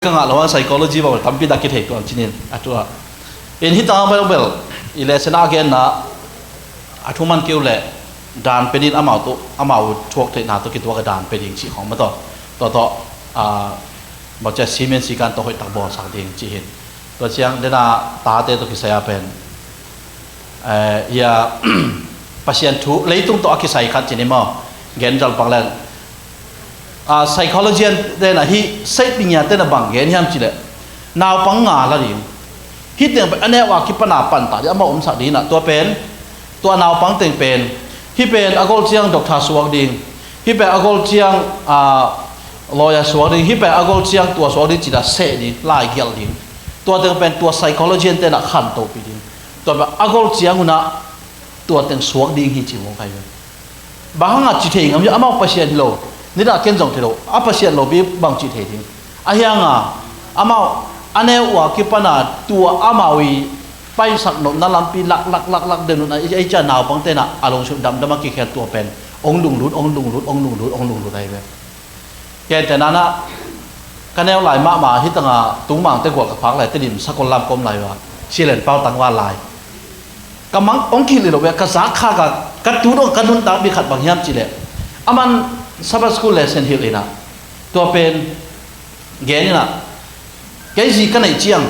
ก็งานเราว่า psychology บอกทำพิธีกิจเหตุก่อนที่นี่อัตัวอินฮิตาเบลเบลอิเลสนาเกนนะอัทุมันเกี่ยวแหละดานเป็นดินอามาตุอามาทวกเทนาตุกิตัวกระดานเป็นดินชีของมาต่อบอกจะซีเมนต์สีการต่อให้ตักบ่อสักดินจีเห็นตัวเชียงเดน่าตาเตตุกิสยาเป็นยาปัจจัยทุเลยตุ้งตัวกิสัยขัดจีนี่มั้งเกณฑ์จัลปังแลนpsychology เดน่ะฮีเซตปิญญาเตน่ะบังเกณฑ์ยามจีเลยนาวปังงาละดิฮิตเนี่ยอันนี้ว่าคิดปนาปันตาที่อามาสักดินน่ะตัวเป็นตัวนาวปังเต็งเป็นฮิเป็นอากอลเชียงดอกทาสวกดิงฮิเป็นอากอลเชียงลอยสวกดิงฮิเป็นอากอลเชียงตัวสวกดิงจีน่ะเสดิลายเกลดิงตัวเต็งเป็นตัว psychology เตน่ะขันโตปีดิงตัวแบบอากอลเชียงหุ่นน่ะตัวเต็งสวกดิงฮิจิมงใครเลยบางงานจิตเองอามาปัจจัยที่เรานี่น่ะเก่งจังที่เราปัจจัยเราบีบางจิตเองอายังอามาอันนี้ว่าคิดปนาตัวอามาวีไปสักหน่อยนั่นลำปีลักเดินนู่นไอ้เจ้าหนาวปังเตน่ะอารมณ์ชุดดำดำมากี่แค่ตัวเป็นองลุงรุดอะไรแบบแกแต่นั้นนะกันแนวหลายมาที่ตั้งตุ้งมังเตกว่ากับพักหลายเตดิมสกุลลำกลมหลายวะเชี่ยเล่นเป้าตังว่าหลายกำมังองคิดเลยหรอกเว้ยกระซักข้ากับกระตุ้นกระนุนตาบิขัดบางยามจีเลยอามันซับสกุลเลเซนฮิลเลยนะตัวเป็นแกนี่นะแกจีกันไหนเจียง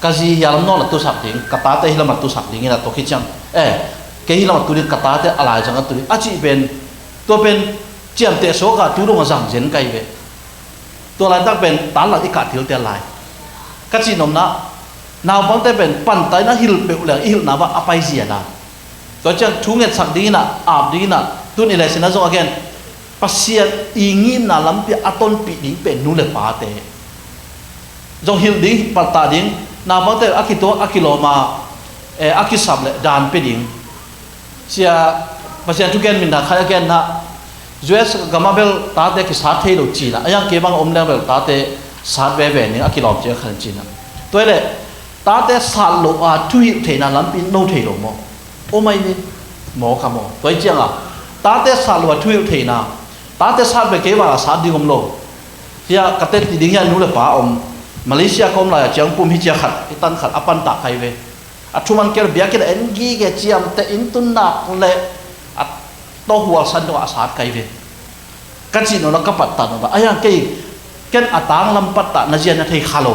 kasi yalam no la tu sak ding kata te hilam tu sak ding ina to khichang ke hilam tu ri kata te ala jang tu ri achi ben to ben chiam te so ka tu ro jang jen kai ve to la tak ben tan la ikat thil te lai ka chi nom na naw bang te ben pan tai na hil pe ula hil na ba apai zia da to chang thu nget sak ding na ap ding na tu ni le sina zo again pasiat ingin na lam pi aton pi ding pe nu le pa te jong hil ding pata dingนาบางแต่อากิโตอากิโลมาอากิสับเลยดานไปดิ่งเสียภาษาทุกแกนมินดาใครแกนนะจูเอสกามาเบลตาเตกิสาเทโลจีนะยังเก็บบางอมเลเบลตาเตสาเวเวนี่อากิโลเจ้าขันจีนะตัวเล่ตาเตสาโลอาทุยเทนันลัมปิโนเทโลโมโอไม่นี่หมอขโมตัวเจียงอ่ะตาเตสาโลอาทุยเทนาตาเตสาเวเก็บว่าสาดิงอมโลเสียกระเตติดิ่งยันนู้นเลยป้าอมมาเลเซียก็มาเลยจังปุ่มฮิจขัดอิตันขัดอปันตาใครเวอัทุมันเกิดเบียกินเอ็นกีเกจียมแต่อินตุนนักเลยอัตโตหัวสันตัวอาสาใครเวกันสิโนนักปัตตาโนบะไอ้ยังเกี่ยกันอัตางลำปัตตานาเจียนนาทีคาโล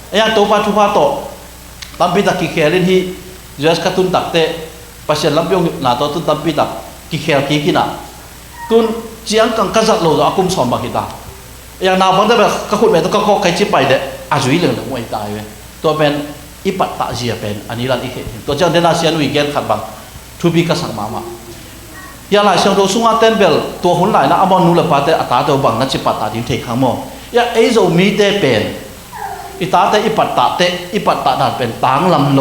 ไอ้ยังโตปัทุพาโตลำปีตะกิเคลินฮีเจสกัตุนตักเตปัจเจลำยงนาโตตุนลำปีตักกิเคลกีกินะตุนเจียงกังกัจโลดอากุมสอนบักฮิตาอย่างนาบางแต่แบบก็คุณแม่ต้องก็ใครชิบไปเด้อาจุยเรื่องของไอ้ตายเว้ยตัวเป็นอิปัตตะเจียเป็นอันนี้รันอีกเหตุตัวเจ้าเดน่าเซียนวิเกนขัดบังทูบีก็สั่งมาอย่างไรเชียงโดสุงอาเตนเบลตัวหุ่นไหลนะอามอนูเลปาเตอัตตาตัวบังนั่นจิปัตตะดิ้งเทขังมออย่างไอ้โจมีเตเป็นอิตาเตอิปัตตะเตอิปัตตะนั่นเป็นต่างลำโล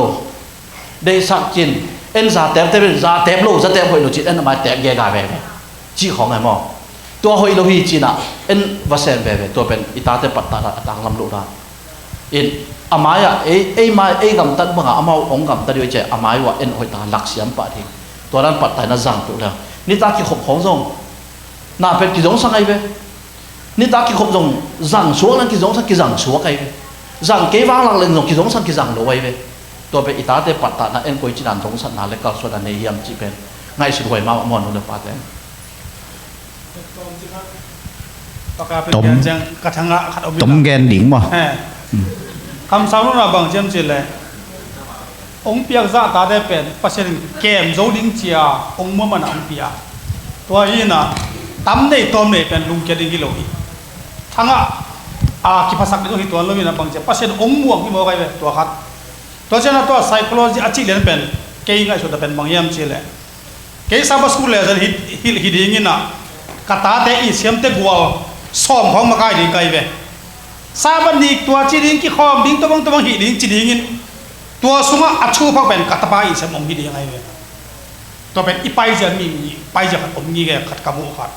เดสักจินเอ็นซาเตมเตเป็นซาเตมโลซาเตมหอยโลจิตเอ็นมาเตมแกกาเว้ยจีของไงมอตัวหอยโลหิจีน่ะเอ็นวาเซนเบเบตัวเป็นอิตาเตปัตตาต่างลำลูราอินอามายะเอมากำตัดบังอามาองกำตัดด้วยเจอามายว่าเอ็นหอยตาหลักเสียมปะทีตัวนั้นปัตตาน่ะจังตัวแล้วนี่ตากิขบของทรงน่าเป็นกิจงสังไงเบนี่ตากิขบทรงจังชัวนั่นกิจงสังกิจังชัวไงเบจังเกี่ยวางหลังเล่นทรงกิจงสังกิจังโลไว้เบตัวเป็นอิตาเตปัตตาน่ะเอ็นกุยจีนันทรงสันนาเล็กก็ส่วนในเยี่ยมจีเป็นไงสุดหวยมามอนนุเลปาเตtổng gen điển màคำสาวนู้นบางเจ้าจีเลยองค์เปียกจะตาได้เป็นปัจจัยเกมโจดิ้งเจียองค์เมื่อมันองค์เปียตัวนี้นะตั้มได้ตัวนี้เป็นลุงเกดิ้งกิโลอีทั้งคิดภาษาอังกฤษตัวเราเนี่ยบางเจ้าปัจจัยองค์ม่วงที่บอกไงตัวขัดตัวเจ้าตัว psychology อาชีพเรียนเป็นเกี่ยงไงสุดแต่เป็นบางเยี่ยมจีเลยเกี่ยงสาวสกุลเลยจะฮิดิ้งนี่นะกตาเตอีเสียมเตกัวซ้อมของมาไกลดีไกลเว้ซาบันดีตัวจีดิงกี่ข้อมดิ้งตัวบางหิดิ้งจีดิ้งตัวสุงะอัจฉริพักเป็นกัตตาไปอีเสียมองหิดิ้งยังไงเว้ตัวเป็นอีไปจะมีไปจะขัดอมงี้แกขัดกำมือขัด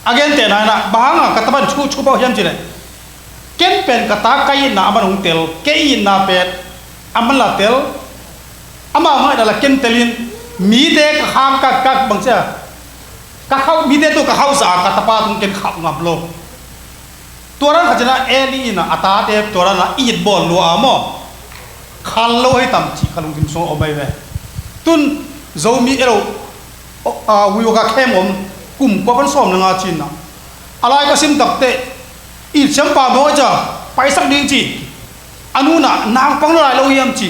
อาเกนเตน่ะนะบางกัตตาบันชูเป้าเฮียมจีเลยเกนเป็นกัตตาไกยินน่ะมันหงเตลเกยินน่ะเป็นมันละเตลมาไม่ได้ละเกนเตลินมีเด็กข้างกักบางเจ้าก็เขามีเด็กตัวก็เขาสากัตตาปาตรงเกณฑ์ขับงับโล ตัวนั้นเขาจะน่ะเอลีน่ะอัตาเตปตัวนั้นน่ะอีดบอลลัวอ่ะมั้งขันโลให้ต่ำจีขันลงทิมส่งเอาไปเว้ยตุนเจ้ามีเอโรวิวกับเข้มอมกลุ่มกวนซ้อมหนึ่งอาทิตย์น่ะอะไรก็ซิมตักเตะอีดเชื่อมป่าโมจ้ะไปสักดิ้งจีอันนู้นน่ะนางปังอะไรเราเยี่ยมจี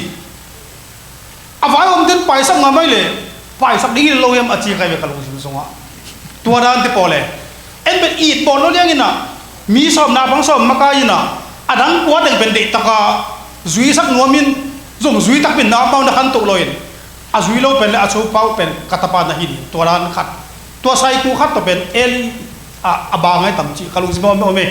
อาไว้ผมถึงไปสักงานไม่เลยไปสักดิ้งเราเยี่ยมอาจีใครไปขันลงทิมส่งอ่ะตัวนั้นที่พอเลยเอ็นเป็นอีดบอลเราเลี้ยงกินน่ะมีซ้อมนาปังซ้อมมากายิน่ะอันนั้นกวนเด็กเป็นเด็กตะกาจุยสักนัวมินส่งจุยตักเป็นน้ำเปล่าขันตุกเลยอาจุยเราเป็นอาชูเปล่าเป็นกัตปานะฮิดีตัวนั้นขัดตัวไซกูขัดตัวเป็นเอลีบางไงต่ำจีขันลงทิมส่งไม่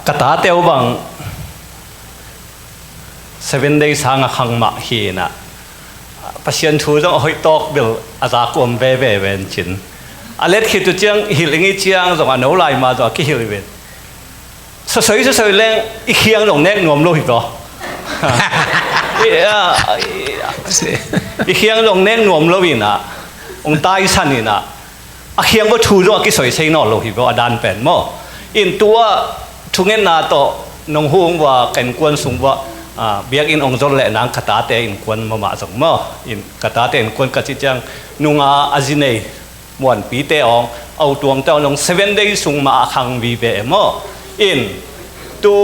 กตาเตียวบัง7 days หางขังมาฮีนะพัศยันทูจงหอยตอกบิลอาจากกวมเว่เวนจินอเล็ดคิดตัวเจียงฮิลิงิเจียงจงอันเอาไลมาตัวกี่ฮิลิเวนสวยๆแรงอีเคียงจงเน็กงวมโลหิตต่ออีเคียงจงเน็กงวมโลหิตนะองตายสันนี่นะอาเคียงก็ทูจงกี่สวยใช่นอโลหิตว่าดันเป็นมั้งอินตัวทุกเงินนาโตนงหงว่ากันกวนสูงว่าเบียกอินองจนแหละนางคาตาเตอินกวนมาสงมาอินคาตาเตอินกวนกัจจิจังนุงอาจินเนมวนปีเตองเอาตัวงเต้านง7 days สูงมาขังวีเบมอินตัว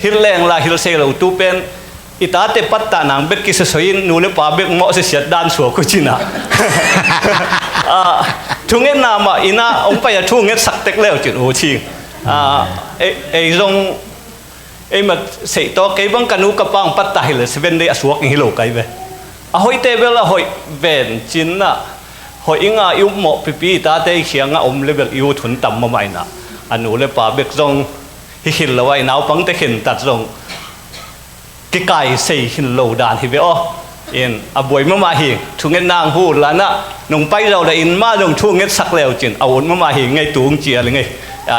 ฮิลเลงลาฮิลเซลตัวเป็นอิตาเตปัตตานางเบกกิสสยินนูเลปาเบกเหมาะเสียดานสัวกุจินะทุกเงินนามาอินาองไปทุกเงินสักเต็กแล้วจุดโอชิงไอ้ตรงไอ้มาเสยตัวไอ้บังกันอุกปังปัตตาฮิล7 days สวกฮิโลไกเวหอยเตเวลหอยเวนจินนะหอยอิงาอิวหมอปีตาเตเขียงอมเลเวลอิวทุนต่ำมาไม่นะอันนูเลปาเบกตรงฮิลละไว้นาวปังเตขินตัดตรงกิไก่เสยหินโลดานฮิเวออินอบวยมาหิทุกเงินนางพูดแล้วนะนงไปเราได้อินมาลงทุกเงินสักแล้วจินเอาอุ่นมาหิไงตูงเจียเลยไง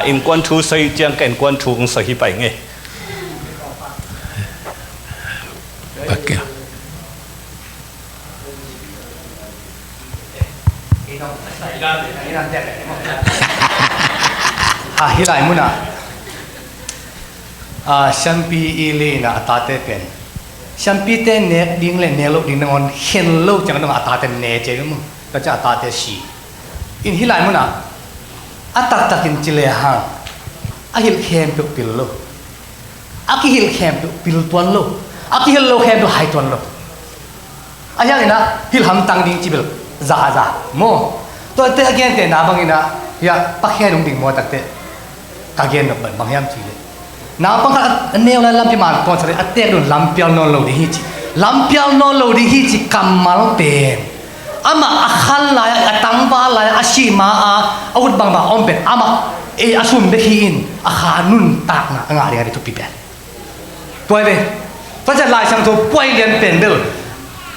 อินกวนทูใส่เจียงกันกวนทูงใส่ไปไงปักเกียวฮิไลมุนะชัมปีอีลีนะตาเตเป็นชัมปีเตเนดิ้งเล่นเนลุดิ้งนอนเห็นลูกจังต้องตาเตเนเจมั้งก็จะตาเตสีอินฮิไลมุนะตักอินจิเลหังฮิลเข้มตุปิลโลฮิลเข้มตุปิลตัวนโลฮิลโลเข้มตุไฮตัวนโลอย่างนี้นะฮิลฮัมตังดิ้งจิบิลจ้าโมตัวเตะเกนเตนาบังอินะยาปักแค่นุ่งดิ้งโมตักเตะกาเกนนบางยามจีเลยน้าปังคันเนวลาลัมพิมานตอนสระเตะโดนลัมเปียลโนโลดิฮิจิลัมเปียลโนโลดิฮิจิกัมมัลเป็นอามาอัคลลายตังบาลายอาชีมาอาวุธบางอมเป็นอามาอาชุมเบฮีอินอาขานุนตากนะงาเรียนทุกปีเป็นตัวเองก็จะลายสังตัวป่วยเรียนเป็นเบล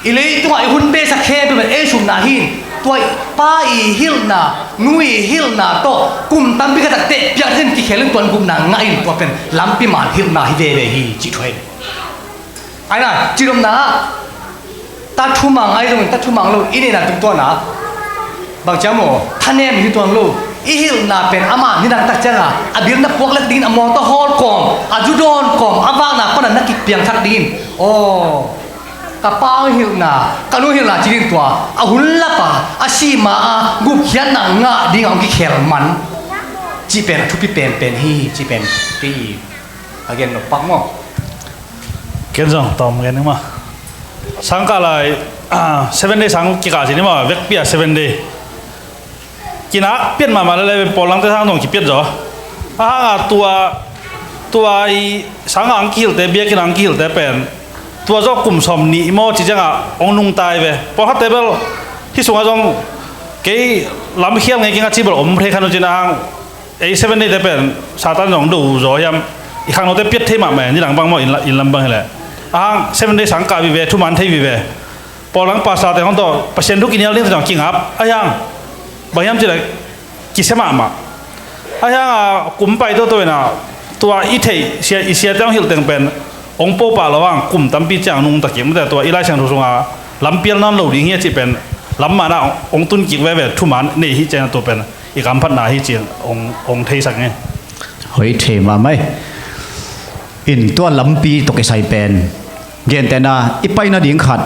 อีเลยตัวไอหุ่นเบสเคเป็นชุมนาหินตัวป้าอีฮิลนานุยฮิลนาโตกุมตั้มพิกตักเตะเปียขึ้นที่เขลินตัวกุมนางง่ายตัวเป็นลัมพิมานฮิลนาฮิเวเวฮีจิตถอยไอ้น่ะจิรมนาตัดทุ่มังไอ้ตรงตัดทุ่มังลูอินี่น่ะตัวน่ะบางเจ้าโมท่านเนมฮิตัวลูอีฮิลนาเป็นอามานี่นักตักเจ้าอาบิลนักพวกเล็กดินอมองตะฮอลกอมอาจุดอนกอมอาบ้างน่ะคนนั้นนักกิจเปียงทักดินโอ้กระเป๋าหิวน่ะกระนู้หิวน่ะจีนตัวอาหุ่นละป่ะอาชีมากุบเขียนหนังงะดิ้งเอากี่เขลมันจีเป็นทุบเป็นฮีจีเป็นปีอะไรกันหนปักมั้งเกี่ยวกับตอมกันนี่มั้งสังกัดอะไร7 days สังกี่กาจีนี่มั้งเวกเปีย7 daysกินอ่ะเปลี่ยนมาเลยเป็นปอลังเตะทางตรงกี่เปลี่ยนจ้ะตัวไอ้สังอังกิลแต่เบียกินอังกิลแต่เป็นตัวเจ้ากลุ่มสมนิโมจิจังองนุ่งตายไปพอฮัตเตเบิลที่สูงอาจงเกี่ยลำเขียวไงกินอาชีพแบบอมเพลคันจินางไอ้7 days แต่เป็นซาตันหนองดูรอยำอีกครั้งเราได้เปลี่ยนเทมาแม่นี่หลังบางมั่อินลำบางแหละ7 days สังกัดวิเวทุมันเทวิเวพอหลังภาษาแต่ของตัวเปอร์เซ็นต์ทุกกินเลี้ยงจังกินอัพยังบางยามจะได้กิเสมาไอ้ยังกลุ่มไปตัวน่ะ ตัวอีเทเสียจังหิลเต็งเป็นองค์ปู่ป่าระว่างกลุ่มตั้มปีจางนุ่งตะเกียงแต่ตัวอีไลช่างทุสงาลำเปียนนั่นเหล่านี้เงี้ยจีเป็นลำมาหน้าองค์ตุนกิกไว้แบบทุมันนี่ฮิเจนตัวเป็นอีกคำพัฒนาฮิเจนองค์เทสังไงเฮ้ยเทมาไหมอินตัวลำปีตกไอใส่เป็นเกณฑ์แต่นาอีไปนาดิ่งขัด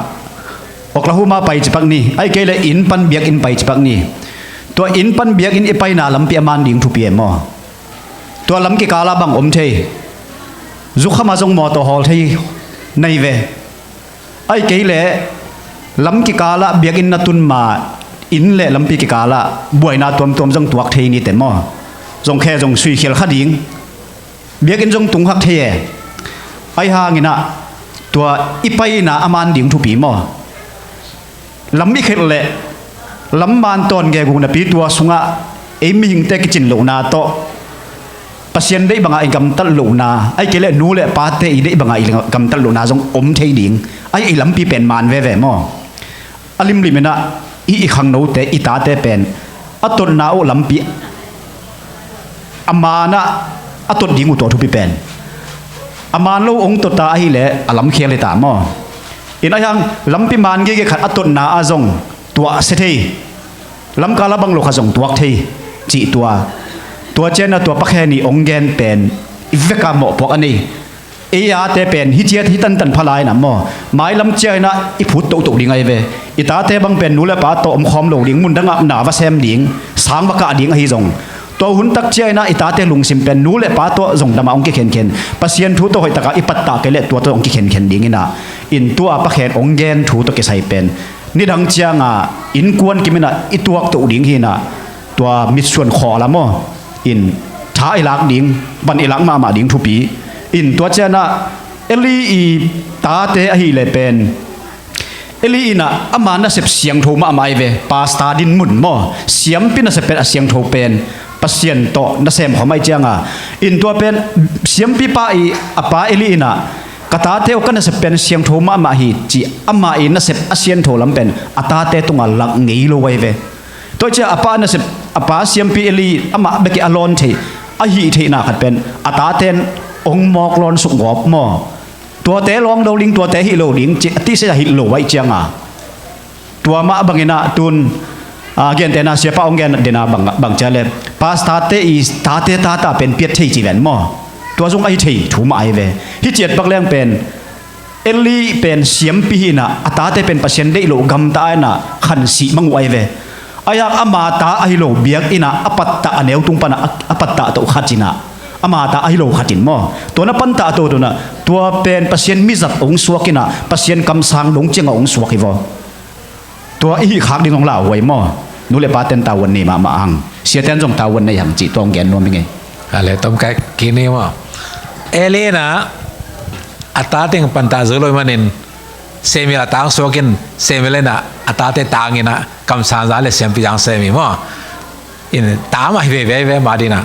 ออกละหูมาไปจิปักนี่ไอเกลอินปันเบียกอินไปจิปักนี่ตัวอินปันเบียกอินอีไปนาลำปีมันดิ่งทุเปียมอตัวลำกิกาลาบังอมเทจุขมาจงมอตัวฮอลเทในเวไอเกลลำกิกาลาเบียกอินนาตุนมาอินเละลำปีกิกาลาบวยนาตัวมจงตัวเทนี่แต่มอจงแค่จงสุยเขียลขัดดิ่งเบียกอินจงตุงหักเทไอหางินะตัวอีไปนาอามันดิ่งทุปีมอลำมิเขตเละลำบานตอนแกกูนะปีตัวสุงะเอ็มหิงเตกิจินโลนาโตปัศยันได้บางอิงกำตัลโลนาไอเกลนูเละปาเตอีได้บางอิงกำตัลโลนาจงอมเทดิ่งไอลำปีเป็นมันเว่มออลิมลิมินะอีขังโนเตอีตาเตเป็นอัตตนาโอลำปีอามานะอัตตดิ่งอุตัวทุปีเป็นอามาโลองตัวตาไอเละอลำเขียเลยตามออินอายังลำพิมานเกยขัดอัตตนาอาจงตัวเสถีลำกาลบังโลขจงตัวเทจีตัวเจนตัวปักแค่นี้องเกนเป็นอิเวกามอปอกอันนี้เอียเตเป็นฮิเจียที่ตันพลายนะมอหมายลำเจนะอิพุตโตตุดิ่งไอเวอิตาเตบังเป็นนูเลปาโตอมคอมโลดิ่งมุนดังหนาวะเซมดิ่งสางวะกะดิ่งไอจงตัวหุ่นตักเจนะอิตาเตลุงซิมเป็นนูเลปาโตจงดามาองกิเข็นปัศยันทูโตหอยตะกะอิปัตตะเกเลตัวองกิเข็นดิ่งนะอินตัวปักแค่องเกนทูโตเกใส่เป็นนี่ดังเจียงอินกวนกิมินะอิตัวตัวดิ่งหินะตัวมิส่วนขอละมออินท้าไอลักดิ่งบันไอลักมาดิ่งทุปีอินตัวเจนะเอลีอีตาเตอหิเลเป็นเอลีอีนะอามานะเสพเสียงโทมาไม่เวปาสตาดินมุนมอเสียมปินะเสพเป็นเสียงโทเป็นปัศยันโตนะเซมเขาไม่เจียงอินตัวเป็นเสียมปีปาอีอปาเอลีอีนะกตาเตอกันนะเสพเป็นเสียงโทมาหิจีอามาอีนะเสพเสียงโทลำเป็นอตาเตตุงหลักงี้โลไวเวตัวเจ้าอปานะเสพอปาเสียมปีเอลีอามาเบกิอลอนเทอหิเทนะขัดเป็นอตาเตนองมอกลอนสุกงอบมอตัวเตลองโดลิงตัวเตฮิโลลิงจิติเสหิโลไว้เจียงตัวมาบังเงินะตุนเกณฑ์แต่นาเสียป้าองเกณฑ์เดนาบังเจเลปาสตาเตอีสตาเตตาตาเป็นเปียดเทจีแวนมอตัวจงไอเทถูมาไอเวฮิเจียดบักแรงเป็นเอลีเป็นเสียมปีนะอตาเตเป็นปัศยันได้โลกำตานะขันสีมังไวเวอายังอามาตาไอโลเบียกอินะอปัตตะอเนวตุงปนะอปัตตะตุขัดจินะอามาตาไอโลขัดจินมอตัวนั้นปันตาตัวนั้นตัวเป็นปัศยันมิจัดองสวกินะปัศยันกำสังดงเจียงองสวกิวตัวอีขักดิ้งของเราไว้มอนูเลปาเตนตาวันนี้มาอังเสียเตนจงตาวันในอย่างจีตองแกนนวมยังไงอะไรต้มไก่กินนี่มั้งเอเลนะอัตตาเต็งปันตาเจอเลยมันเองเซมิลาตางสวกินเซมิเลนะอัตตาเตตางินะกำสังจาเลเซมปิจังเซมิมั้งอินตามาเวมาดีนะ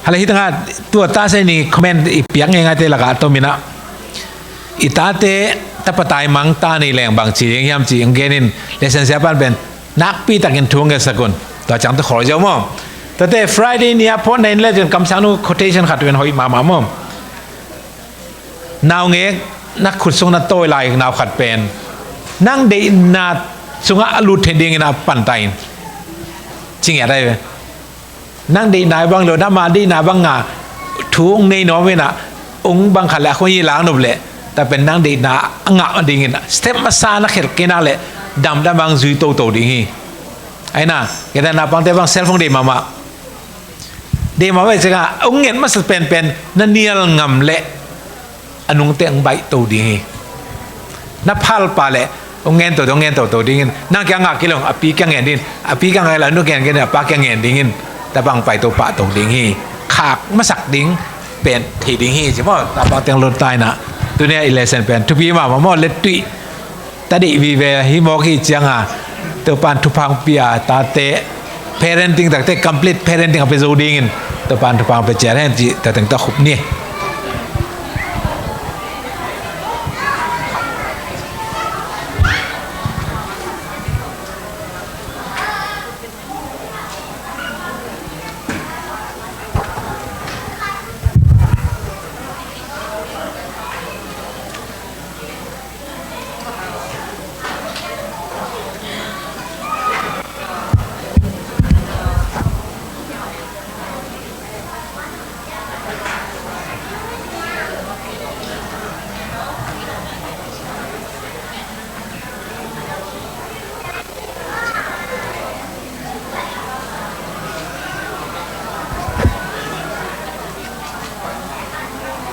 อะไรที่ตั้งตัวตาเซนี่คอมเมนต์อีเปียงยังไงเตละกันตัวมินะอิตาเตตะปะตายมังตาในแหล่งบางจียังยำจียังเกนินเลเซนเซียปันเป็นนักปีตักินทุ่งกันสักคนตัวจังตะขอเจ้ามั่งแต่ Friday เนี่ยพอในเรื่องคำสั่งนู้ quotation ขัดเป็นหอยมามั่งนาวเงี้ยนักขุดทรงนัดโต้ลายนาวขัดเป็นนั่งเดินนาสุงะลุดเทดิงนาปั่นไตจริงอะไรไหมนั่งเดินนายบางเหลือน้ามาดีนาบางงาทุ่งในน้องเวนะองบางขัดละคนยี่หลังนุบเละแต่เป็นนั่งเดินนาอ่างดิ่งนะสเต็ปมาซานักเขียนกินอะไรดำบางจุยโตดิ่งไอ้น่ะแกแต่นาบางแต่บางเซลฟงเดมาไว้สิกะองเงินมาสเป็นนั่นเนียลงำเละอนุงเตงใบโตดิ่งนับพัลปาเละองเงินโตดิ่งนั่งแกงกิโลอปีแกงเงินดิ่งอปีแกงอะไรนู่นแกงเนี่ยปาแกงเงินดิ่งแต่บางไปโตปะโตดิ่งขากมาสักดิ่งเป็นทีดิ่งใช่ไหมแต่บางเตียงลนตายนะตัวเนี้ยอิเลเซนเป็นทุกปีมาหม้อเล็ดตุยตาดิวิเวฮิโมกิจังตัวปันทุพังปียตาเต parenting แต่ complete parenting apa zodinginตัวปันทุพังไปเจริญจีแต่ถึงตะขุบนี่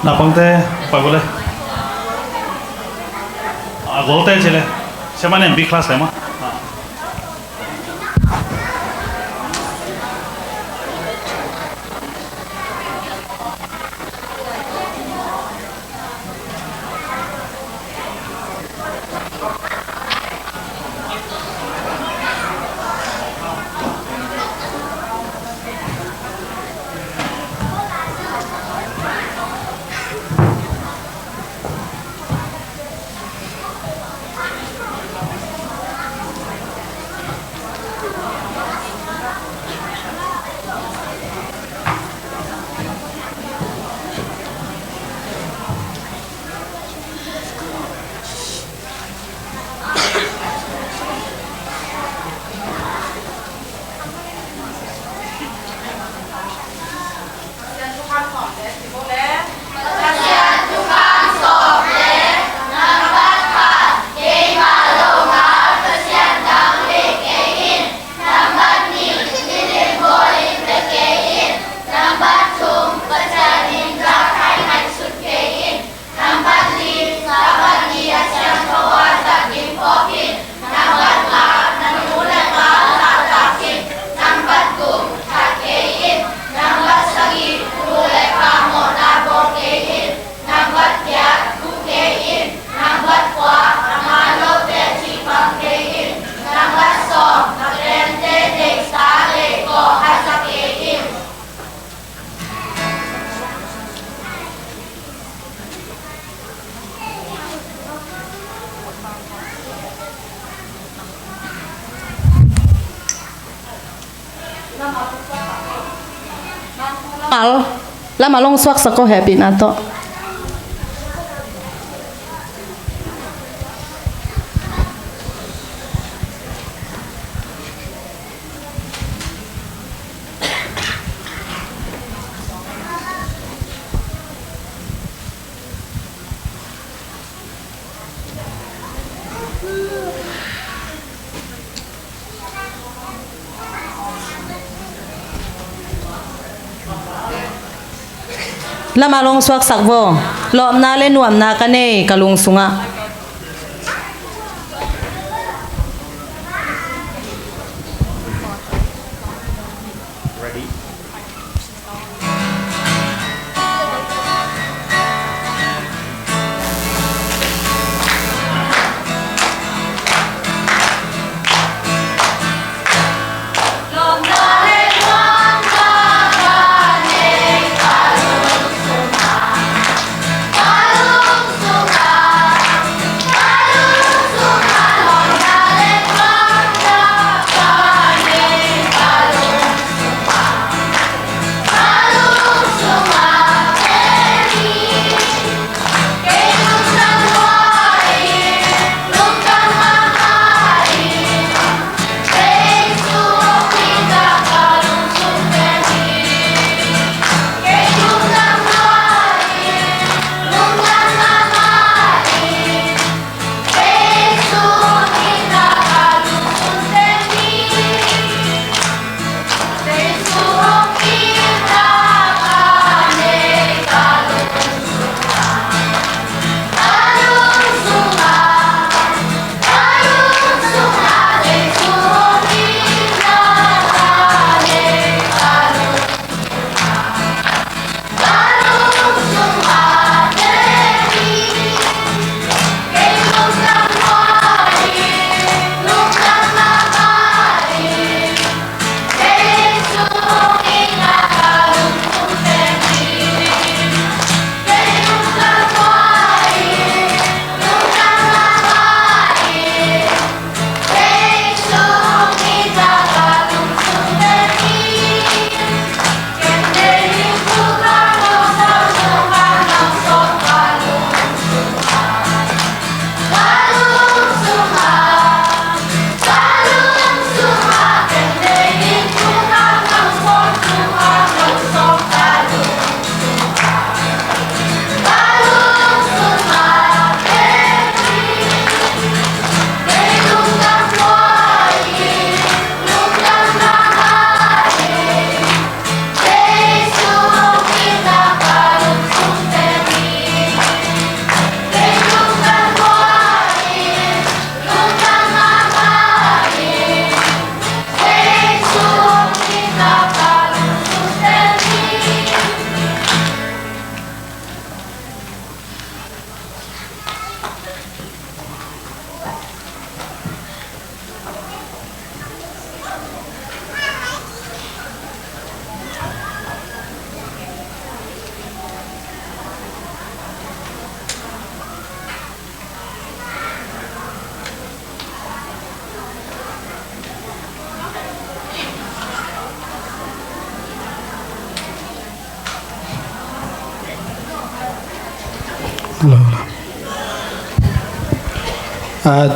na pangte pa bole golte chile semane B class hai ma lama long swak sako happy na to lama long swak sakvo lom na le nuam na kane kalung sunga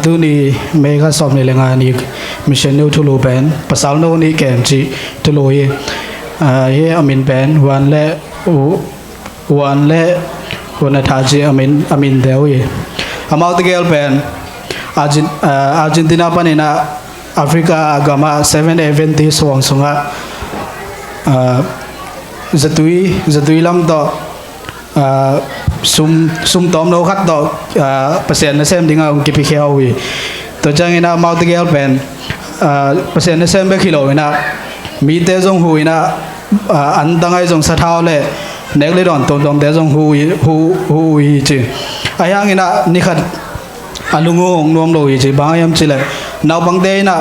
tu ni mega som ni lenga ni mission new to lo ben pasal no ni kem chi to lo ye ye amin ben wan le wana tha ji amin deu ye amau te gel ben Argentina panina Africa agama 770 song sunga zatui lam to sum tom no khat to pasien na sem dinga ong kipi kheo wi to changina mau te gel ben pasien na sem be khilo ina mi te jong hu ina an dangai jong sa thao le nek le don tom te jong hu chi ayang ina ni khat alungu ong nom lo chi ba yam chi le naw bang te na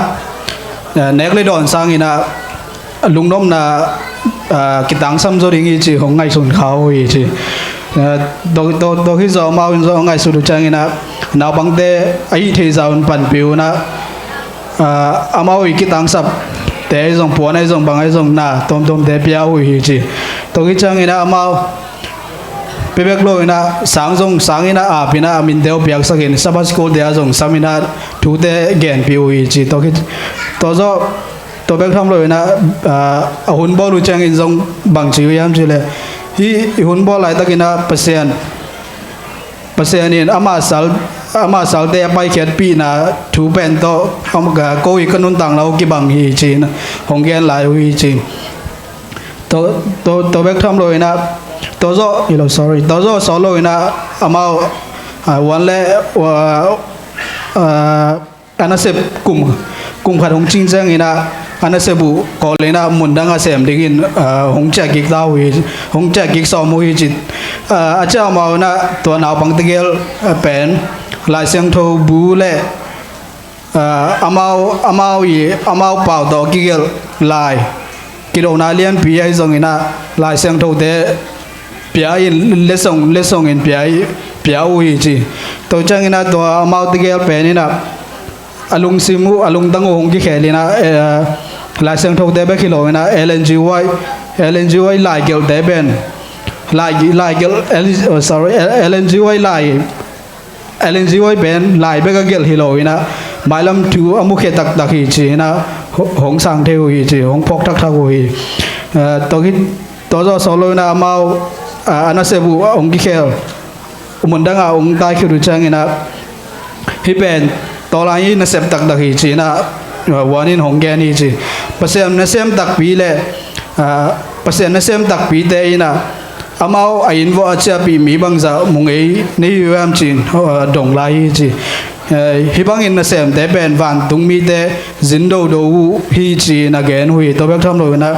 nek le don sang ina lung nom na kitang sam zo ring chi hong ngai sun khao chi do khi zo mau zo ngai su du chang ina naw bang te ai the zaun pan piu na amau kitang sap te zong puan ai zong bang ai zong na tom te piao hi chi to khi chang ina amau bebek lo ina sang ina pina min deu piak sakin sabas ko de azong samina thu te gen piu hi chi to khi to zo to bek tham lo ina hun bo lu chang in zong bang chi yam chi le hi hun bo lai takina pasien in ama sal te pai khet pi na thu pen to hom ga ko i kanun tang lo ki bang hi chi na hong gen lai hui chi to bek tham lo ina to zo so lo ina amao wan le anasep kum khat hong ching jang ina anasebu ko lena mundanga sem dingin hong cha gik daw hi hong cha gik so mu hi chit acha ma na to naw bang tegel pen lai siang tho bu le amao pau do gigel lai kilo na lian pi ai zong ina lai siang tho te pia in lesong in pia ui chi to chang ina to amao tegel pen ina alung simu alung dango hong ki khelina la sang tho te be khilo ina LNGY lai gel te ben lai gel LNGY ben lai be ga gel hilo ina mailam tu amu khe tak hi chi na hong sang theu hi chi hong phok thak hi to zo solo na mau anasebu ong ki khel umundanga ong tai khiru chang ina hi ben to lai na sep tak hi chi na wanin hong gen hi chi pasem na sem tak pi le pasem na sem tak pi te ina amao ain vo acha pi mi bang za mung ei ni yam chin dong lai chi hi bang in na sem te ben van tung mi te zin do hi chi na gen hui to bek tham lo na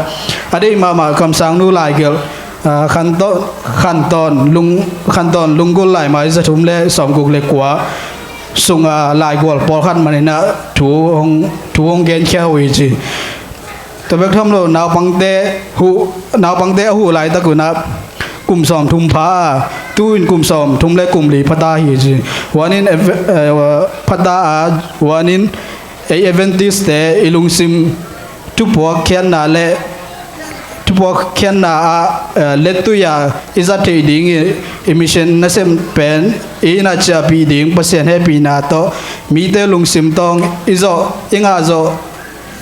ade ma kam sang nu lai gel khan ton lung gul lai mai za thum le som guk le kwa sunga lai gol por khan manina thu hong gen kha hui chi to bek tham lo naw bang te hu lai ta ku na kum som thum pha tuin kum som thum le kum li phata hi chi wanin phata wanin eventis te ilung sim tu po khen na le tu po khen na let tu ya iza te ding emission na sem pen ina cha pi ding pasien he pi na to mi te lung sim tong izo inga zo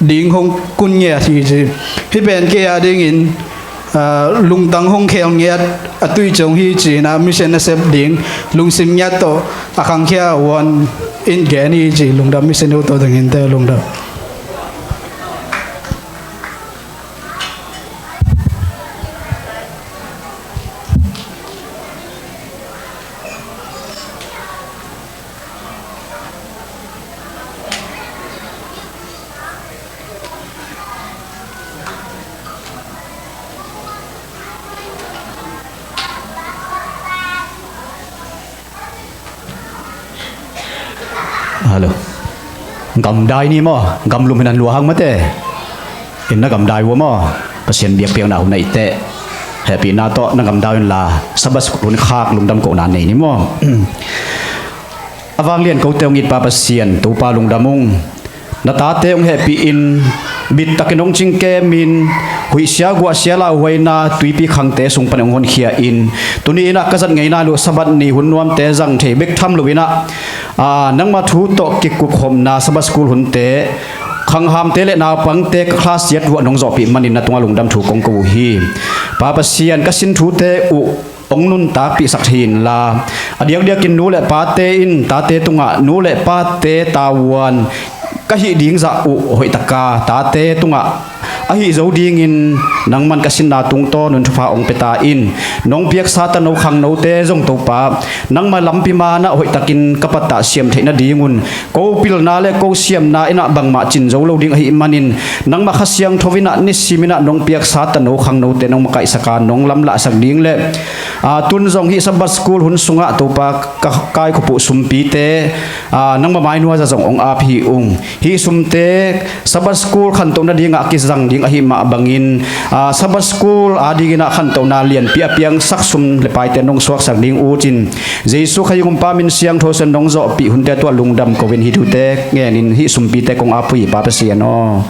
ding hong kun nge thi chi hi pen ke ya ding in lung tang hong khel nge atui chong hi chi na mission na sep ding lung sim nya to akhang khia won in ge ni chi lung da mission to dang in te lung da Halo gam dai ni mo gam lu minan luang mate in na gam dai wo mo pasien biak piang na nai te happy na to na gam dai la sabas kun khak lung dam ko na nei ni mo awang lian ko teong it pa pasien tu pa lung damung na ta te ong happy in bit takinong ching ke min hui sia gwa sia la waina tuipi khangte sung panong hon khia in tuni ina kazat ngaina lu sabat ni hunnuam te jang the bek tham luina nangma thu to ki ku khom na sabat school hunte khang ham te le na pang te class yet wa nong zo pi manin na tunga lungdam thu kong ko hi pa pa sian ka sin thu te u ong nun ta pi sak hin la adiak dia kin nu le pa te in ta te tunga nu le pa te tawan ka hi ding za u hoi taka ta te tunga a hi zo ding in nangman ka sin na tung to nun thupa ong peta in nong piak sa ta no khang no te jong to pa nangma lampi ma na hoi takin kapata siam theina dingun ko pil na le ko siam na ina bangma chin zo lo ding hi manin nangma kha siang thovina ni simina nong piak sa ta no khang no te nong makai saka nong lam la sak ding le tun jong hi sabat school hun sunga to pa kai ko pu sumpi te nangma mai nuwa za jong ong a phi ung hi sumte sabat school khan to na dinga ki jang ding a hi ma bangin sabat school adingina khan to na lian pia piang sak sum le pai te nong suak sak ding u chin jesu khayum pa min siang tho sen nong zo pi hun te to lungdam ko wen hi thu te nge nin hi sumpi te kong a pui pa pa sian no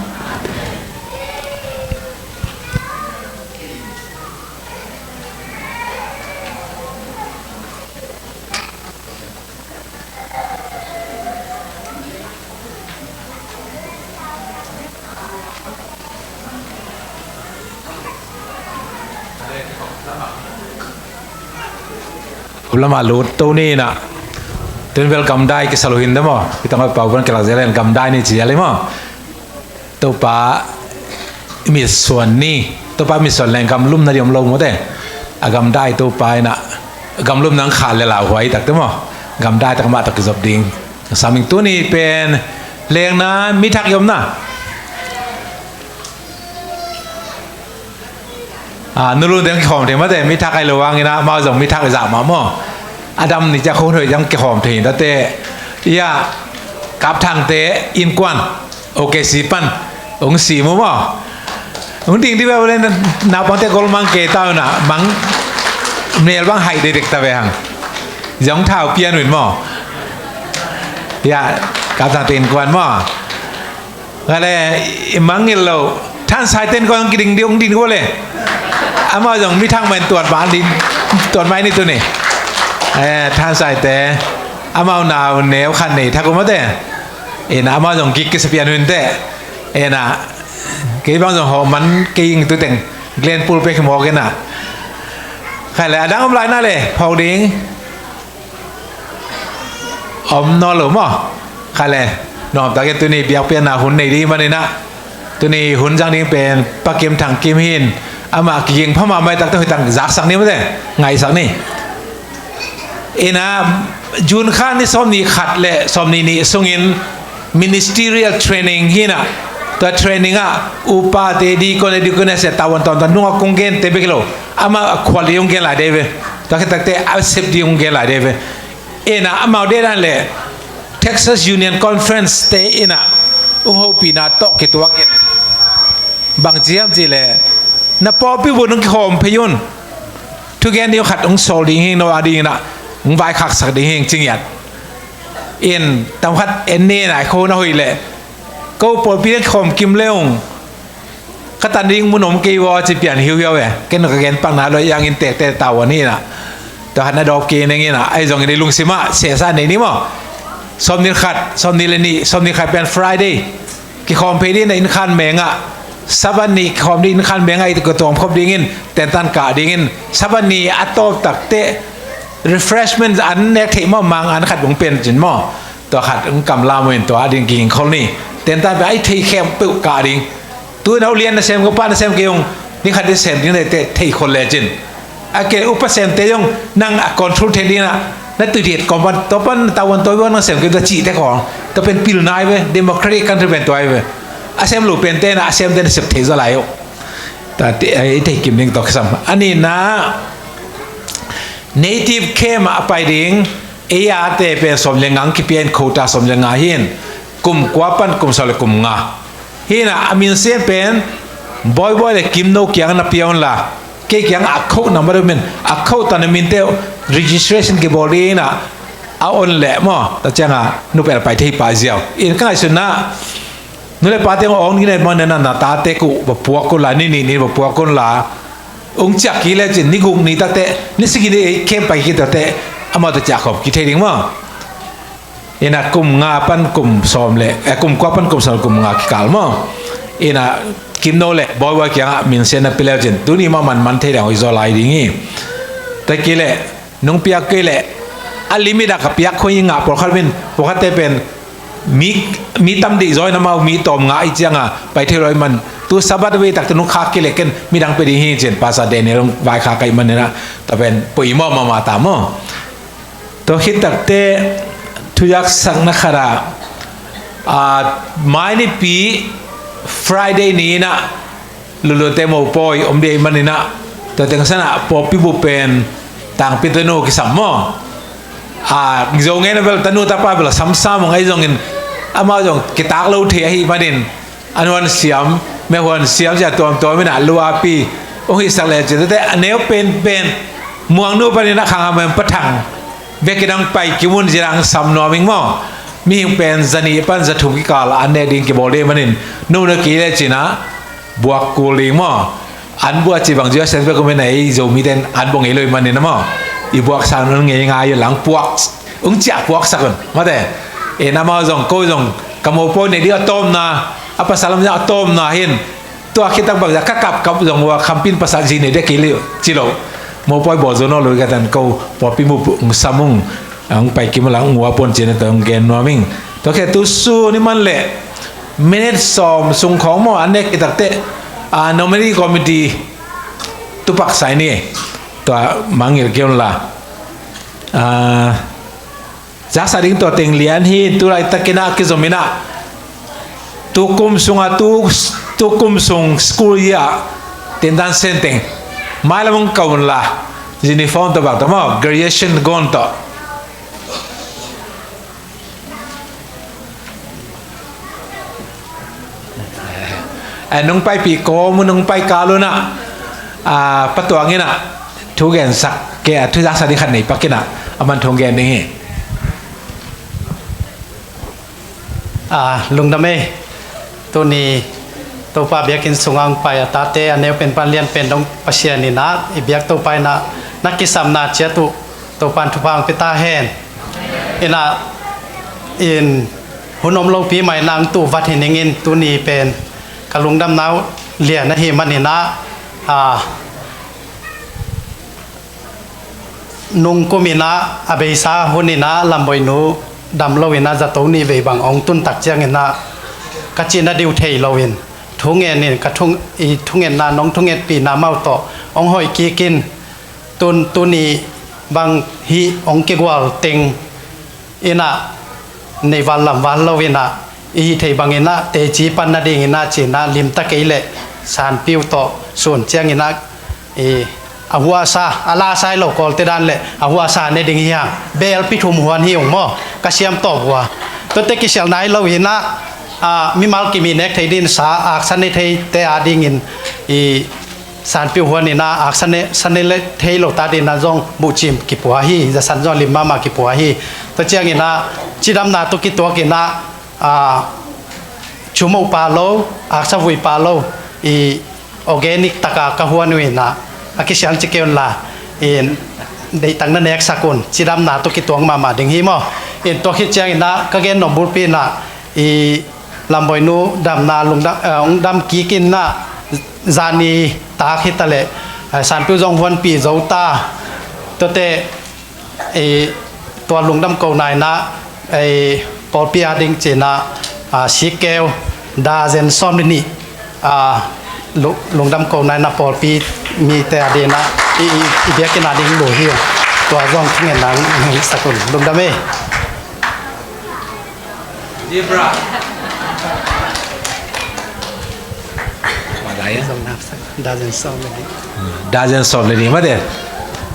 ulama lut to ni na ten welcome dai ke saluhin demo kita ngai pau ban ke la zelen kam dai ni chi ale mo to pa mi suan ni to pa mi suan leng kam lum na yom lo mo te agam dai to pa na gam lum nang kha le la hwai tak te mo gam dai tak ma tak job ding saming tu ni pen leng na mi thak yom na nulu den khom te ma te mi thak ai lo wang ina ma jong mi thak za ma mo adam ni ja khon hoi yang ke khom the da te ya kap thang te in kwan okay si pan ong si mo mo ong ding di ba len na pa te gol mang ke ta na mang nel bang hai de dek ta ve hang jong thao pian hoi mo ya kap thang te in kwan mo ga le mang ngil lo than sai ten ko ang ding di ong din ko le ama jong mi thang men tuat ban din tuat mai ni tu niท่านใส่แต่อามาหนาวเหนียวขันนี่ถ้ากูมาแต่นะอามาจงกิกสเปียนหุ่นแต่นะกี่บางจงหอมันกิ่งตัวแต่งเกลียนปูลไปขโมยกันนะใครเลยดังอมไรน่าเลยพอดิ้งอมนอนหรือมั้งใครเลยนอนตะเกียบตัวนี้เปียกเปียนหนาหุ่นในดีมาเลยนะตัวนี้หุ่นจังนี้เป็นปากเกมทางเกมหินอามากิ่งพม่าไม่ตักตัวตั้งจักสักนี้มาแต่ไงสักนี้นะจูนข้านี่สมนี่ขัดเลยสมนี่ส่งอิน ministerial training ฮีนะตัว trainingอุปาเตดีคนดีคนเสตาวันตอนนุ่งกงเกนเตเบกโลอามาควอลิยงเกนหลายเดเวตัวแค่ตักเตอาเซปดียงเกนหลายเดเวนะอามาเดรันเลย Texas Union Conference เตนะหัวปีนาโตกิตัวเกนบางเจียมจีเลยนับปอปีบุญงคมพยุนทุกแกนเดียวขัดองโซลิงฮิงโนอาดีนะวายขักสักดีเฮงจริงยัดตำคัดนี่ไหนโคน่าหุยเลยก็ปวดพี่คมกิมเลี้ยงก็ตันดิ้งมุนมกีวอจะเปลี่ยนหิวเยอะเลยแกนกแกนปังนาเลยยังอินเตะเต่าวันนี้นะแต่หันดอกกีนอย่างนี้นะไอ้ตรงนี้ลุงซิมาเสียซ่านในนี้มั้งสมนิขัดสมนิเลนี่สมนิขัดเป็น Friday กี่คอมเพลี่ในอินคันเมงอ่ะสัปนี้คอมดีอินคันเมงไอ้ตัวตัวครบดิ้งแต่ตันกาดิ้งสัปนี้อัตโตตักเตะrefreshment อันเน็กที่มั่งมังอันขัดวงเป็นจินมั่งตัวขัดกำลาเหมือนตัวอดิ่งกิ่งคนนี้เต็มตาไปไอ้ที่เข้มปุกกาดิ่งตัวเราเรียนนะเซมก็ป้านะเซมกี่ยงนี่ขัดที่เซมยังได้ที่คนเลจินอาเกอุปเซมเตยงนั่งคอนโทรลเทนดีนะนั่นตัวเด็ดก่อนวันตัวปั้นตะวันตัววันนั่งเซมก็จะจีแต่ของตัวเป็นพิลนายเว้ democratic country เป็นตัวเว้อาเซมหลุดเป็นเต้นะอาเซมเต้นเสพเทสอะไรอยู่แต่ไอ้ที่กิมนิ่งตัวซ้ำอันนี้นะnative เข้มาไปดิ้งเตเป็นสมเลงังที่เป็นโคตาสมเลงาหินกุมกว่าปันกุมสลกุมงาหินะอามินเซนเป็นบ่อยๆเลยกิมโนกยังนับยอนละเกี่ยงอักเข้านับรู้มั้ยอักเข้าตอนนี้มินเตอ registration กี่บริณะเอาออนแหละมั้งแต่จังนุเป็นไปที่ป่าเจียวอินก็ไอ้ส่วนน่ะ นู่นเลยป้าเตงองนี่เนี่ยมันนั่นน่ะตาเตกูแบบพวกคนละนี่แบบพวกคนละองจักกี่เลยจินี่กุนี่ตาเตนี่สิกี่เข้มไปกี่ตาเตอามาตะจักขอบกี่เท่ดิ้งมั้งเอ็น่ะกุมงาปันกุมซ้อมเลยกุมกว่าปันกุมซ้อมกุมงากี่กาลมั้งเอ็น่ะกินโนเลยบ่อยๆกี่อ่ะมินเซนน่ะไปแล้วจินตัวนี้มันเท่ดิ้งอิโซไลดิ้งงี้แต่กี่เลยน้องเปียกกี่เลยอันลิมิตอะกับเปียกคนยิงอ่ะพอเขาเป็นพอเขาเตเป็นมีตำดีจอยน้ำมามีตอมงาอีจังอ่ะไปเที่ยวมันตัวสับดเวตักตัวนุขากิเลกันมีดังไปดีหินเจนภาษาเดนเนี่ยลงวายขาไก่มันเนี่ยนะแต่เป็นปุ๋ยหม้อมาตามตัวคิดตักเตะทุยักสังนักขราไม่ในปี Friday นี้นะลุเตโมปอยอมเดย์มันนี่นะแต่ถึงขณะพอพิบุเป็นต่างพิจารณาคิดสัมมjong ena bel tanu tapa bel sam ngai jong in ama jong kitak lo the hi madin anwan siam me hon siam ja tom mina lua pi ong hi sak le je te aneu pen muang nu pa ni na khang am patang ve kidang pai kimun jirang sam no ming mo mi pen zani pan za thum ki kala ane ding ki bole manin nu na ki le china buak ku li mo an bua chi bang jia sen pe ko me nai zo mi den an bong ei loi manin na moอีบวกสังนั่นไงอยู่หลังปวกจักปวกสักคนมาแต่น้ำมาจงโก้จงกำมโปในเดียวต้มนะอัปสารมจะต้มนะเห็นตัวคิดตั้งแบบจะกับจงว่าคำพินภาษาจีนได้กี่เลี้ยวจิโร่โมโปยบอกจนเลยกันเขาพอพิมุสามุงไปกินมาหลังหัวปนจีนแต่องแกนนัวมิงตัวแค่ตัวสู้นี่มันแหละเมเนจสอมส่งของมั่วอันนี้กิตักเตะนอมินีคอมมิตี้ตุปักสายนี่ตัวมังเอลเกียนละจากสาริงตัวเต็งเลียนฮีตัวไรตะกินาคิโซมินาตุกุมสุงตุกุมสุงสกูลยาเต็นดันเซนเต็งไม่ละมึงกวนละจินิฟอนตัวบักตัวมั้ง gradation กอนตัวนุ่งไปปีโกมุนุ่งไปกาลุนะปัตตวงี้นะทุกแกนสักแกทุกสักสันนิขันนี่ปักกินะอามันทงแกนนี่ลุงดำเมตัวนี้ตัวป้าเบียกินสุงอังไปตาเตอันนี้เป็นปันเลียนเป็นต้องปัชเชียนี่นะอีเบียกตัวไปนะนักกิสัมนาเจตุตัวปันทุพังพิตาแหนอินหุ่นอมลงปีใหม่นางตู่วัดเห็นยินตัวนี้เป็นกะลุงดำน้ำเลียนนะเฮมันนี่นะนุงกุมินะอเบซาหุนินะลำบอยนูดำโลวินะจะตรงนี้เวบังองตุนตักเจียงนะกัจจินาดิวเทยโลวินทุ่งเงินนี่กระทุ่งทุ่งเงินนาน้องทุ่งเงินปีนาเมาต่อองหอยกีกินตุนีบางฮีองเกกวาลเต็งอินะในวันลำวันโลวินะอีเทยบางอินะเตจีปันนาดิงินะจีนะลิมตะเกยเลสานปิวต่อส่วนเจียงอินะอาหัวซาอาลาไซโลกอลเตดันเลอาหัวซาในดิ่งเฮียเบลพิทุมหัวนี่องมอกระเชียมตอบว่าตัวเตกิเชลไนเราเห็นนะมีมัลกิมีเน็กไทยดินสาอักษรในไทยเตอาดิ่งินสารปิวหัวนี่นะอักษรในเลไทยโลตาดินนะจงบุจิมกิปัวฮีจะสันจงลิมมากิปัวฮีตัวเจียงินนะจิดำนาตุกิตัวกินนะชุมอุปาโลอักษรวิปาโลออร์แกนิกตะกากะหัวนี่นะอากิเชียนจิเกลลาได้ตั้งนั่นเอกสกุลจิดำนาตุกิตวงมาดึงฮีมอตัวคิดเจียงนะก็เกณฑ์นบุปีนะลำบอยนูดำนาลุงดำกีกินนะจานีตาคิดตะเลสารพิวจงวันปีเจ้าตาตัวเตตัวลุงดำเก่านายนะปอปีอาดิงเจนะชิเกลดาเซนซอมนี่ลุงดำเก่านายนะปอปีมีแต่อดีนะอีเบียกินอาดิงโบเฮียตัวจงเงินนังสกุลลุงดำเมดีบราอะไรอ่ะดาเซนซอมเลยนี่มาเด็ด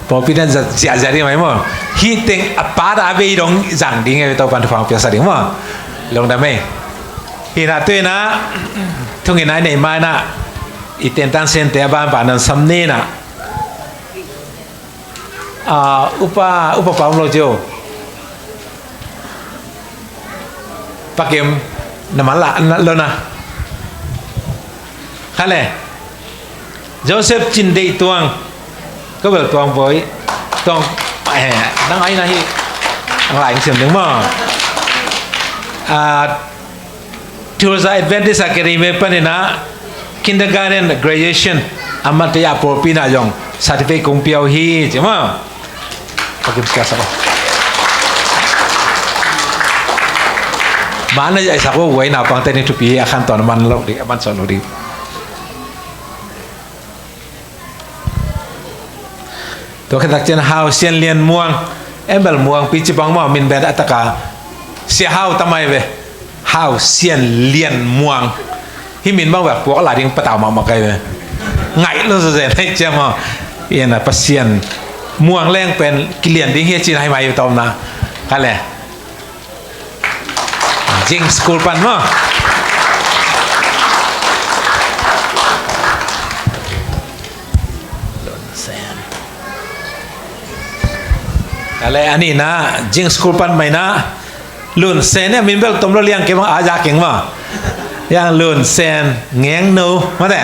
พอพี่นั่นจะเสียใจไหมมั้งฮีติงอัปปาดาเบย์ดงจังดิ้งไอ้ตัวปันทุฟังเปียสัดิ้งมั้งลงได้ไหมฮีน่าตัวนะทุ่งเงินไหนมานะอีเต็นตันเซนเตะบ้านป่านั้นซ้ำนี่นะอุปปั๊มโลจิโอปักเกมน้ำมันละแล้วนะ khá lẽ Joseph chín đệ tuang có biểu tuang với tuang đang ấy này đang lại xem đúng không Tulsa Adventist Academy panina kindergarten graduation amat ya popina jong certificate kumpiao hi cuma pakai sekasa mana ya sako wei na pang teni tupi akan ton man lo di aman son lo di to ketak chen hao sian lian muang embel muang pi chipang ma min ben ataka si hao tamai ve hao sian lian muang hi min bangแบบพวกหลายดิงปะตาวมาไกลเลยไงlo se se nei cha ma yen na pasien muang leng pen kilian ding he chin hai mai tom na ka le jing school pan ma ka le ani na jing school pan mai na lun sen ne min bel tom lo liang ke ma a ja keng ma yang lun sen ngeng no ma de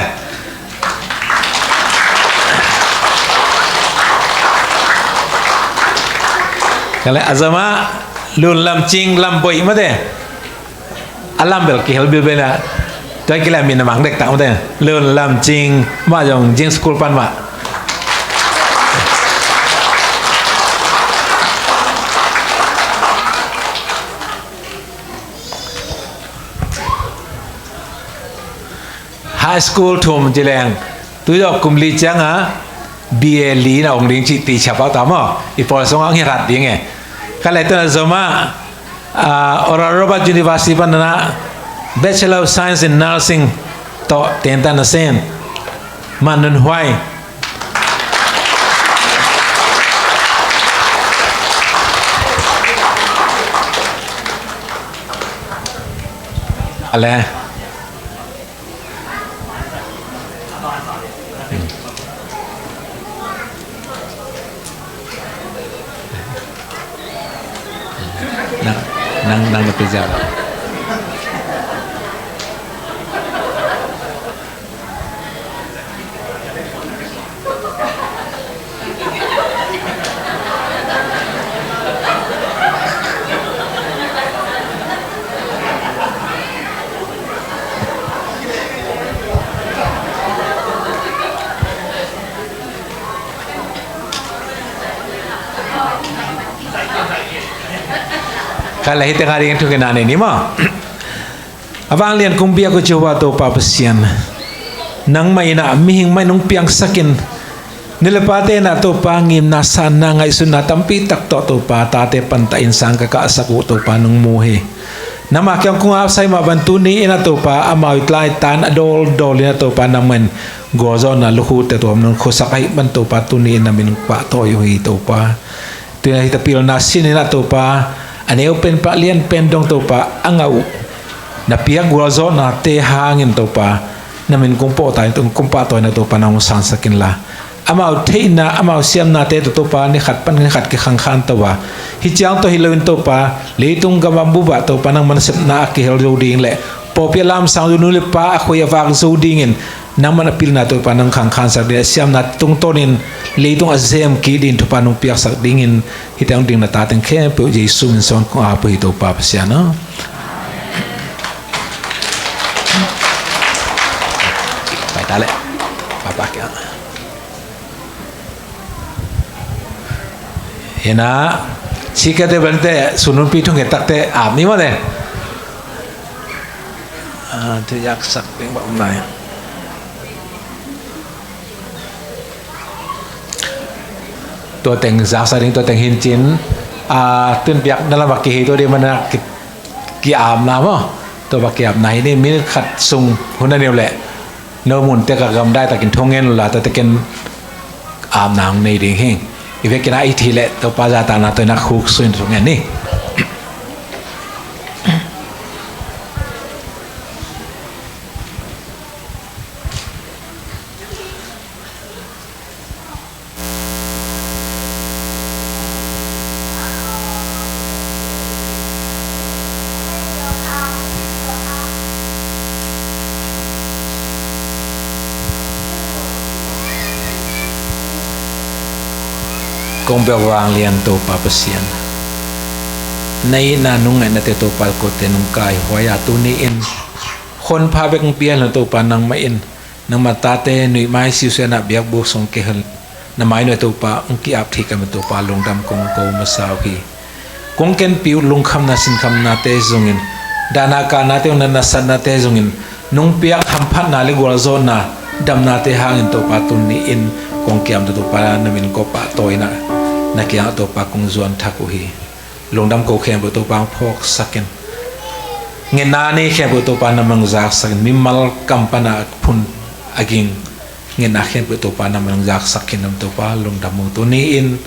kalau azama lun lam ching lam boy ma de alam bel ki hel bil bela toy kila min mang dek ta ma de lun lam ching ma jong jing school pan ma high school thum jileng tu jo kumli chang ha bia li na ong ding chi ti chapa ta mo I por song ang hirat ding e kala to zoma Oral Roberts University panana Bachelor of Science in Nursing to tenta na sen manun huai ale nang bekerja. Kalau kita hari itu kena ni mah, abang lian kumpia ko coba tu papasian, nang mai na mihing mai nung piang sakin, nilepate na tu pangim nasan na ngay sunat tampi tak tu pa tate pantain sang kakaasaku tu pa nung muhe. Nama kyang kung apsay mabantu ni ina tu pa amaw itlay tan adol ina tu pa naman gozo na luhut tu amnong kusakay man tu pa tuni namin pa toyo ito pa. Tina kita pil nasin ina tu pa. Ani open pa lian pendong to pa angau na piag gozo na te hangin to pa namin kumpo tayo tung kumpa to na to pa nang sansakin la amaw te na amaw siam na te to pa ni khat pan ni khat ki khang khan to wa hichang to hilawin to pa leitung gamambu ba to pa nang mansep na ki hel ding le popia lam sang du le pa ako ya wag zo dingin nang manapil na to pa nang khang khan sa de siam na tung tonin leitung azem ki din to pa nung piak sak dingin hitang ding na tateng khe pe Jesu min son ko apo ito pa siya no pai tale papa kya ena sikate bante sunun pitung etakte ami mo de tu yak sak ding ba umnaiตัวแต่งจากสาริงตัวแต่งหินจินตื่นเปียกนั่นละบักกี่ตัวเดียวมันกี่อาบน้ำอ่ะตัวบักกี่อาบไหนนี่มีขัดซุงคนนั้นเดียวแหละเนื้อมุนเตะกำได้แต่กินทงเงินละแต่กินอาบน้ำในดิ่งหิ่งอีเวกินไอทีแหละตัวปลาจาตานาตัวนักคุกซุนทงเงินนี่ kong bewang lian to pa pasian nay na nung na te to pa ko te nung kai hoya tu ni in kon pa bek pian to pa nang main nang matate nui mai siu se na biak bu song ke hal na mai no to pa ung ki ap thi ka to pa long dam kong ko masau ki kong ken piu lung kham na sin kham na te zungin dana ka na te na san na te zungin nung piak ham phat na le gol zon na dam na te hangin to pa tun ni in kong kiam to pa na min ko pa toina na kia to pa kong zuan thaku hi longdam ko khem to pa phok saken nge na ni khem to pa na mang zak saken mimal kampana phun aging nge na khem to pa na mang zak saken nam to pa longdam mo to ni in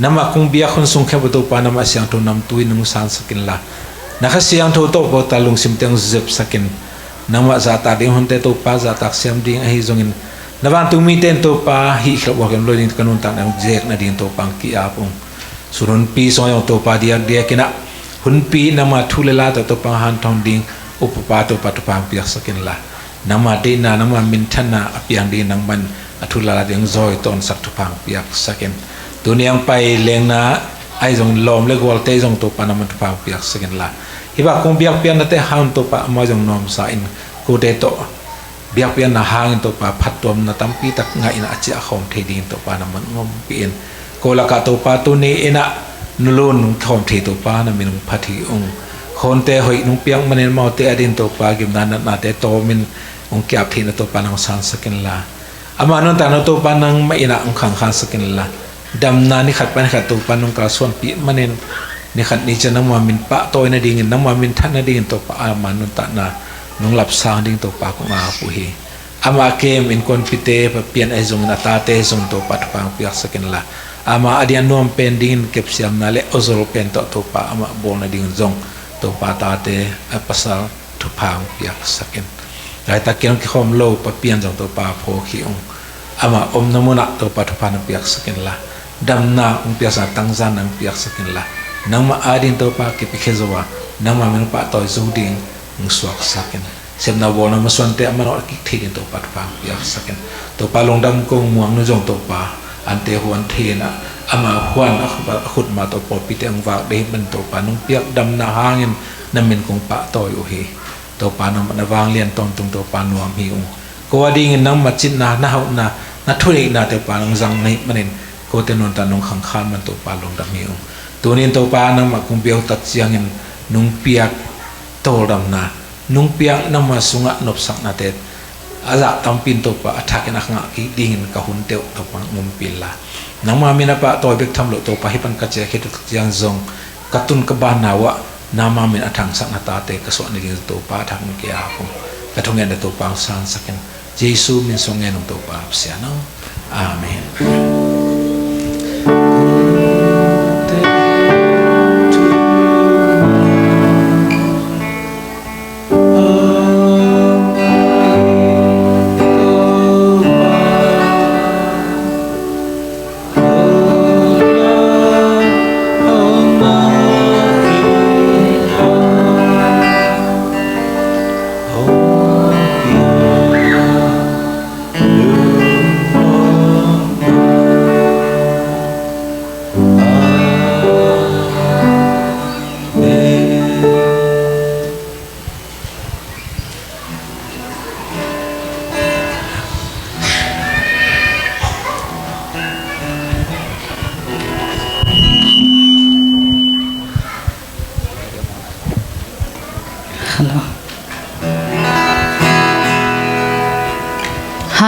nama kong bia khon sung khem to pa na ma siang to nam tui nung san saken la na kha siang to po ta lung sim teng zep saken nama za ta ding hon te to pa za tak siam ding hi zongin nawan tu mi ten to pa hi khlo wa kem lo din kanun ta nang jek na din to pang ki apong surun pi so yo to pa dia kina hun pi nama thulela to pang han thong ding upapa to pa to pang piak sakin la nama de na nama min thana apiang din nang man athulala ding zoi ton sak to pang piak sakin tuniang pai leng na ai jong lom le gol te jong to pa nama to pang piak sakin la hiba kong biak pian na te han to pa mo jong nom sa in ko de to biak pian na hangin to pa phatom na tampi tak nga ina achi a khom the ding to pa na man ngom pin ko la ka to pa tu ni ina nulun khom the to pa na min phathi ong khon te hoi nung piang manen mau te adin to pa gim na te to min ong kyap thi na to pa nang san sakin la ama non ta no to pa nang ma ina ong khang khan sakin la dam na ni khat pa ni khat to pa nong ka son pi manen ni khat ni cha nang ma min pa toy na ding nang ma min than na ding to pa ama non ta na nung lap sang ding to pa ko nga pu hi ama kem in kon pite pa pian ai zong na ta te zong to pa pang piak sakin la ama adian nom pending kep siam na le ozol pen to pa ama bol na ding zong to pa ta te a pasal to pang piak sakin lai ta ken ki khom lo pa pian zong to pa pho khi ong ama om namuna to pa na piak sakin la dam na ong piak sa tang zan nang piak sakin la nang ma adin to pa ki pikhezowa nang ma min pa to zu ding ngsuak saken sem na bona maswan te amano ki thidin to pat pa ya saken to pa longdam ko muang no jong to pa ante huan thena ama huan akhba khut ma to po piteng wa de man to pa nung piak dam na hangin na min kong pa toy u hi to pa na wang lian ton tung to pa nuam hi ung ko ading nang machin na hau na thuri na te pa nang jang nei manin ko te non ta nong khang khan man to pa longdam hi ung tunin to pa nang ma kung biau tak chiangin nung piak toldam na nung piang nama sunga nop sak na te aza tampin to pa athakin akha ki dingin ka hun teu to pa ngumpil la nama mina pa toy bek tham lo to pa hipan ka che khit jiang zong katun ka ba na wa nama min athang sak na ta te ka so ni to pa thang ke a ko ka thong en to pa san saken jesu min song en to pa sia no amen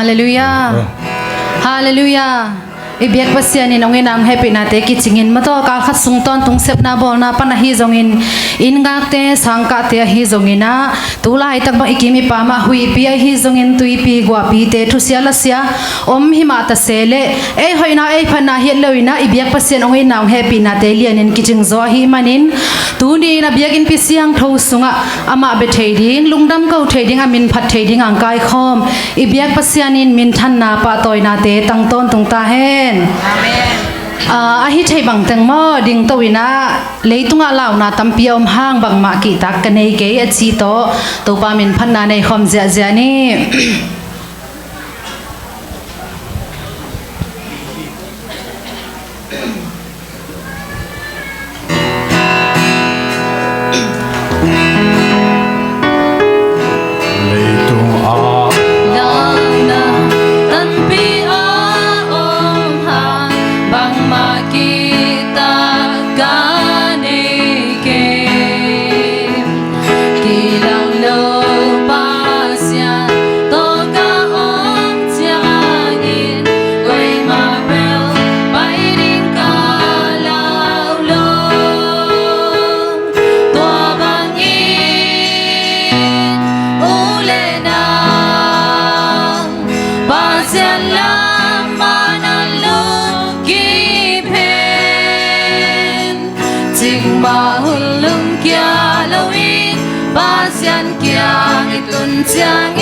Hallelujah. Hallelujah. Ibiak pasian in ongin ang happy na te kichingin mato kal khat sungton tung sep na bol na pana hi zongin in ngak te sangka te hi zongina tulai tak ba ikimi pa ma hui pi hi zongin tui pi gwa pi te thu sia la sia om hi ma ta sele e hoina e phana hi loina ibiak pasian ongin nang happy na te lian in kiching zo hi manin tu ni na biak in pi siang tho sunga ama be thading lungdam ko thading amin phat thading ang kai khom ibiak pasian in min than na pa toy na te tang ton tung ta hen Amen. Ahi thai bang teng mo ding to wina leitunga law na tampi om hang bang ma ki tak kanei ke achi to pa min phan na nei khom zia zia ni chinh ma hun lung kia lâu in ba xian kia itun chiang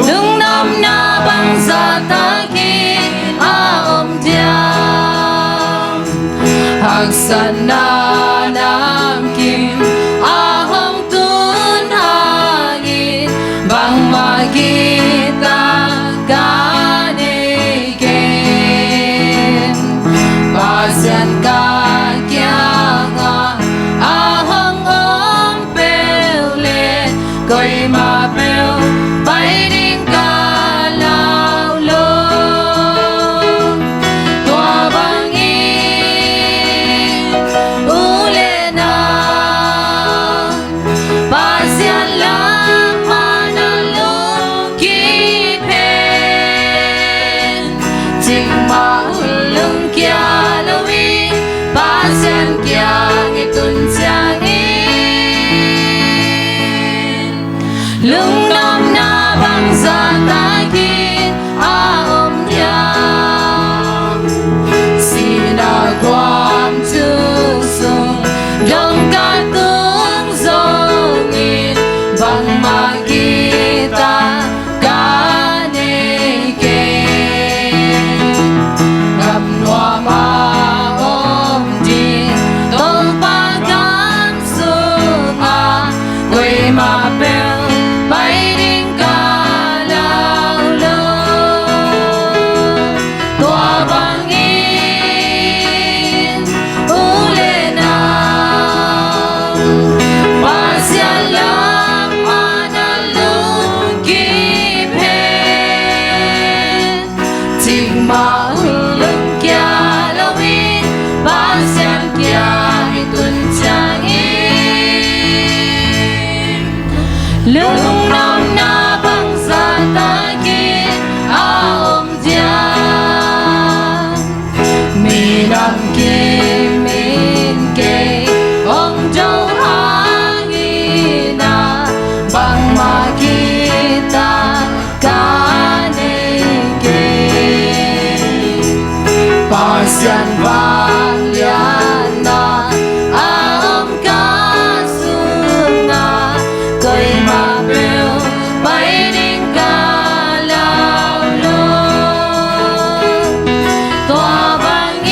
lung nam na bang sa ta ki a om diam hak san na nam kim a hong tun hangin bang ma kita ka ne gen ba xian ka kia nga a hong om pel le koi ma pel bai ding ka lao lo tua bang u le na ba xian la ma na lo ki pen ching ma lung kia lo wi ba xian kia ngi tun chiang lung nam na bang sa ta ki a om diam si na quam chu sung dong ka tung song in bang ma kita ka ne ke ngập noa ma om din tong pa cam sung a quay ma pel bay ding ka lao lo tua bang u le na ba sia la ma na lu ki pen ting ma lung kia lo in ba xian kia i tun chiang lung nam na bang sa ta ki a om diam mi nam ki min ke ong châu hang na bang ma kita ka ne ke ba xian vang lian na a om ka sung na koi ma pel bay ding ka lao lo tua bang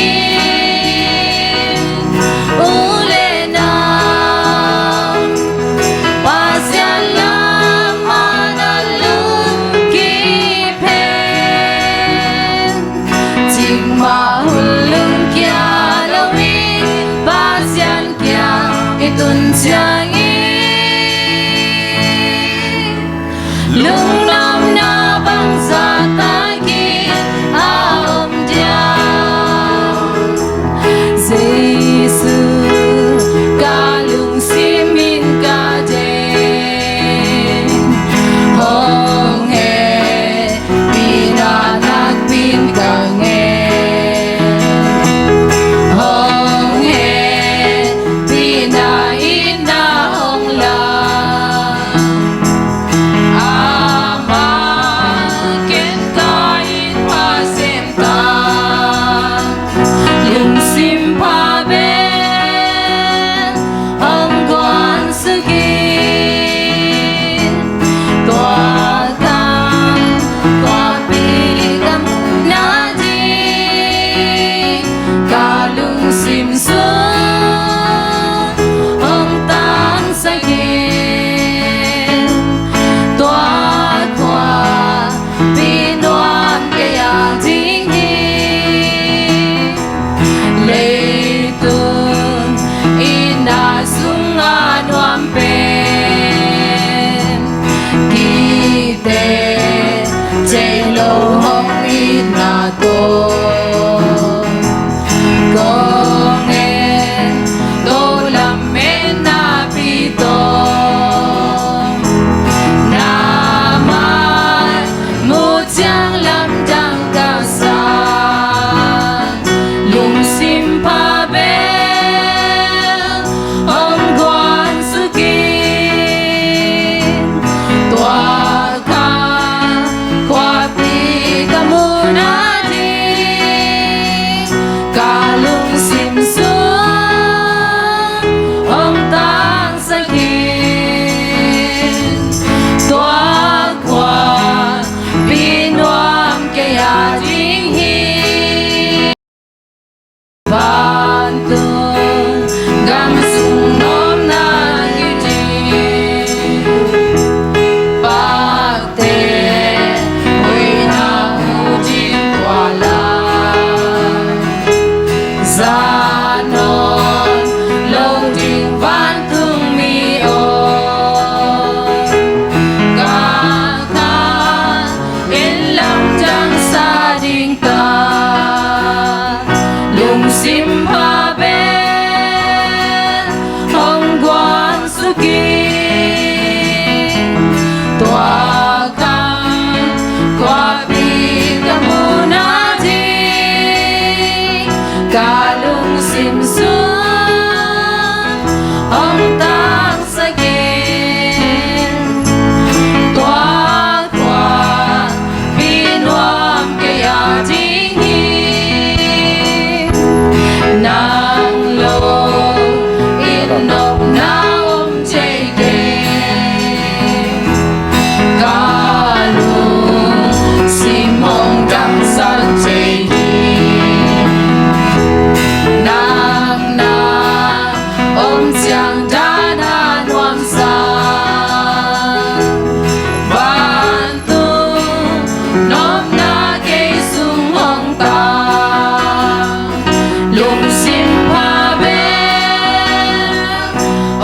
u le na ba xian la ma na lu ki pen ching ma lung kia sim pha bên hồng quan su ki tòa cang qua bi ca mu na di ca lung sim xuống hồng tang sa ki tòa tòa bi noam ke ya ding hi nang lo in nop na om chei ke ca lung sim hồng tang sa chei hi nang na om chang da na nuam sa van tu nom na ke sung hong ta lung sim pha bên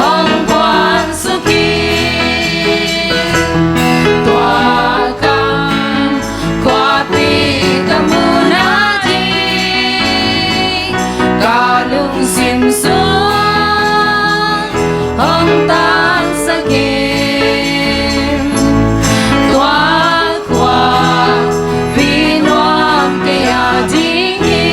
hong quan su ki tòa cang qua pi ca mu na di ca lung sim xuống hong tan sa kim tòa qua pi noam ke ya ding hi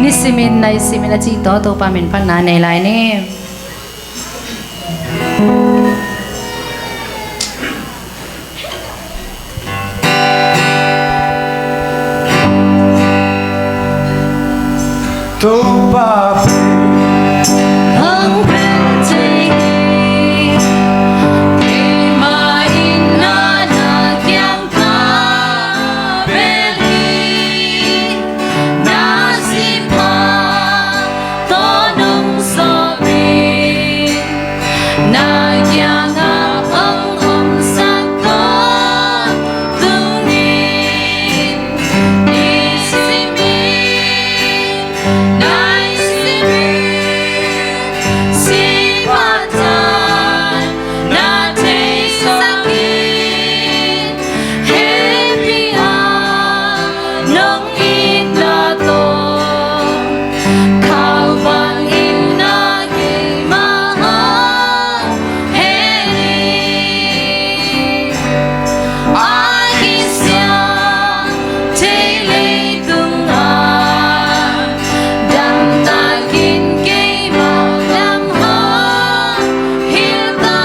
ni simin nai simin a chi to pa min pan na nei lai ne hong bên chei hi ma in na na kyang ka bên hi na si pa to nung so bi na kyang a om sa ko tung ni si mi nai si mi si pa tan na te sa ki happy nong in na to khao vang in na ke ma he ni ai sia te le tung a dam ta kin ke ma dam ha hil ta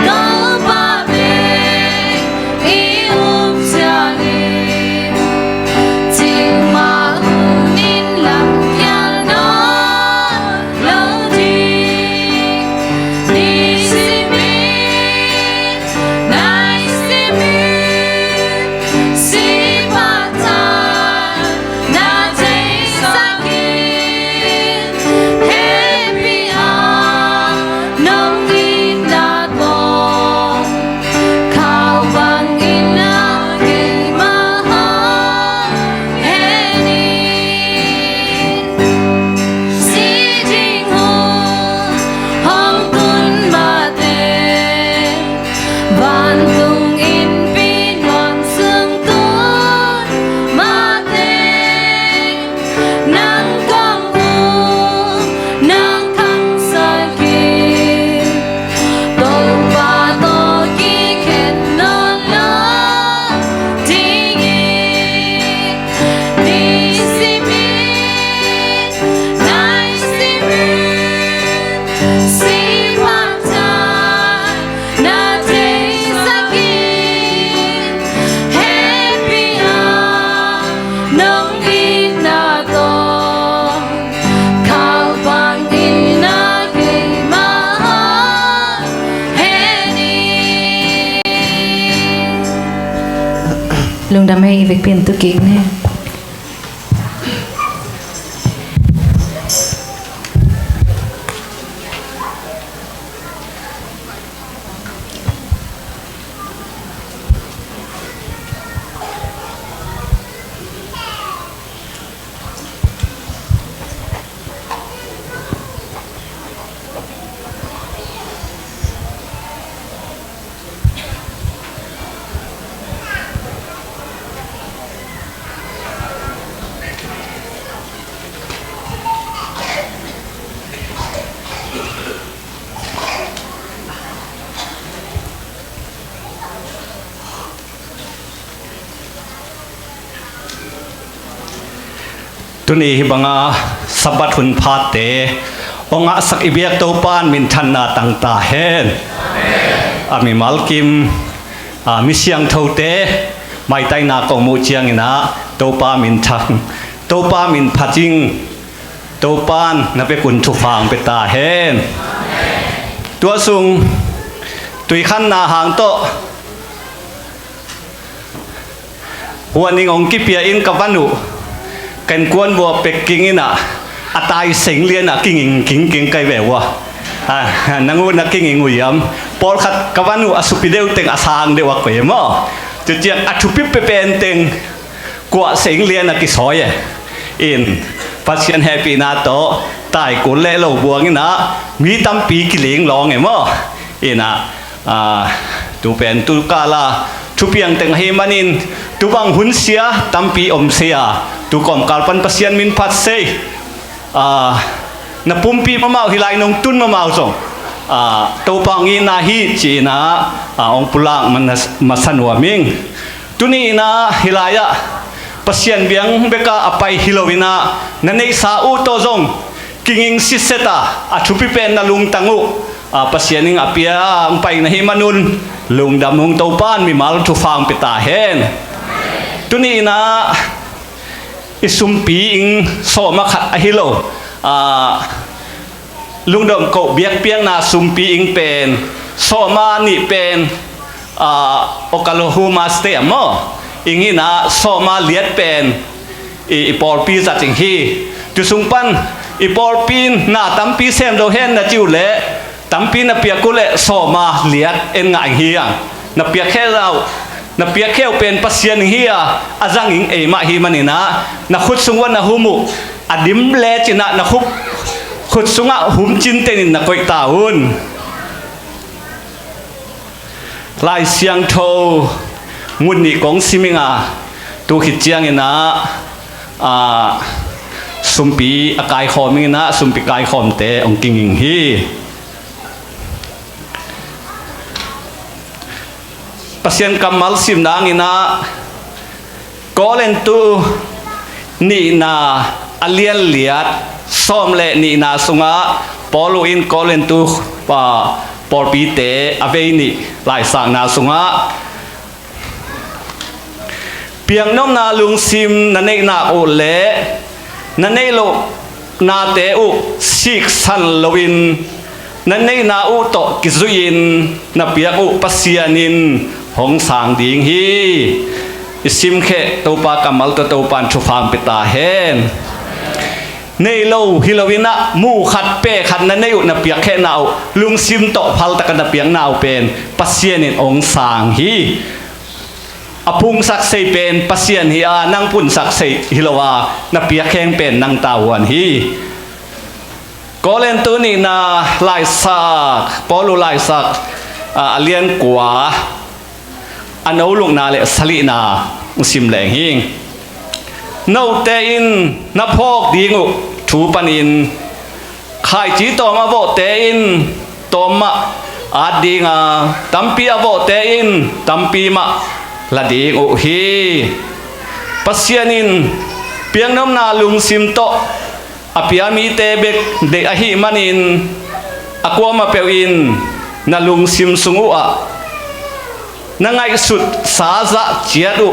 no ba be i cha ni ching ma nin lam kya no lo di ni si mi nai si mi si pa ta na te sa ki happy nong in na to khao vang in na ke ma he ni si jing hong kun ma te van tung in pi noan sương tuôn ma te nang quang u nang khang sa ki to pa to ki khen non lo ding ni si mi nai si mi si pa ta na te sa ki happy nong in na to khao vang in na ke ma he ni lung đam mê việc biển tu kính nè ตุนีบังอาสบัดหุนพาเตองอาสักอิเบียกโตปานมินทันนาตังตาเฮนอามิมัลกิมมิเสียงเท่าเตไม่ไตนากองมูเจียงนะโตปามินทังโตปามินพัจิงโตปานนับเป็นกุนทุฟางเปตาเฮนตัวสุงตุยขันนาหางโตวันนี้องกิเปียอินกับวันุกันกวนบัวเป็กกิงอินะอาตายเสียงเลียนกิงกิงไกแววะนังวนกิงงุยมปอลขัดกับวันุอสุปิเดวเต็งอาสางเดวะกวยมอจะเจียงอัชุปิเปเป็นเต็งกว่าเสียงเลียนกิสอยอินพัชยันแฮปปี้นาโตตายกุนเล่โลบัวงินะมีตั้มปีกิเลงร้องไงมออินะตูเป็นตูกาลาทุเปียงเต็งเฮมันินตูบังหุนเสียตั้มปีอมเสียตูกอมกาลปันพัชยันมินพัดเซนับปุ่มปีมะม่าวฮิไลนงตุนมะม่าวส่งตัวปังอีนาฮีจีนะองปุลังมันมาสันวามิงตุนีนะฮิลายะพัชยันเบียงเบกาอภัยฮิโลวินานันเอซาอุโตซงกิงซิเซตาชุปิเป็นนาลุงตังูพัชยันิงอภิยาไปนะฮิมานุนลุงดำนุงตัวปานมีมาลทุฟังเปตาเฮนตุนีนะอิสุมปีอิงโซมาขัดอฮิโลลุงดำโกเบียกเปียงนาสุมปีอิงเป็นโซมานี่เป็นโอกาโลฮูมาสเตมออิงฮินะโซมาเลียดเป็นอีปอลปีจัดจิงฮีจุสุงปันอีปอลปีนนาตั้มปีเซมโดเฮนนาจิวเล่ตั้มปีนาเปียกุเล่โซมาเลียดเอ็นง่ายเฮียนาเปียแค่เรานับเปียกเขี้ยวเป็นปัสยันเฮียอาจังอิงเอมาฮีมันนี่นะนักขุดสุงวันนักหุมุอดิมเลจินะนักขุดสุงะหุมจินเตนินนักกอยตาหุนลายเสียงโทงุนนี่ของซิมิงาตูขิดเจียงนะสุมปีอากายคอมิงนะสุมปีกายคอมเตองกิงอิงฮีปัสยันกัมมัลซิมนางอินะกอเลนตูนี่นาอเลียนเลียดซ้อมเล่นี่นาสุงะปอลูอินกอเลนตูปอปีเตอเวนี่ลายสังนาสุงะเปียงน้อมนาลุงซิมนันเนนาโอเล่นันเนโลนาเตอุซิกซันโลวินนันเนนาอุโตกิซุยินนับเปียกอุปัสยานินหงสางดิงฮีอิสิมเขตัวปากำมัลตัวปันชุฟังเปตาเฮนในโลฮิโลวินะมูขัดเป้ขัดนั้นในอุนับเปียกแค่นาวลุงซิมโตพัลตะกันนับเปียกนาวเป็นปัสยานินองสางฮีอพุงสักเซเป็นปัสยานฮีอานังปุ่นสักเซฮิโลวานับเปียกแข้งเป็นนังตาวันฮีก็เล่นตัวนี้นาลายสักปอลูลายสักเลียนกว่าอันเอาลงนาเลสลีนาอุสิมแหลงหิงนาเตอินนับพอกดีงุถูปันินขายจีต่อมาโบเตอินต่อมาอาดีงาตัมปีอาโบเตอินตัมปีมาละดีงุฮีปัสยานินเปียงน้ำนาลุงซิมโตอภิยามีเตเบกเดอหิมันินอความาเปียวอินนาลุงซิมสุงอุอะนั่งไงสุดสาจะเจียดุ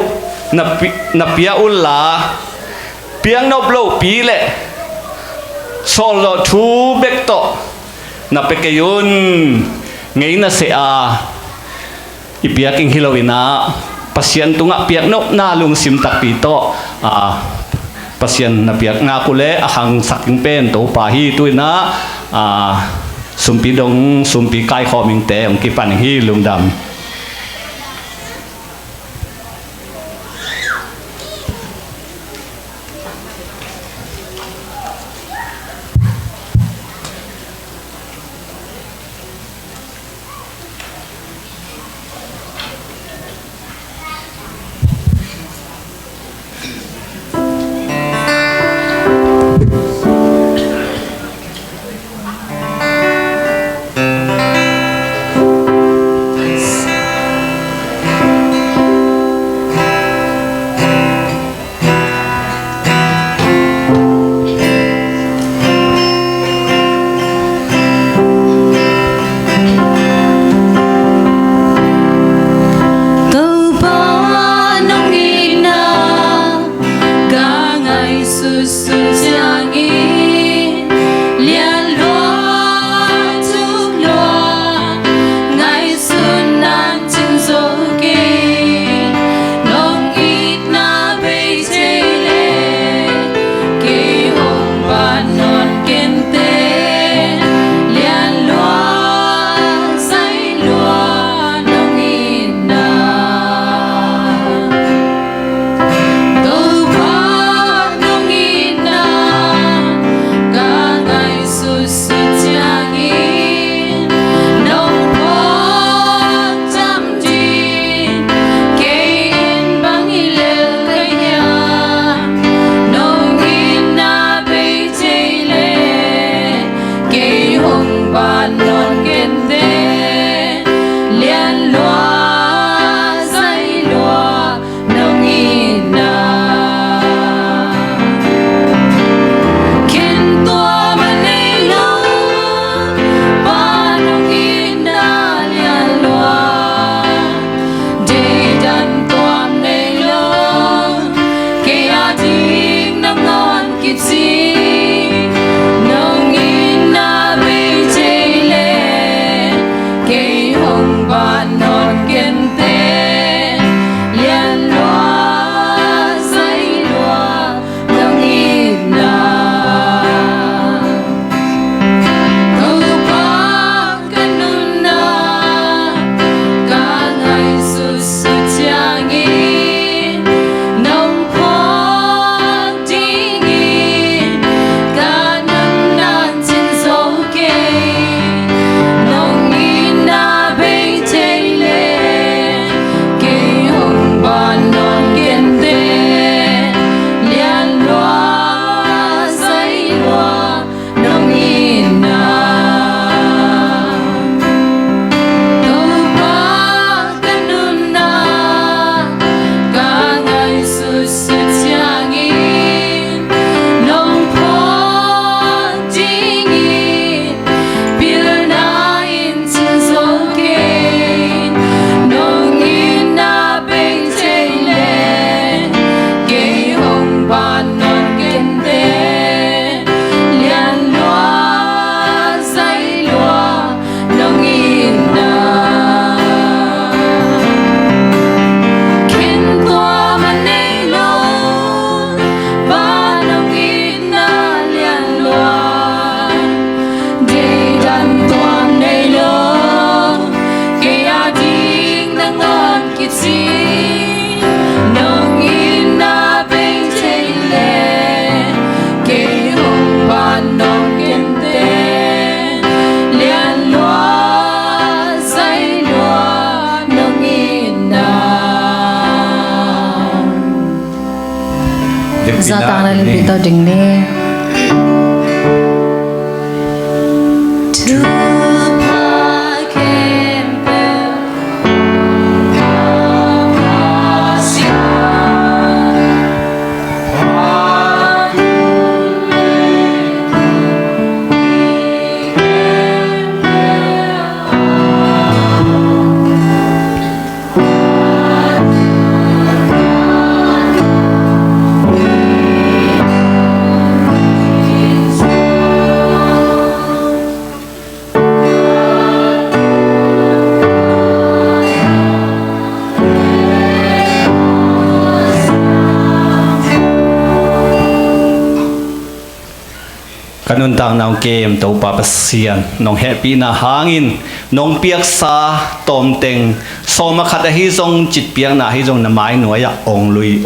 นับเปียอุลลาเปียงนบโลปีเล่โซโลทูเบกโตนับเปกยุนไงน่ะเสียอีเปียกิงฮิโลวินาปัสยันตุงะเปียกนกนาลุงซิมตักปีโตปัสยันนับเปียกนาคุเล่อาหังสักกิงเป็นโตปาฮีตุยนะสุมปีดงสุมปีกายคอมิงเตองกิปันฮีลุงดำ Gia tăng lên bị tao đình nè. Kanun tang nong kem to pa pasian nong happy na hangin nong piak sa tom teng soma khata hi zong chit piak na hi zong na mai noya ong lui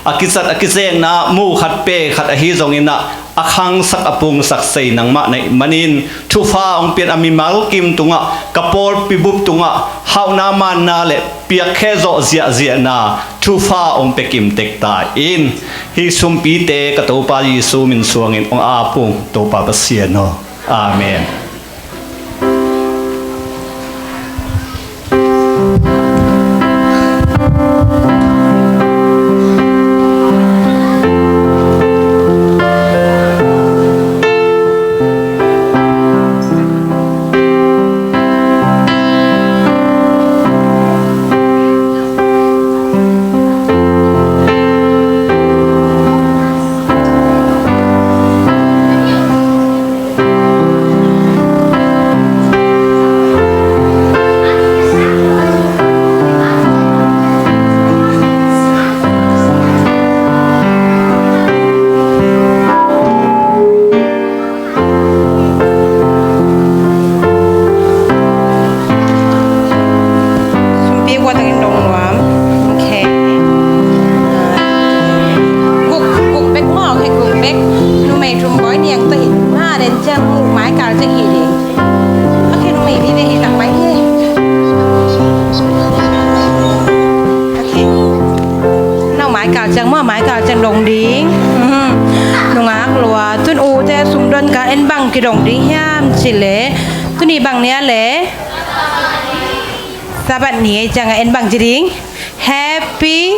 akisat akiseng na mu khat pe khat hi zong ina akhang sak apung sak sei nang ma nei manin thu fa ong pian ami mal kim tunga kapor pibup tunga hau na man na le piak khe zo zia zia na thu fa ong pe kim tek ta in hi sum pi te ka to pa Yesu min suang in ong apung to pa pasian no amen. cái đồng đi ham chỉ lẽ tôi đi bằng nia lẽ Sabat ni jangan en bang jering happy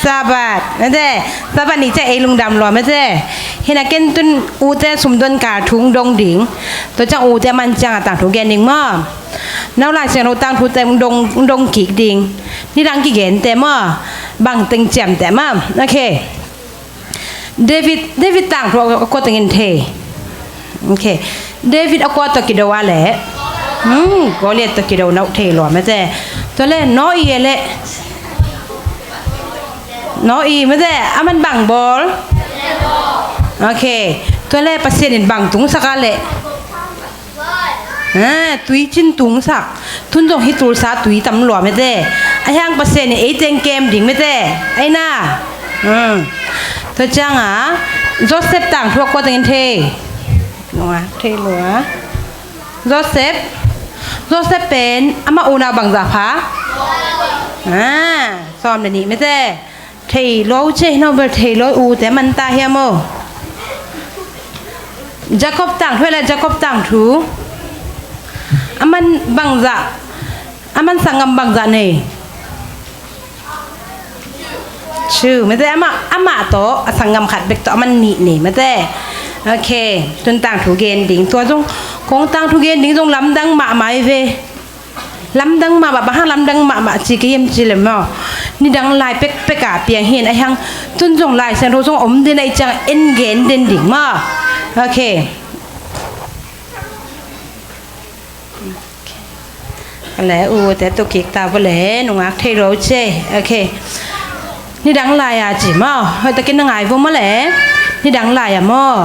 Sabat nè Sabat ni chắc lung đam lo mấy thế hiện nay cái tuần u thế sum tuần cả thùng đông đỉnh tôi chắc u thế man chẳng tặng thùng gen đỉnh mà nào lại xem nó tặng thùng tem đông kịch đỉnhนี่รังกี่เห็นแต่มาบางตึงแจ่มแต่มาโอเค David tang ro ko tengin the okay David akwa to kido wa le Goliath to kido nau the lo ma te to le no i le no i ma te aman bang bol okay to le pasien in bang tung sakale túi chín tung sắc thun dong hít tul sa túi tắm lúa mấy thế ai hang bát sen ấy tên kem đỉnh mấy thế ai na thôi chăng à Joseph tặng thuộc qua tên thế lúa thế lúa Josephเป็นama una bằng giả phá xóm này mấy thế thầy lối chơi nó về thầy lối u thế mình ta hiểm mô Jacob tặng thôi là Jacob tặng thú aman bangza aman sangam bangza neชื่อไม่ได้ama to sangam khat bek to aman ni neไม่ได้โอเคจนต่างถูเกณฑ์ดิ่งตัวจงคงต่างถูเกณฑ์ดิ่งจงลำดังมาไม้เวลำดังมาแบบห้างลำดังมาจีเกมจีเลยมั้งนี่ดังลายเป็กกาเปียงเห็นไอ้ห้างจนจงลายเส้นโรจงอมเดินไอ้จังเอ็นเกนเดินดิ่งมาโอเคแล้วแต่ตัวเก็กตาไปแล้วหนูอักเทโรเช่โอเคนี่ดังลายอ่ะจีมั้งเฮ้ยตะกินนังไงพวกมาแล้วนี่ดังลายอ่ะมั้ง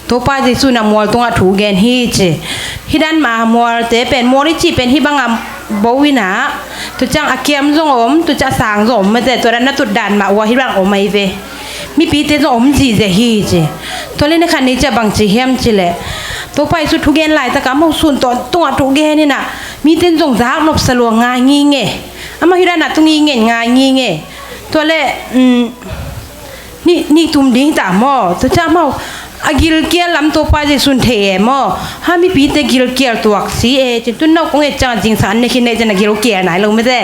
ตัวป้าจะสู้นำมัวตรงอ่ะถูกเกณฑ์ฮีจีฮิดันมามัวแต่เป็นมัวที่จีเป็นฮิบังอ่ะบวินะตัวจังอาเกียมจงอมตัวจะสางจงอมมาแต่ตัวนั้นน่ะตัวดันมาว่าฮิบังอมไม่เวมีปีเตจงอมจีเจฮีจีตัวเล่นในคันนี้จะบังจีเฮียมจีแหละตัวไปสุดทุกเกณฑ์ลายตะการมองส่วนตัวทุกเกณฑ์นี่นะมีเต้นจงจากนบสลวงงางีเง่อามาฮิดันน่ะตรงงีเง่งางีเง่ตัวเล่นี่ตุ้มดิ้งตาหม้อตัวจ้าหม้ออากิลเกียร์ลำตัวไปจะสุนเทหม้อฮามีปีเตกิลเกียร์ตัวสีจนตุนนกคงจังจริงสันในคิดในจะนักกิลเกียร์ไหนลงไม่ได้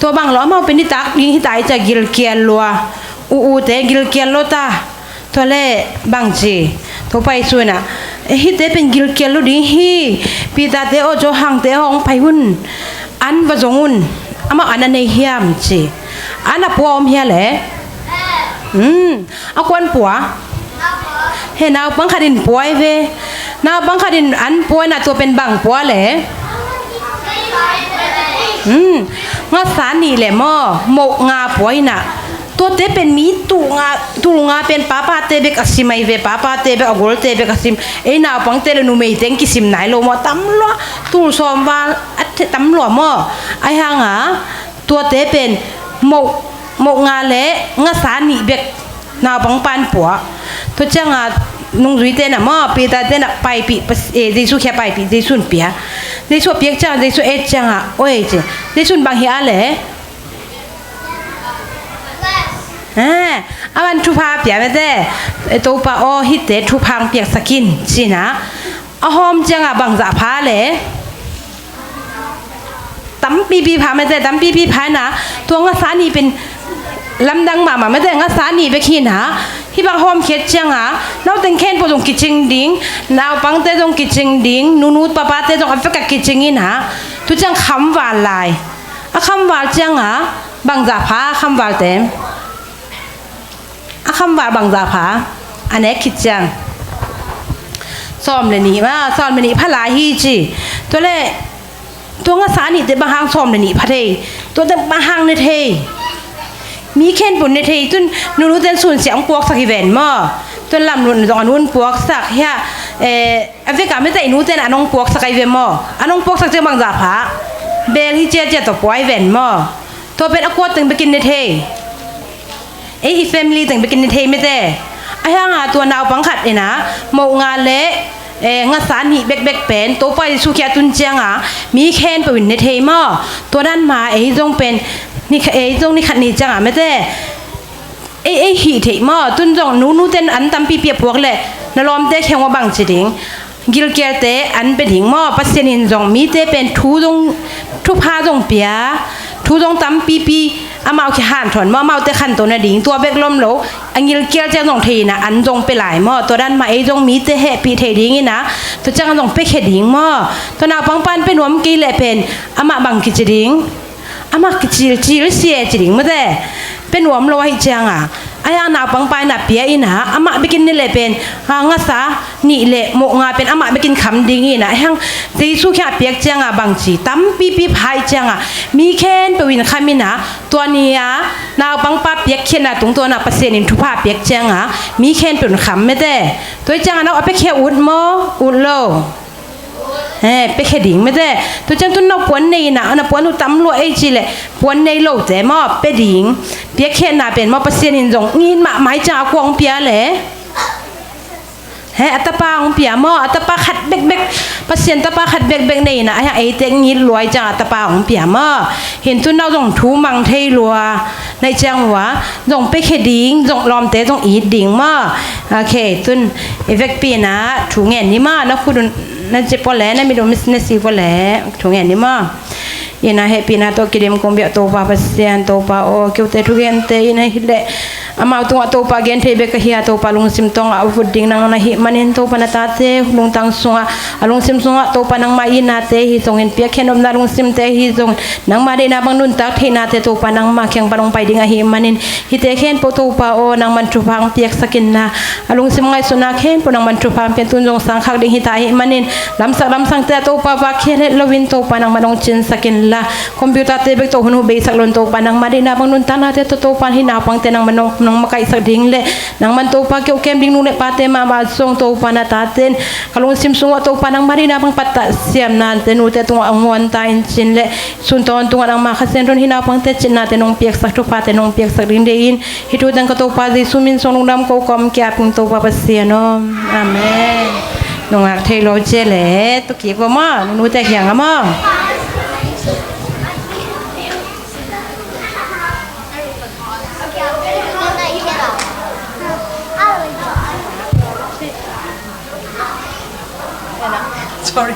ตัวบางล้อหม้อเป็นที่ตักดิ้งที่ตายจะกิลเกียร์ลัวอูแต่กิลเกียร์โลตาตัวเล่บางจีตัวไปส่วนน่ะฮิตเตเป็นกิลเกียร์ลูดิ้งฮีปีตาเตโอโจหังเตหงไปหุ่นอันประจงุนอามาอันนั้นในเฮียมจีอันน่ะปวมเฮียแหละเอาควันปัวเห็นเอาบังคดินป่วยเวนาบังคดินอันป่วยน่ะตัวเป็นบังปัวแหละงาสานี่แหละหม้อหมกงาป่วยน่ะตัวเตเป็นมีตุงาเป็นป้าเตเบกสิมไอเวป้าเตเบกอกอลเตเบกสิมไอ้นาบังเตลนูเมยเตงกิสิมไหนโลมอตำลัวตุลซอมวาอัดตำลัวหม้อไอ้ห่างอ่ะตัวเตเป็นหมกงาเละงาสานี่เบกนาบังปานปัวตัวจังอ่ะนุ่งจุยเต้นอ่ะหม้อปีตาเต้นอ่ะไปปีดิสุแค่ไปปีดิสุนเปียดิสุเปียกจังดิสุเอจังอ่ะโอ้ยเจดิสุนบางเฮียเลยอาวันทุพาเปียไม่ได้ตัวป้าอ้อฮิตเตทุพังเปียกสกินสินะอาหอมจังอ่ะบางจ่าพาเลยตั้มปีพาไม่ได้ตั้มปีพานะตัวงาสานี่เป็นลำดังมาไม่ได้งาสานี่ไปขี้นะที่บางหอมเขียดจังอ่ะเราแต่งแค่พอตรงกิจดิ้งเราปังเตตรงกิจดิ้งนูดป้าเตตรงอัฟริกากิจงี้นะทุจังคำหวานลายคำหวานจังอ่ะบางจ่าพาคำหวานเต็มคำว่าบางจ่าผาอันนี้คิดจังซ้อมเลยนี่มาซ้อมเลยนี่พระลาฮีจีตัวเล่ตัวงาสานี่แต่บางห้างซ้อมเลยนี่พระเทตัวแต่บางห้างในเทมีแค่ปุ่นในเทจนรู้เต้นส่วนเสียงปวกสักอีเวนต์มั้งจนลำนุ่นตอนนุ่นปวกสักเฮียแอฟริกาไม่แต่นู้เต้นอันน้องปวกสักอีเวนต์มั้งอันน้องปวกสักเจ้าบางจ่าผาเบลที่เจ้าตัวปวยอีเวนต์มั้งตัวเป็นอควาตึงไปกินในเทไอ้แฟมิลี่แต่งไปกินในเทไม่ได้ไอ้ห่างตัวนาวบังคัดเลยนะหมกงานเละงาสานี่เบกเป็นตัวไปสุขีตุนเจียงมีแค่นไปวินในเทมั้งตัวด้านมาไอ้จงเป็นนี่ไอ้จงนี่ขัดนี่จังไม่ได้ไอ้หีเทมั้งตุนจงนู้เต้นอันตำปีเปียพวกเลยนรอมเตะแข่งว่าบังจีดิงกิลเกียเตะอันเป็นหิงมั้งปัสเซนินจงมีเตะเป็นทุพาจงเปียทุจงตำปีอามาเอาขี้ห่านถอนมาเอาแต่ขันตัวนาดิ่งตัวเบกล้มโหลอันยิลเกียจะจงทีนะอันจงไปหลายหม้อตัวด้านมาไอ้จงมีแต่แห่ปีเทดิ่งนี่นะตัวจังจงไปเขดิ่งหม้อตัวนาปังปันเป็นหัวมกีแหละเป็นอามาบังกิจดิ่งอามากิจจีรเสียจิดิ่งไม่ได้เป็นหัวมโลหิตจัง ai anak pangpai na pia ina ama bikin ni le pen nga sa ni le mo nga pen ama bikin kham ding ina hang jesu kha piak changa bangchi tam pi pi phai changa mi khen pewin khaminaตัวนี้นาวบังป้าเปียกเขียนนะตรงตัวน่ะเปอร์เซ็นต์อินทุภาเปียกเจียงมีแค่เป็นคำไม่ได้ตัวจังน่ะเอาไปแค่อุดมออุดโลไปแค่ดิ่งไม่ได้ตัวจังตุนเอาปวนในน่ะอันน่ะปวนตุตำรวจไอ้จีเลยปวนในโลแต่มอไปดิ่งเปียกแค่น่ะเป็นมอเปอร์เซ็นต์อินจงงินมาไม้จ่ากวงเปียเลยอัตปาของเปียมออัตปาขัดเบกเบกเปอร์เซ็นต์อัตปาขัดเบกเบกในน่ะไอ้เต็งงินรวยจังอัตปาของเปียมอเห็นตุนเอาจงทูมังเทรัวในจังหวะจงไปแค่ดิ่งจงลอมเตะจงอีดดิ่งมอโอเคตุนเอฟเฟกปีนะถูเงินนี่มานะคุณนั่นจะพอแล้วนั่นมีโดมิสเนสีพอแล้วถูเงินนี่มายินดีให้ปีนะตัวกิเลมคงเบียตัวปาเปอร์เซ็นต์ตัวปาโอเกี่ยวแต่ทุเรียนเตยินให้เละอามาตัวตัวปาเกนเทเบกเฮียตัวปาลุงซิมตองอาวุธดิ่งนางนาฮิมันเห็นตัวปานาตาเตลุงตังสงอาลุงซิมสงตัวปานางมาอินาเตฮิทรงเห็นเปียกแค่นมนาลุงซิมเตฮิทรงนางมาได้นาบังนุนตักเทนาเตตัวปานางมาเคียงปาลงไปดิ่งฮิมันเห็นฮิเตเคนปตัวปาโอนางมันจุพังเปียกสกินนาอาลุงซิมไงสุนัขเคนปนางมันจุพังเป็นตุนจงสังขักดิ่งฮิตาฮิมันเห็นลำสังเตตัวปาวักเคนเลวินตัวปานางมาดงจินสกินละคอมพิวเตอร์เตเบกตัวหุ่นเบสักลนตัวปานางมาได้นาบังนุนตานาเตตัวปานหินาปังเตนางมันนองมาไกสักดิ่งle nang man to pa ke kem ding nu le pa te ma ba song to pa na ta ten kalung sim sung to pa nang marina bang patta siam na te nu te tung ang wan ta in chin le sun ton tung ang ma khasen ron hina pang te chin na te nong piak sak to pa te nong piak sak ding de in hitu dang ka to pa ji sumin song dam ko kom kya ping to pa pa siano amen nong ak thei lo che le to ki ko ma nu te kyang ma sorry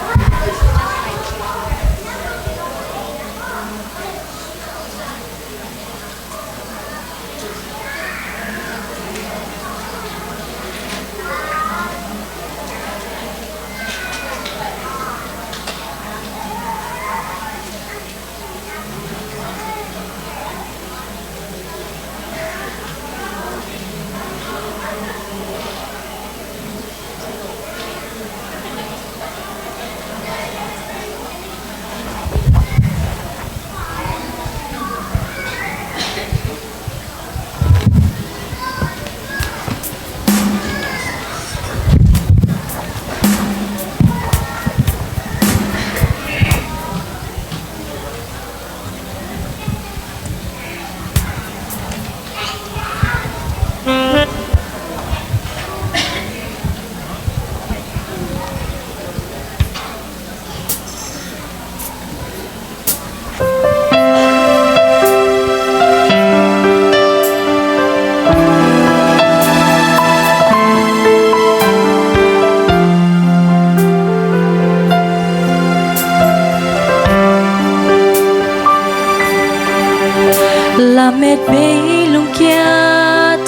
là mệt bể lung kia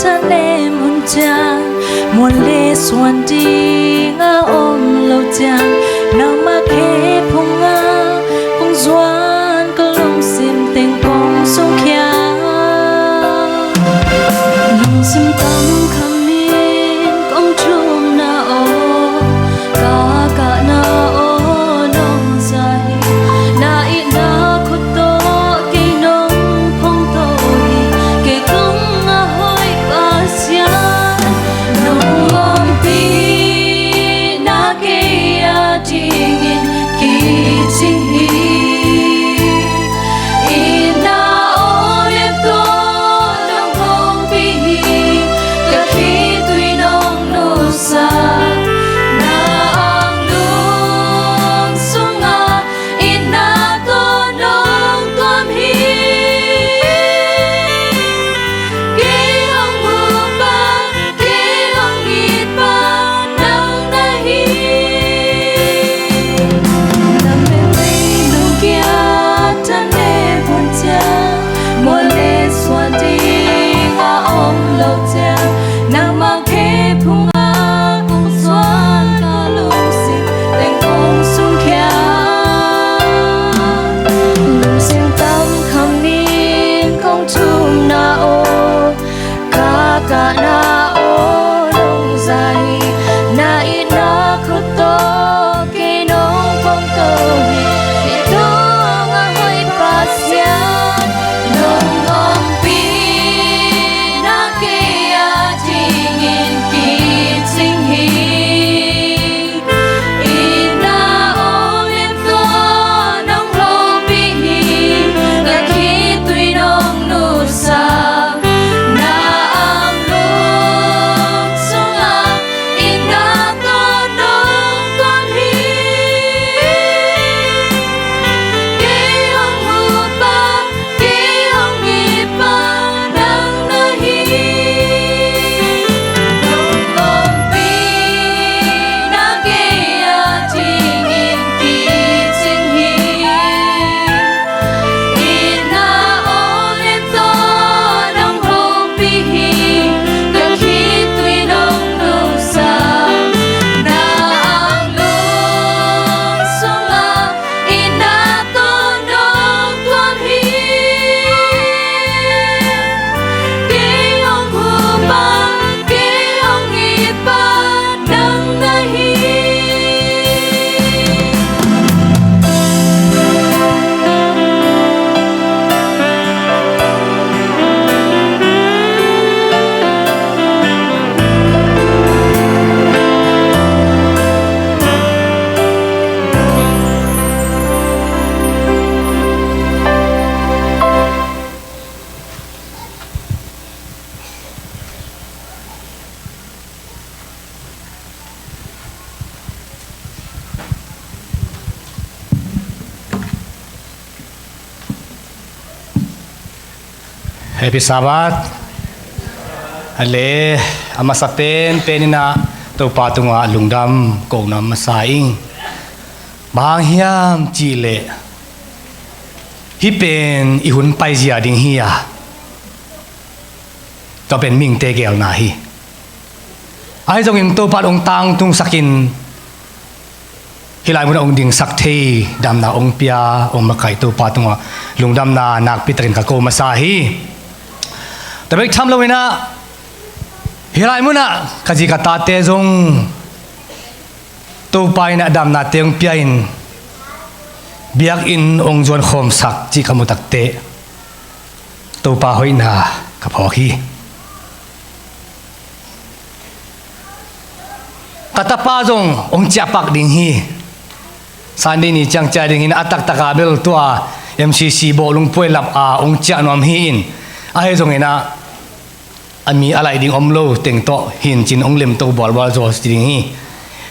thân em hôn chàng muốn lê xuân đi ngã ôm lâu chàng nào mà khép hông ngã cũng doan có lông sim tình bóng sông kia lông sim tâm khăm miên con chuông na ô cả na ô nông dài na ít na khốt to cây nông phong tôi cây cũng hoi ba xia nông ôm pi na cây a ting Happy Sabbath ฮัลโหลอามาสเปนเป็นนะตัวปาตุงะลุงดำกูนำมาสายอิงบางเฮียมจีเล่ฮิเป็นอีหุ่นไปเสียดิ่งเฮียก็เป็นมิงเตเกลนาฮีไอ้จงยังตัวปาองตังตุงสักินฮิลายมันองดิ่งสักเทดำนาองเปียองมาไก่ตัวปาตุงะลุงดำนานักพิตรินกับโกมาสาฮีแต่ไม่ทำเลยนะฮิลายมุนะขจิกตาเตจงตัวไปนะดำนาเตียงเปียอินเบียกอินองจวนคมสักจิขมุตักเตตัวปาหอยนากับพอฮีกตาปาจงองจับปักดิ่งฮีสันดีนี่จังใจดิ่งฮีนะอัตักตะกาเบลตัว MCC โบลุงป่วยหลับองจับนวมฮีอินไอ้จงเห็นนะอันมีอะไรดิ่งอมโลเต็งโตหินจินองเล็มตัวบอลบอลโจสดิ่งฮี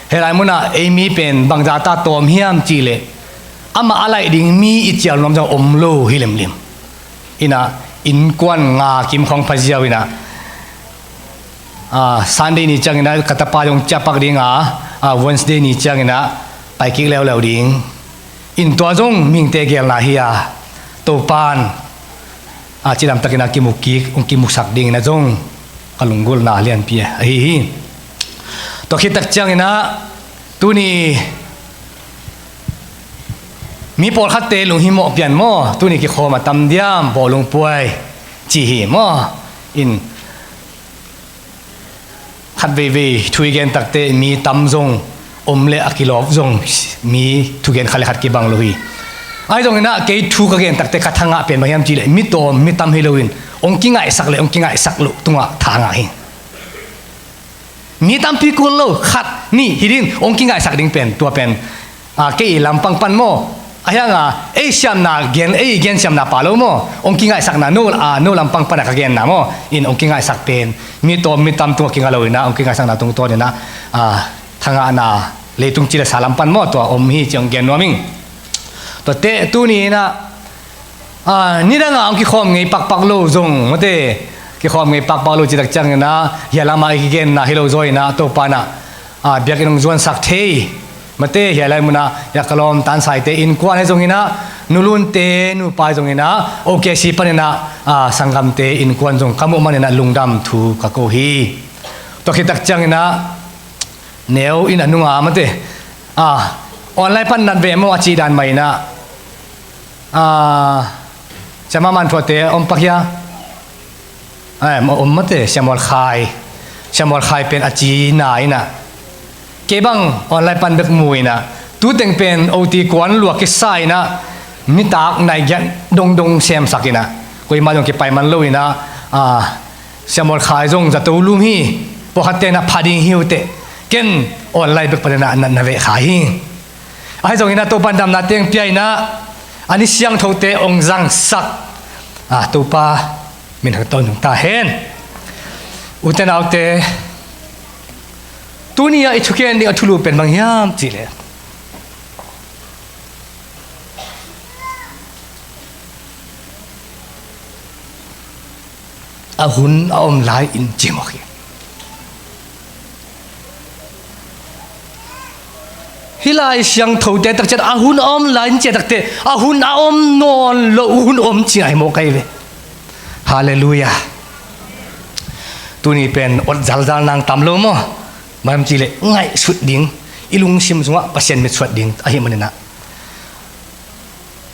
เฮลัยมุนะเอมีเป็นบางจาตาตัวมเฮียมจีเลอามาอะไรดิ่งมีอิจฉาลมจังอมโลฮิเลมลิมอินะอินกวนงาคิมของพระเจ้าอินะซันเดย์นี่จังอินะกตาปายงจับปักดิ่งวันสเดย์นี่จังอินะไปกิกแล้วดิ่งอินตัวจงมิงเตเกลนาฮียตัวปานจิดำตะกินากิมุกิองกิมุสักดิ่งนะจงกลุงกุลนาเลียนเปียตัวคิดตักจังอินะตัวนี้มีปอลขัดเตลุงหิมอเปลี่ยนหม้อตัวนี้กี่ข้อมาตำเดียมปอลุงป่วยจีหิมออินขัดเวทุยเกนตักเตมีตำจงอมเลอกิโลฟจงมีทุเกนขัดขัดกีบังลุยไอ้จงนะเกยทุกเกนตักเตขัดทางะเปลี่ยนมายังจีเลมีตัวมีตำเฮโลวินองกิงไงสักเลยองกิงไงสักลุตัวทางะหิมีตำพิกุลโลขัดนี่ฮิดินองกิงไงสักดิ่งเป็นตัวเป็นเกยลำปังปันโมayah nga siam na gen siam na palo mo ongki nga sak na no lampang pa na kagen na mo in ongki nga sak pen mi tam tu king alo na ongki nga sak na tung to na thanga na leitung chila salampan mo to om hi chong gen no ming to te tu ni na ni da nga ongki khom ngai pak lo zong mate ki khom ngai pak lo chi tak chang na yala ma ki gen na hilo zoi na to pa na biakin zon sak theiมาเตะเฮียอะไรมุนะอยากกลอมตันสายเตะอินกวนให้ตรงนี้นะนูลุนเตะนูไปตรงนี้นะโอเคสิปนี่นะสังกัมเตะอินกวนตรงขมุมันนี่นะลุงดำถูกกะโกฮีตัวคิดตักจังนะเนวอินอนุงามาเตะออนไลน์ปันนัดเวมว่าจีดันใหม่นะจะมามันพอเตะอมปักยาอมมาเตะเชมอลคายเป็นอาจีนายนะเก็บังออนไลน์ปันเด็กมวยนะตู้เต็งเป็นโอทีกวนลวกกิสไซนะมิตากนายยันดงเซมสักนะกุยมาจงเก็บไปมันลุยนะเสียมอลขายจงจะตูลุมฮีพอขัดเตนะพาดิงฮิวเตเก่นออนไลน์เบิกประเด็นนั้นเวขายฮิไอ้จงนะตัวปันดำนาเตียงเปียนะอันนี้เสียงทูเตองจังสักตัวป้ามินหักต้นตาเห็นอุตนาเตตัวนี้ไอ้ชุกเกนนี่อัทุลูเป็นบางยามจีเลยหุ่นอมลายอินจิมอกฮิลายเสียงทูเตตักเจ็ดหุ่นอมลายอินเจตักเตหุ่นอมนอนโลหุ่นอมจีไอโมกไอเวฮาเลลูยาตัวนี้เป็นอดจัลนางตำโลมอมันจีเลยง่ายสุดดิ่งอีลุงชิมสงะเปอร์เซ็นต์เป็นสุดดิ่งอาหิมันนะ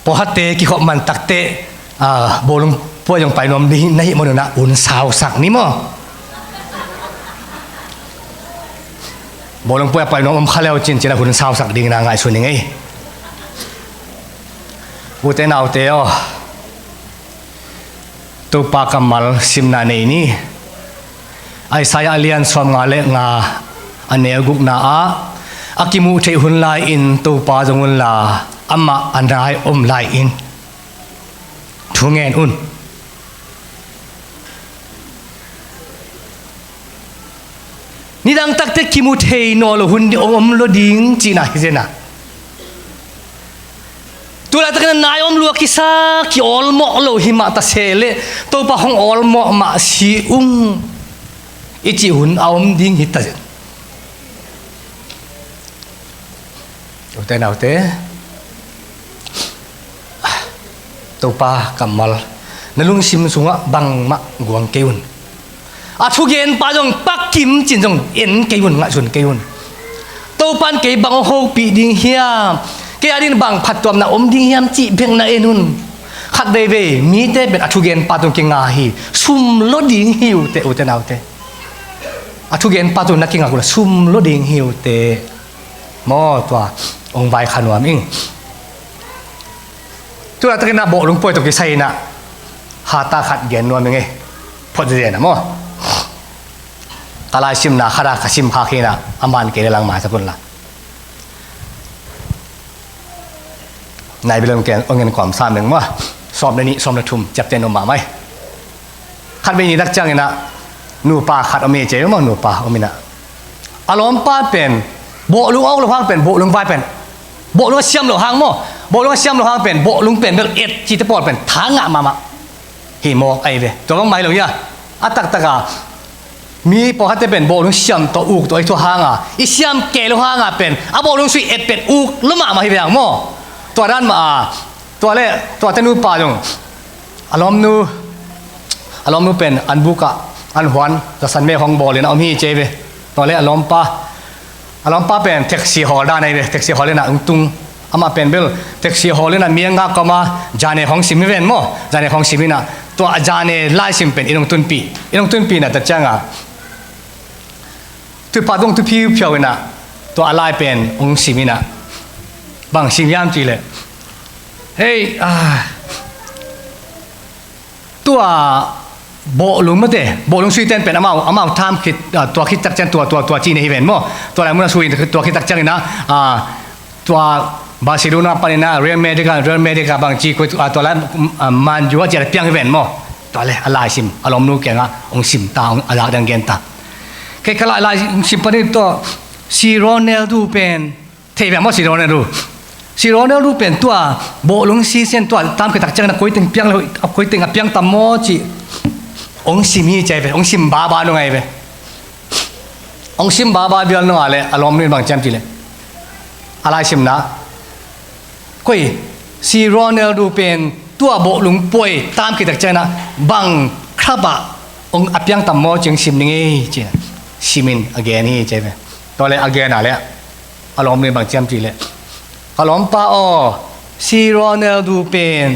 พอฮัตเตกิขมันตักเตโบลุงพวกยังไปนอมดีในมันนะอุ่นสาวสักนี่มั้งโบลุงพวกไปนอมข้าแล้วจินนะอุ่นสาวสักดิ่งนะง่ายสุดยังไงบุตรนาวเตอตัวปากมัลซิมนาเนนี่ไอ้สายอเลียนสวมงาเล็กงาอันเนกุกนาอากิมุเทหุนลายอินตัวปาจงุนลาอามาอันไรอมลายอินทุ่งเงินอุ่นนี่ดังตักเตกิมุเทนอลหุ่นอมโลดิงจีน่าเจน่าตัวละตัก นายอมลัวกิซากิออลโมโลหิมะตะเซเลตัวปะของออลโมมาสีอิจิหุนเอามดิ้งหิตะเอาเตตัวปะกัมมัลนลุงซิมสุงะบังมะกวงเกยุนทุเกนปะจงปักกิมจินจงเอ็นเกยุนงะชุนเกยุนตัวปันเกบังโฮปีดิ้งเฮียเกอดินบางพัดตัวน่ะอมดิ้งยามจีเพียงน่ะเอนุนขัดเดเวมีเตเป็นอัทุเกนปาตุงเกงาฮีซุมโลดิ้งฮิวเตอุเตนาวเตอัทุเกนปาตุงนักเกงากุละซุมโลดิ้งฮิวเตมอตัวองค์ใบขนวมอิงตัวตะกินน่ะบอกลุงป่วยตัวกิไซน่ะหาตาขัดเกนนวมยังไงพอจะเรียนนะมอกาลาชิมน่ะขราคชิมฮาคีน่ะอามันเกเรลังมาสักคนละนายไปเรื่องแกเอาเงินความสามหนึ่งว่าสอบในนี้สอบในทุ่มจับเจนออกมาไหมขัดไปนี่ดักจังนะนูปาขัดอเมเจมั้งนูปาอเมนะอารมณ์ป้าเป็นโบลุงเอาลุงหางเป็นโบลุงไฟเป็นโบลุงเชื่อมลุงหางมั้งโบลุงเชื่อมลุงหางเป็นโบลุงเป็นแบบเอ็ดจิตปอดเป็นทางะมาหิโมไอเวตัวน้องไม้หรือยะอัตตะกามีพอฮัตเป็นโบลุงเชื่อมตัวอุกตัวไอตัวหางอ่ะอีเชื่อมเกลุงหางอ่ะเป็นอ่ะโบลุงสุยเอ็ดเป็นอุกแล้วมาหิเบียงมั้งตัวด้านมาตัวเล่ตัวเตนูป่าจงอารมณ์นูเป็นอันบุกะอันหวนจะสันเมฆของบอลเลยนะเอามีเจเวตัวเล่อารมณ์ป้าเป็นแท็กซี่ฮอลด้านในเวแท็กซี่ฮอลเลยนะตุงอามาเป็นเบลแท็กซี่ฮอลเลยนะมีงาก็มาจานในของซิมิเวนมั้งจานในของซิมินะตัวจานในไล่ซิมเป็นอีนงตุนปีนะแต่จังอ่ะตัวป่าตรงตัวพิวเพียวนะตัวอะไรเป็นองซิมินะบางสิ่งยามจีเลยเฮ้ยตัวโบลุงมาเตะโบลุงสุยเต้นเป็นอามาทำคิดตัวคิดตักจังตัวจีนในอีเวนต์มั้งตัวอะไรมันสุยตัวคิดตักจังนะตัวบาร์เซโลนาปานินาเรอัลเมดิกาบางจีก็ตัวอะไรมันอยู่ว่าจะเปียงอีเวนต์มั้งตัวอะไรอะไรซิมอารมณ์นู้แกงองซิมตาอะไรดังเกนตาแค่อะไรซิมปนิตัวซีโรเนลดูเป็นเทแบบมั้งซีโรเนลดูเป็นตัวโบลุงซีเซนตัวตามกระตักจังนะคุยถึงเปียงเลยคุยถึงเปียงตามโมจิองซิมีใจไปองซิมบาบาลงไงไปองซิมบาบาเบียลงอะไรอารมณ์นี่บางแจมจีเลยอะไรซิมนะคุยซีโรเนลดูเป็นตัวโบลุงป่วยตามกระตักจังนะบางคราบะองเปียงตามโมจึงซิมนี่จีซิมินอเกนี่ใจไปตัวเลยอเกนอะไรอารมณ์นี่บางแจมจีเลยอารมณ์ป้าซีโรเนลดูเป็น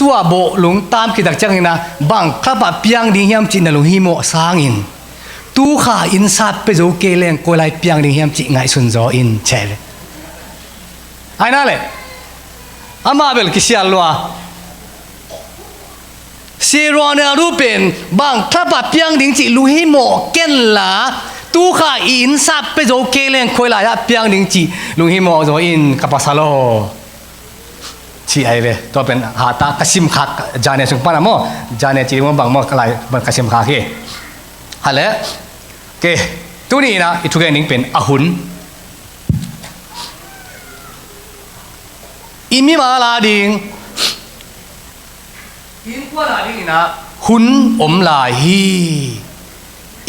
ตัวโบลุงตามกิจจังนะบางคราบเปียงดิ้งยามจีนลุงฮิโมสร้างอินตู้ขาอินสัตไปโจเกเลงโกไลเปียงดิ้งยามจีไงสุนโจอินเชลไอ้นั่นเลยอามาเบลกิเซียลว่าซีโรเนลดูเป็นบางคราบเปียงดิ้งจีลุงฮิโมเกนละตู้ขาอินสัตไปโจเกเลงโกไลเปียงดิ้งจีลุงฮิโมโจอินกับปัสสาวะชีไอเวตัวเป็นหาตากสิมขักจานเนสุงปานะโมจานเนจีมบังโมอะไรบังกสิมขักเฮฮัลโหลเกตัวนี้นะอีทุกอย่างนี้เป็นอาหุนอิมิมาลาดิงอินกว่าลาดิงนะหุนอมลาฮี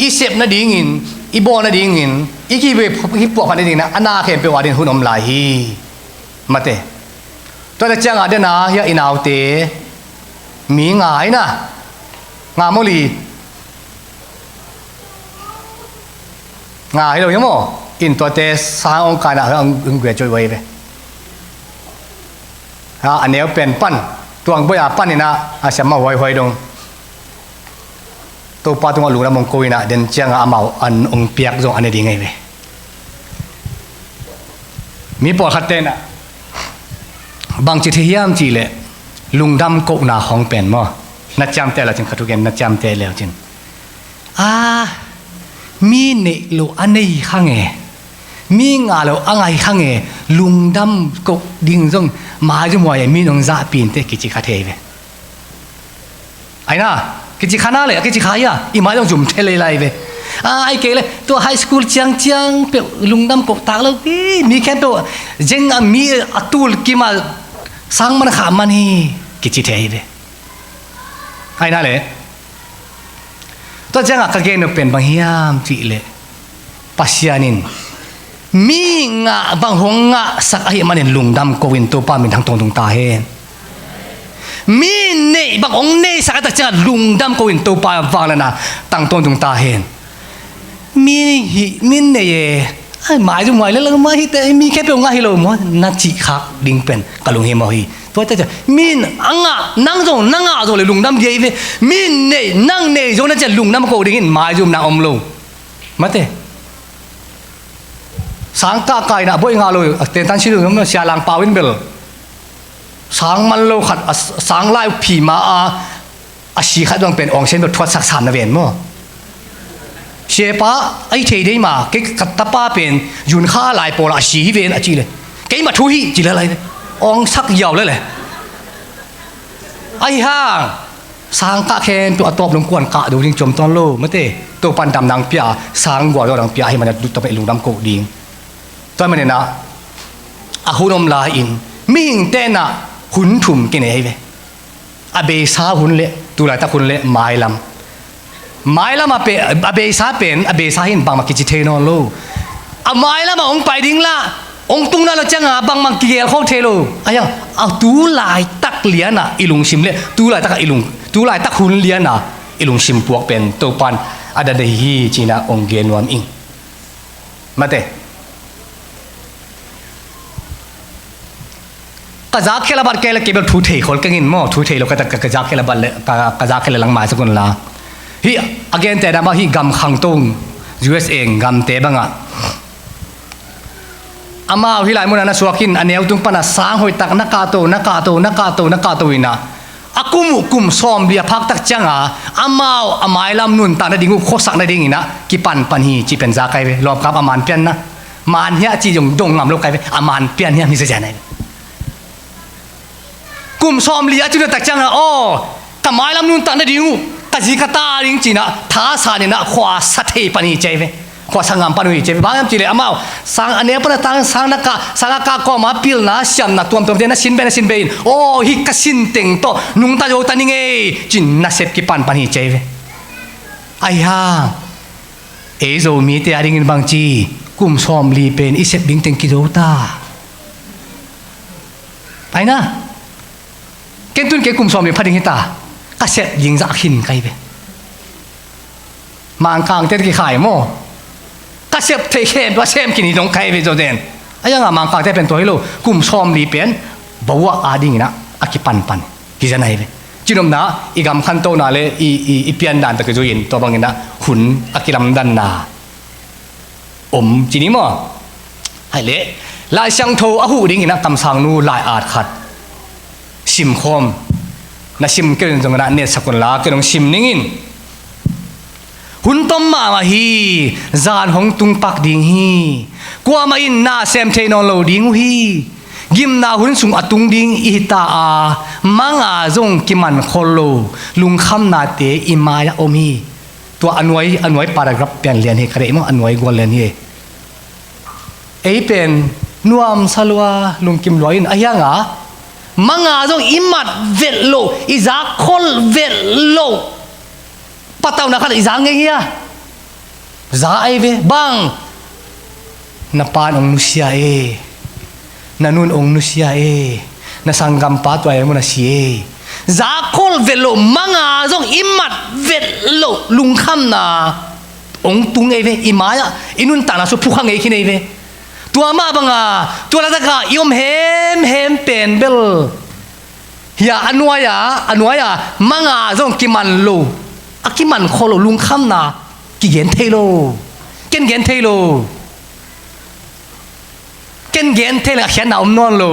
อีเซบนะดิงินอีโบนะดิงินอีกีเวฮิปโปพันดิงนะอนาเข็มเปวาดินหุนอมลาฮีมาเตตัวเด็กจังอาเดน่าเฮียอินเอาเตมีง่ายนะงาโมลีง่ายเลยยังโมอินตัวเตสร้างองค์การอะไรอึ้งเกลียจอยไว้ไปอันนี้เป็นปั้นตัวงบ่อยปั้นนี่นะอาเซียมาไว้ดงตัวป้าตัวหลุงละมงกุยนะเดินจังอาเมาอันองเปียกตรงอันนี้ดีไงไปมีปอดขัดเต้นอ่ะบางจิตเฮียมจีเลยลุงดำกนาของเป็นมั้งนัดจำแต่ละจึงขัดทุกอย่างนัดจำแต่แล้วจึงมีเนลุอันนี้ข้างเงมีงาเราอังไงข้างเงลุงดำกดิ่งจงมาจมวยมีน้องจ่าปีนเตกิจิคาเทเวไอ้น่ะกิจิขานาเลยกิจิขายอ่ะอีมาจงจุ่มเทเลไลเวไอ้เกลเลยตัวไฮสคูลจังเปลุงดำกตากเลยมีแค่ตัวเจงมีอัตุลกิมา สังมันขามันฮีกิจิเทย์ไอ้นั่นเลยตัวจังกะเกนเป็นบางยามจีเลยปัสยานินมีงะบางหงงะสักไอ้มันเห็นลุงดำโกวินตัวป้ามินทางตรงตาเห็นมีเน่บางองเน่สักแต่จังลุงดำโกวินตัวป้าวางแล้วนะทางตรงตาเห็นมีเน่ไอ้หมายจุ่มไว้แล้วมาฮิตมีแค่เป็นงะฮิโลมั้งนัดจีคักดิ้งเป็นกะลุงเฮมาฮีตัวจะมีอังะนั่งจงนั่งอ่ะจงเลยลุงดำเย่เวมีเน่นั่งเน่จงนั่นจะลุงดำโกดิ้งหมายจุ่มนางอมโลมาเต้สังกะไก่นะบ่อยงาเลยเต็นตันชิลุมันเสียหลังปาวินเบลสังมันโลขัดสังไล่ผีมาอาชีขัดต้องเป็นองเช่นแบบทวดสักสามนะเวนมั้งเชปะไอ้เทได้มาเก็กัตตาป้าเป็นยุนข้าลายโปลาชีเวนอาจีเลยเก็มาทุยจีอะไรเลยองสักยาวเลยแหละไอ้ห่างสังกะเคนตัวตบลงกวนกะดูจริงจมตอนโลมาเต้ตัวปันดำนางเปียสังกว่าเรานางเปียให้มันดูตัวเป็นลุงดำโกดิ้งตัวมันเนี่ยนะอาหุนอมลาอินมิงเตน่ะหุนถุ่มกินไอ้เว้อเบซาหุนเละตุลาตะหุนเละไม้ลำมาเป็นอเบซาเป็นอเบซาหินบางมากิจิเทนอนโลไม้ลำมาองไปดิ้งละองตุงนั่นเราจะงาบางมาเกียร์ข้อเทโลอะไรอย่างเอาตูลายตักเลียน่ะอิลุงชิมเละตูลายตักอิลุงตูลายตักหุนเลียน่ะอิลุงชิมพวกเป็นตัวปันอาดาเดฮีจีน่ะองเกนวามอิงมาเตกะจากเคลาบัดเคลาเก็บทูเทขอลกังินหม้อทูเทเราก็จะกะจากเคลาบัดเลยกะจากเคลาหลังหมายสักคนละฮีอเกนแต่ดามาฮีกำขังตง US เองกำเตบังอ่ะอามาฮิไลมุนันสวากินอันเนี้ยตุงปนัสสางหอยตักนักกาโตวินะอากุมุกุมซ้อมเบียพักตักจังอ่ะอามาอามายลำนุนตาในดิ่งโคสักในดิ่งนะกิปันฮีจีเป็นจากใครไปรอบกับอามานเปียนนะมานเฮียจีจงดงงามโลกใครไปอามานเปียนเฮียมีเสียไหนกุมซ้อมเลียจุดตักจังอ่ะอ๋อกะไม้ลำนุนตันได้ดิงูกะจีกะตาดิงจีนะท้าสาเนี่ยนะขวาสัตย์ปนีเจเวขวาสังงามปนีเจเวบางอย่างจีเลยอามาสังอันเนี้ยปนตังสังนักสังกะก็มาพิลนะเสียมนะตัวเดียนะสินเบนโอ้ฮิกะสินเต็งโตนุงตาโยตันิเงจินนะเซฟกิปันปนีเจเวไอ้ห่าเอโซมีเตอริงินบางจีกุมซ้อมลีเป็นอิเซฟบิงเต็งกิโดตาไปนะเก็นตุนเก็กุมซ้อมลีพัดดิงฮิตากระเสดยิงจะขินใครไปมางกางเตะกี่ขายโม่กระเสดเทเคนว่าเซมกินตรงใครไปโจเดนไอ้ยังมางกางเตะเป็นตัวให้ลูกกุมซ้อมลีเป็นบัวอาดิงนะอากิปันกิจไหนไปจีนมนะอีกคำขันโตนาเลยอีเปียนดันตะกจุยินตัวบางอย่างนะหุ่นอากิลำดันนาจีนี้มั้งไอ้เละลายช่างโทอาหูดิ้งนะตำสังนูลายอาดขัดชิมคมนะชิมเกินตรงนั้นเนี่ยสักคนละก็ต้องชิมนิ่งหุ่นต้มมาฮีจานของตุงปักดิ้งฮีกว่ามาอินนาเซมเทนอลโลดิ้งฮีกิมนาหุ่นสุงอตุงดิ้งอิตาอามังอาจงกิมันโคโลลุงคำนาเตอิมายาอมีตัวอันไว้ปารากราฟเปลี่ยนเรียนให้ใครมั่งอันไว้กวนเรียนให้ไอ้เป็นนวมสลัวลุงกิมลอยน์ไอ้ยังอ่ะมังอาจงอิมัดเวลโลอิจาคอลเวลโลปัตตาวนักขัดอิจางเงี้ยจาไอเวบังนับปานองนุเซียเอนันุนองนุเซียเอนัสังกัมปัตไว้มุนเซียจาคอลเวลโลมังอาจงอิมัดเวลโลลุงคำนาองตุงเอเวอิมายะอินุนตานาสุผู้ขังเอคินเอเวตัวมาบังอ่ะตัวละตะกะยมเฮมเป็นเบลอย่าอันวายะมังอ่ะจงกิมันโลอากิมันโคโลลุงคำนากิเกนเทโลเกนเทโลเขียนหนาวมนอนโล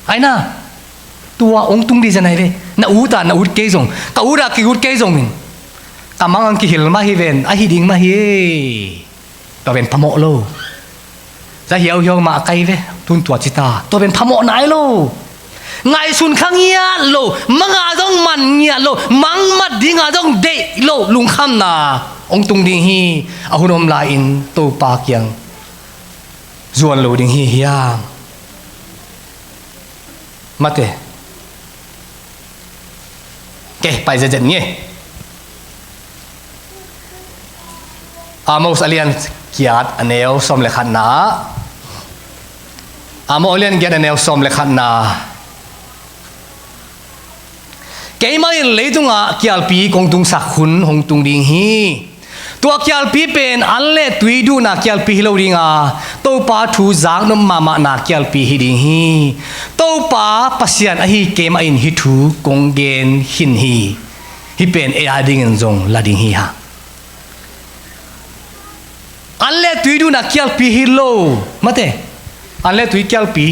ไอ้น่ะตัวองตุงดีจะไหนเวน่าอูตาน่าอูดเกยจงกะอูดากิอูดเกยจงกะมังอังกิหิลมาฮิเวนไอฮิดิงมาฮิตัวเป็นพะโมโลจะเหี่ยวมาไกลเวทุนตัวจิตาตัวเป็นพะโมไหนโลไงสุนขังเงียโลมังอาจงมันเงียโลมังมัดดิงอาจงเดโลลุงคำนาองตุงดิงฮีอาหุนอมลาอินตูปาเกียงจวนโลดิงฮีเฮีย มาเตะเก๋ไปจะเงี้ยอาโมสเลียนเกียรติอันเนวสมเลขันนาอาโมเลียนเกียรติอันเนวสมเลขันนาเก๋มาเลยตุงอ่ะเกียรปีกงตุงสักขุนหงตุงดิงฮีตัวเกียรปีเป็นอันเล่ตุยดูนักเกียรปีฮิโลดิงอ่ะตัวป้าทูจางนมมานักเกียรปีฮิดิงฮีตัวป้าปัสยันอหิเก๋มาอินฮิทูกงเกนหินฮีฮิเป็นเออาดิงจงลาดิงฮีฮะอันเล่ตุยดูนักเกียรปีฮิโลมาเตอันเล่ตุยเกียรปี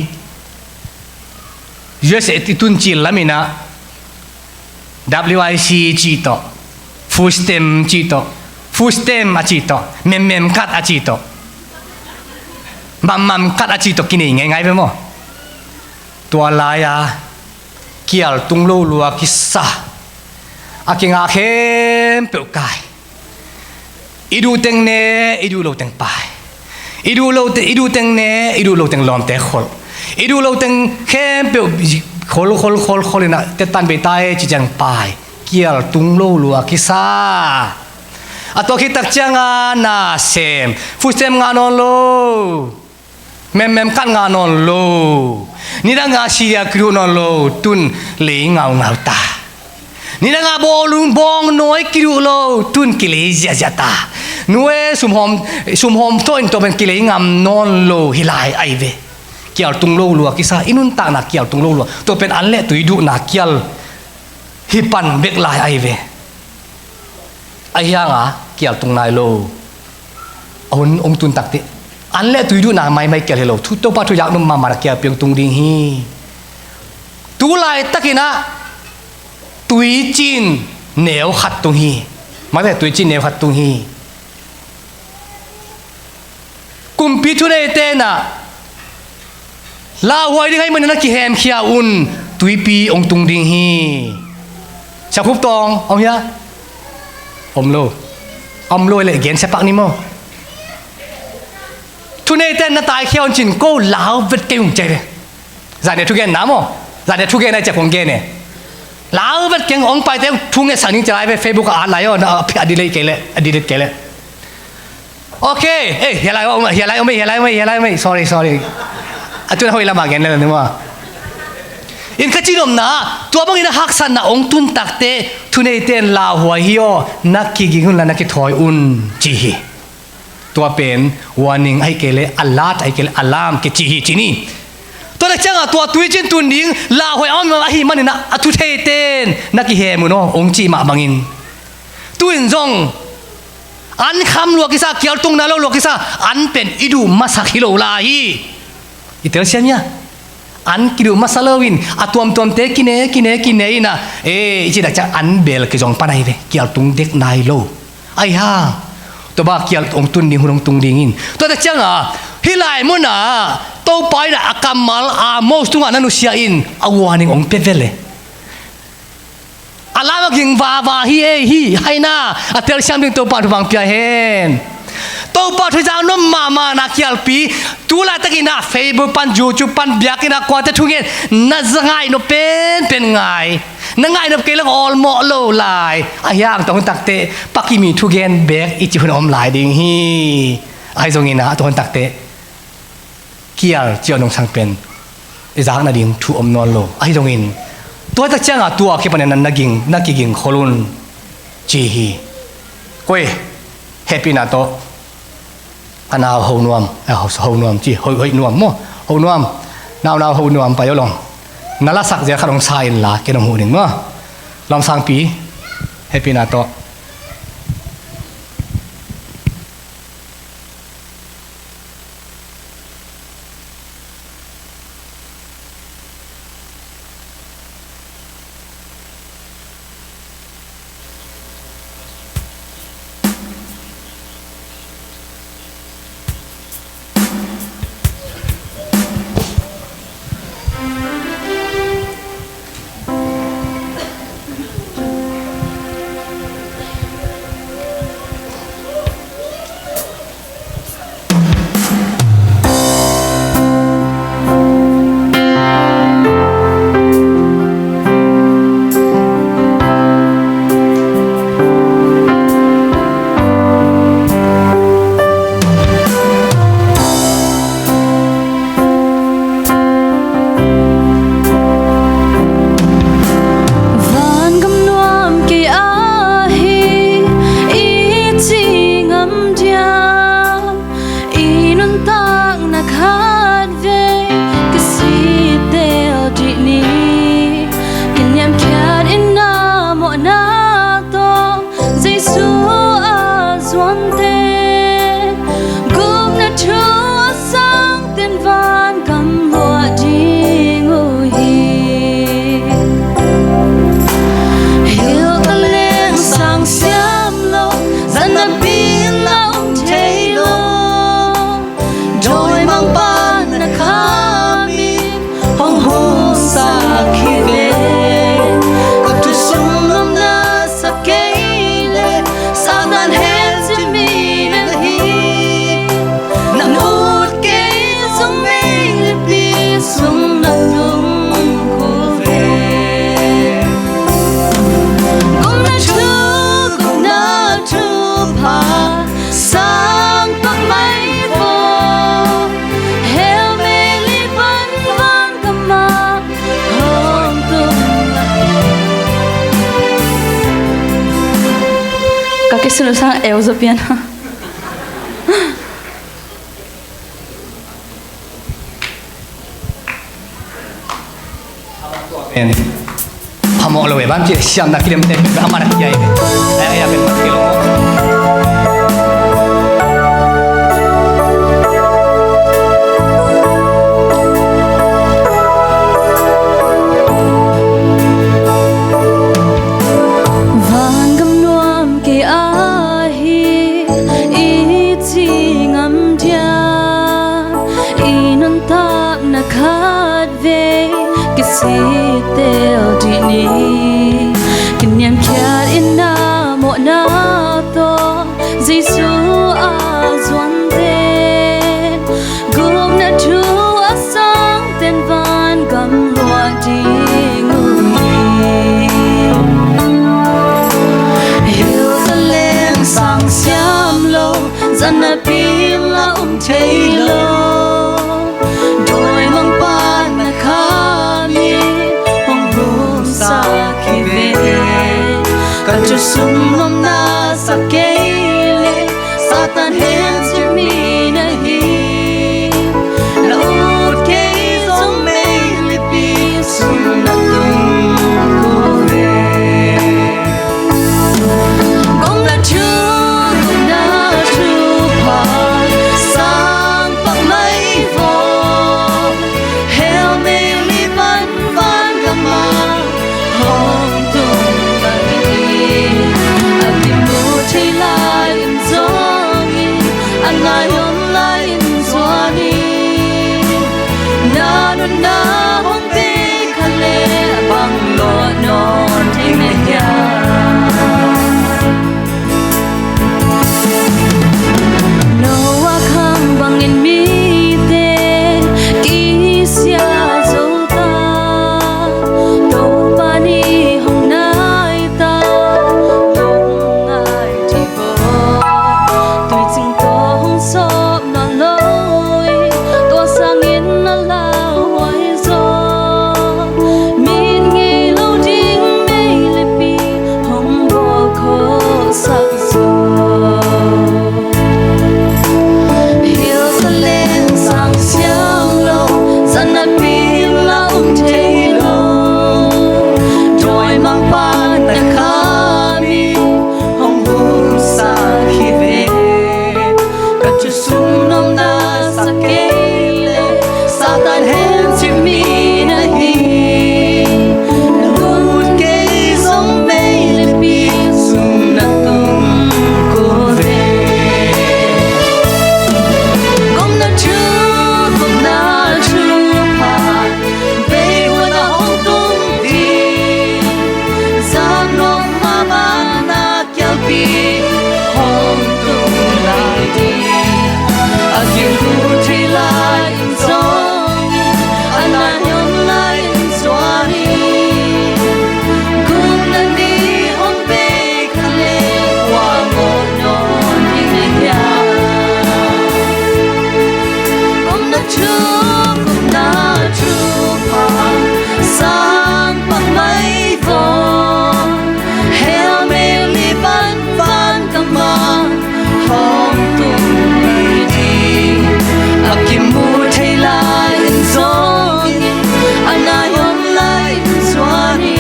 เยสติตุนจิลลามินะWIC จีโตฟูสเต็มจีโตฟูสเต็มอาจีโตเมมคัดอาจีโตมัมคัดอาจีโตกินยังไงไปมั้งตัวลายาเกี่ยวตุงโลลัวกิสาอากิงอาเข้มเปลกายอีดูเต็งเนอีดูโลเต็งไปอีดูเต็งเนอีดูโลเต็งลอมเตะขลอีดูโลเต็งเข้มเปลคนเลยนะแต่ตันไปตายจีจังไปเกี่ยวตุงโลลัวกิซาอะตัวคิดตักจังนาเซมฟูเซมงานอนโลเมมกันงานอนโลนี่ดังอาชียครูนอนโลตุนเหลงเงาตานี่ดังอาบอลุงบองน้อยครูโลตุนกิเลสยาตาหน่วยสุมหอมต้นตัวเป็นกิเลสงามนอนโลฮิลายไอเวเกี่ยวตุงโลลัวกิซาอินุนตานักเกี่ยวตุงโลลัวตัวเป็นอันเละตุยดูนักเกี่ยวฮิปันเบกลายไอเวไอ้ยังอ่ะเกี่ยวตุงนายโลเอาองตุนตักติอันเละตุยดูนักไม่เกี่ยวเลยโลทุกตัวปัจจุบันนุ่มมาเกี่ยวเพียงตุงดิงฮีตุลายตะกินะตุยจีนเหนียวขัดตุงฮีมาแต่ตุยจีนเหนียวขัดตุงฮีกุมพิทุเรเตนะลาหวยที่ให้มันนักกิแฮมเขียอุนตุยปีองตุงดิงฮีชาคุบตองเอาเฮียอมโลเลยเกียนเสปักนี่มั้งทุเนเต้นนาตายเขียวจินก็ลาวเวทเกี่ยงใจเลยจากเด็กทุกแกนน้ำมั้งจากเด็กทุกแกนในเจ้าของแกเนี่ยลาวเวทเกี่ยงองไปแต่ทุกแกสั่งนิ่งจะไล่ไปเฟซบุ๊กอ่านไลน์อ่ะพี่อดีเลยเกล้อดีเลยเกล้โอเคเฮ้ยเฮียไรไม่ sorry อาจจะหอยละมาเกินเลยนึกว่าอินขจินอมนะตัวบางอินหักสันนะองตุนตักเตทุเนเตนลาหัวฮิโอนักกิกิหุ่นและนักกิถอยอุนจีฮีตัวเป็นwarningไอเกเลอัลลาดไอเกเลอัลลามกิจีฮีจีนี่ตัวนักจังอ่ะตัวตุยจินตุนดิ้งลาหัวอ้อมมาฮีมันนี่นะทุเทเตนนักกิเฮมุโนองจีมาบางอินตุนจงอันคำลวกิซาเกี่ยวตรงนั้นลวกิซาอันเป็นอิดูมาสักฮิโลลาฮีอิตาเลียนเนี่ยอันคิดดูมาซาลวินอะตัวมเตกินเนนะจิดักจะอันเบลกิจงปนายเวเกี่ยวตุงเด็กนายโลไอ้ฮ่าตัวบ้าเกี่ยวองตุนดิงหุ่นตุงดิงินตัวแต่จังอ่ะฮิไลมุน่ะตัวไปน่ะอากามัลอาโมสตุงอันนุเซียอินอาวานิงองเปเวเลอาลามากิงวาฮีให้น่าอัตเตอร์ชัมดิงตัวปาทุบังเปียเฮนตัวปัจจุบันน้ำมานักเกี่ยวปีตุลาตะกินะเฟซบุ๊กปันยูทูบปันเบียกินะกว่าจะทุ่งเงินน่าจะง่ายนเป็นง่ายน่าง่ายนเกล้ออลโมโลไลอายังตัวคนตักเตะปักกิมีทุ่งเงินเบกอิจิพุนอมไลดิ่งฮีไอ้ตรงนี้นะตัวคนตักเตะเกี่ยวเจียวนงสังเป็นไอ้จากนั่นดิ่งทุ่อมนอนโลไอ้ตรงนี้ตัวตะเจ้าตัวแค่ปนนั้นนักกิงโคลุนจีฮีก้อยแฮปปี้นะโตอันเอาหูนวมหูนวมจีหูนวมมั้งหูนวมนาวหูนวมไปแล้วลองนั่นละสักเดียวข้าลองใส่ละแกน้ำหูหนึ่งมั้งลองสั่งปีให้ปีนาโต sunu sang eo zo pian en hamo lo bam chi siam na kilem te amana kiai ai ya ben kilo Sitel dini kenyam kiat ina mo na to Giêsu azuan te gum na tu asang ten van gam loa ding Jerusalem sang siam lo zana pila tailo Kanchu sumnom na sa keile Satan hands to me na hi Na ut kei zong mei lipi sum na tung kore Gong na chu pa sang pak mai vo Hel mei li van van gama hong tung Angai online zwani na hong be khale bang lo non thing ne ya no wa kham bang in mi te ki sia zota to pani hong nai ta long ai ti bo tôi ching sop na loi to sang in na la hoài zo min nge lo ding mei le pi hong bo kho sak zo Jerusalem sang siang lo zana pi la te lo doi mang pa na kami hong bu sa hi ve Sumnom na sa keile Satan hands to me na hi Na ut kei zong mei le pi sum na tung ko ve Gom na chu pa Bei wa na hong tung di Zang nong ma ba na kiao pi Hong tung lai di Akim putri lain zongi Anayon lain swani Kung nandi hong be khale Wango non hinaya Kung na chu pa Sang pang mai von Hel me li van van kama Hong tung Akim mu thei lai zong Anayon lai swani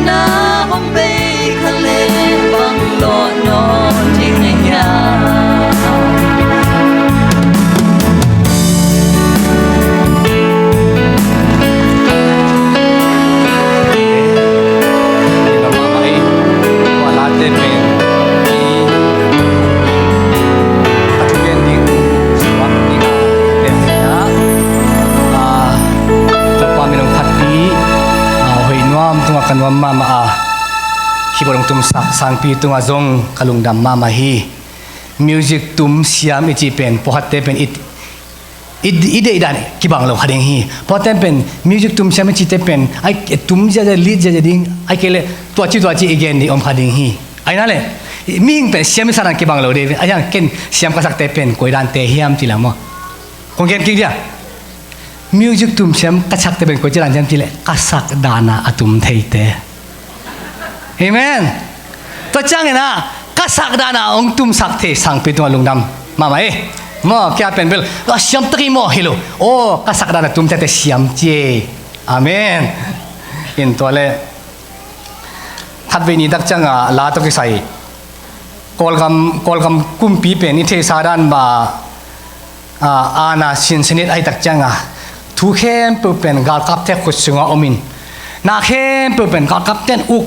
Na hong be khale bang lo non ting ne ya kanwa mama a hiborong tum sak sang pi tunga zong kalungdam mama hi music tum siam ichi pen pohatte pen ide idani kibang lo hading hi pohatte pen music tum siam ichi te pen ai tum ja lead ja ding ai kele tua chi again ni om hading hi ai na le ming pen siam sarang kibang lo de ayang ken siam ka sak te pen koidan te hiam ti lamo kong ken ki dia music tum siam kachak te ben ko jiran jam tile kasak dana atum theite amen ตัวจังนะก็สักดานะองตุมสักเทสังปิตัวลุงดำมาไหมมอแค่เป็นเบลก็เสียมตรีมอฮิโลโอ้ก็สักดานะตุมจะเสียมเจอาเมนอินตัวเล่ทัดเวนีดักจังอ่ะลาตกิใส่กอลคำกุมปีเป็นนิเทศาดันบาอาณาสินสนิทไอดักจังอ่ะทุกเข้มเปิดเป็นการกับเทขุดสงอมินนาเข้มเปิดเป็นการกับเทนอุก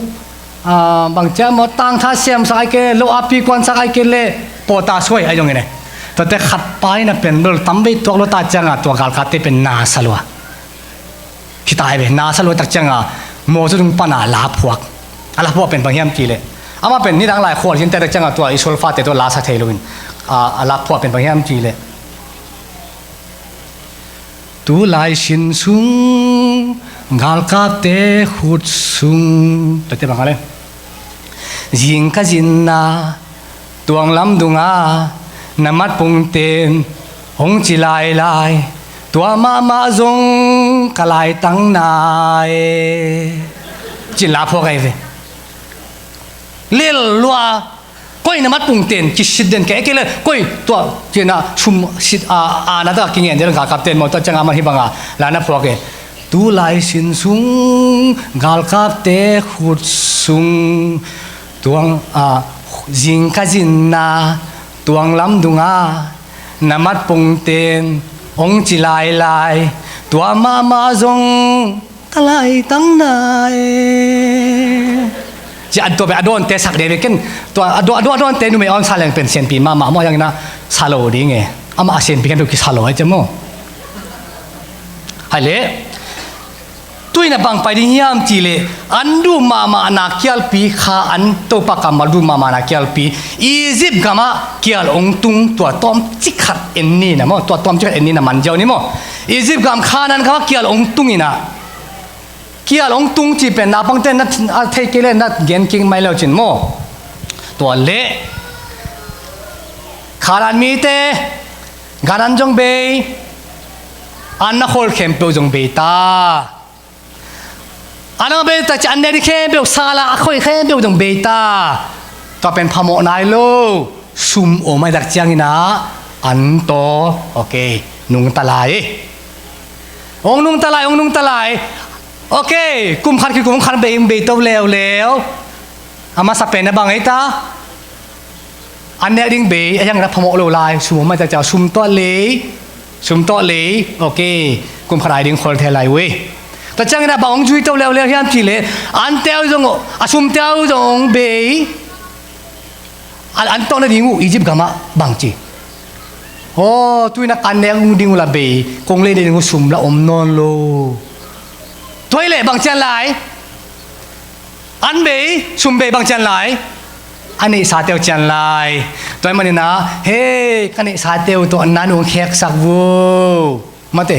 บางเจ้ามาตั้งท่าเสียมสักไอเกลโลอาปีกวนสักไอเกลเล่ปอตาช่วยไอตรงนี้แต่ขัดไปนะเป็นเรื่องตั้มไปตัวรถตาจังอ่ะตัวการกับเทเป็นนาสลัวคิดตายไปนาสลัวดักจังอ่ะโมจุดปัญหาลาพวกอะไรพวกเป็นบางอย่างจีเลยอามาเป็นนี่ทั้งหลายคนที่แต่จังตัวอิสราฟาแต่ตัวลาสเทลุนอะไรพวกเป็นบางอย่างจีเลยตัวลายชินซุงกาลกาเตขุดซุงแต่เต็มอะไรยิงกะจินนาตัวงลำดุงอานามัดปุงเตนองจิลายลายตัวมาจงกลายตั้งนายจินลาพวกไอ้เวเลี้ยลัวก้อยน้ำมัดปุงเต็นกิสิดเด่นแก่เลยก้อยตัวเจน่าชุมสินาตากินเงินเดือนกับเต็นหมดตัวจังอามาฮิบังอาลานาพวกเอตูไลสินซุงกาลกับเตขุดซุงตัวจิงกะจินนาตัวงลำดุงอาน้ำมัดปุงเต็นองจิลายลายตัวมาจงกลายตั้งนายจะอันตัวไปอดอนเตสักเดวิกันตัวอดอนเตนุ่มไม่ออนซาเลงเป็นเซนปีมาอย่างนั้นซาโลดีไงอามาเซนปีกันดูกิซาโลไอ้เจ้าโม่ฮัลโหลตัวนี้บางไปที่ยามจีเลอันดูมานักเกี่ยวปีข้าอันตัวปากกามาดูมานักเกี่ยวปีอียิปต์กามาเกี่ยวองตุงตัวต้อมจิขัดเอ็นนี่นะมั้งตัวต้อมจิขัดเอ็นนี่นะมันเจ้านี่มั้งอียิปต์กามข้านั้นกามาเกี่ยวองตุงนี่นะเกี่ยวองตุงจีเป็นนับตั้งแต่นัดเทกิเลนัดเกณฑ์กิ่งไม่เล่าจินมั้งตัวเละข้ารันมีเตการันจงเบยอันนักโฮลเข้มเปจงเบยตาอันนั้นเป็นแต่จะอันเดียเข้มเปซาลาค่อยเข้มเปจงเบยตาตัวเป็นพมอนายโลซุมโอไม่ดักจังนะอันโตโอเคนุ่งตะไลองนุ่งตะไลโอเคกุมขันคือกุมขันเบยตัวแล้วอามาสับเป็นนะบางไอ้ตาอันเนี้ยดิ้งเบยยังรับพมโลลายซุมไม่จะซุมตัวเลยโอเคกุมขันไอดิ้งคนเทไลเว้ยแต่จังนะบางจุยตัวแล้วยันทีเลยอันเตียวจงซุมเตียวจงเบยอันตัวนั้นดิ้งอียิปต์กามาบางจีโอ้ตุยนักอันเนี้ยดิ้งละเบยคงเลยดิ้งซุมละอมนอนโลตัวเลยบางจันไหลอันเบยซุมเบยบางจันไหลอันนี้สาเตียวจันไหลตัวมันนี่นะเฮ้คันนี้สาเตียวตัวนั้นองแขกสักวูมาเต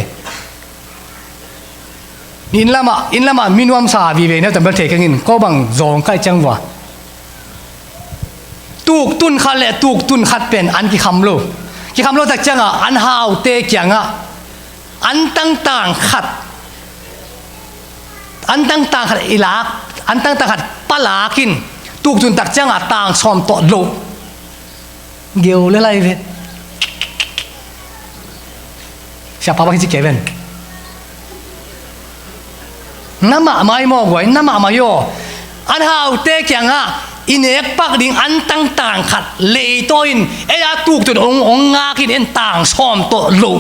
อินละมามินวมสาบีเวเนี่ยแต่เป็นเทกันอินก็บังจงใกล้จังวะตูกตุนขัดเลยตูกตุนขัดเป็นอันกี่คำโลแต่จังอ่ะอันหาวเตะจังอ่ะอันต่างขัดอีลักอันต่างขัดปลากินตูกตุนตักจังอ่ะต่างซ้อมต่อโลเกี่ยวเลยอะไรเว้ยsiapa bagi si Kevin nama mai mo goi nama mayo an hau te kyang a inek pak ding an tang khat le toin e ya tuk tu ong nga kin en tang som to lo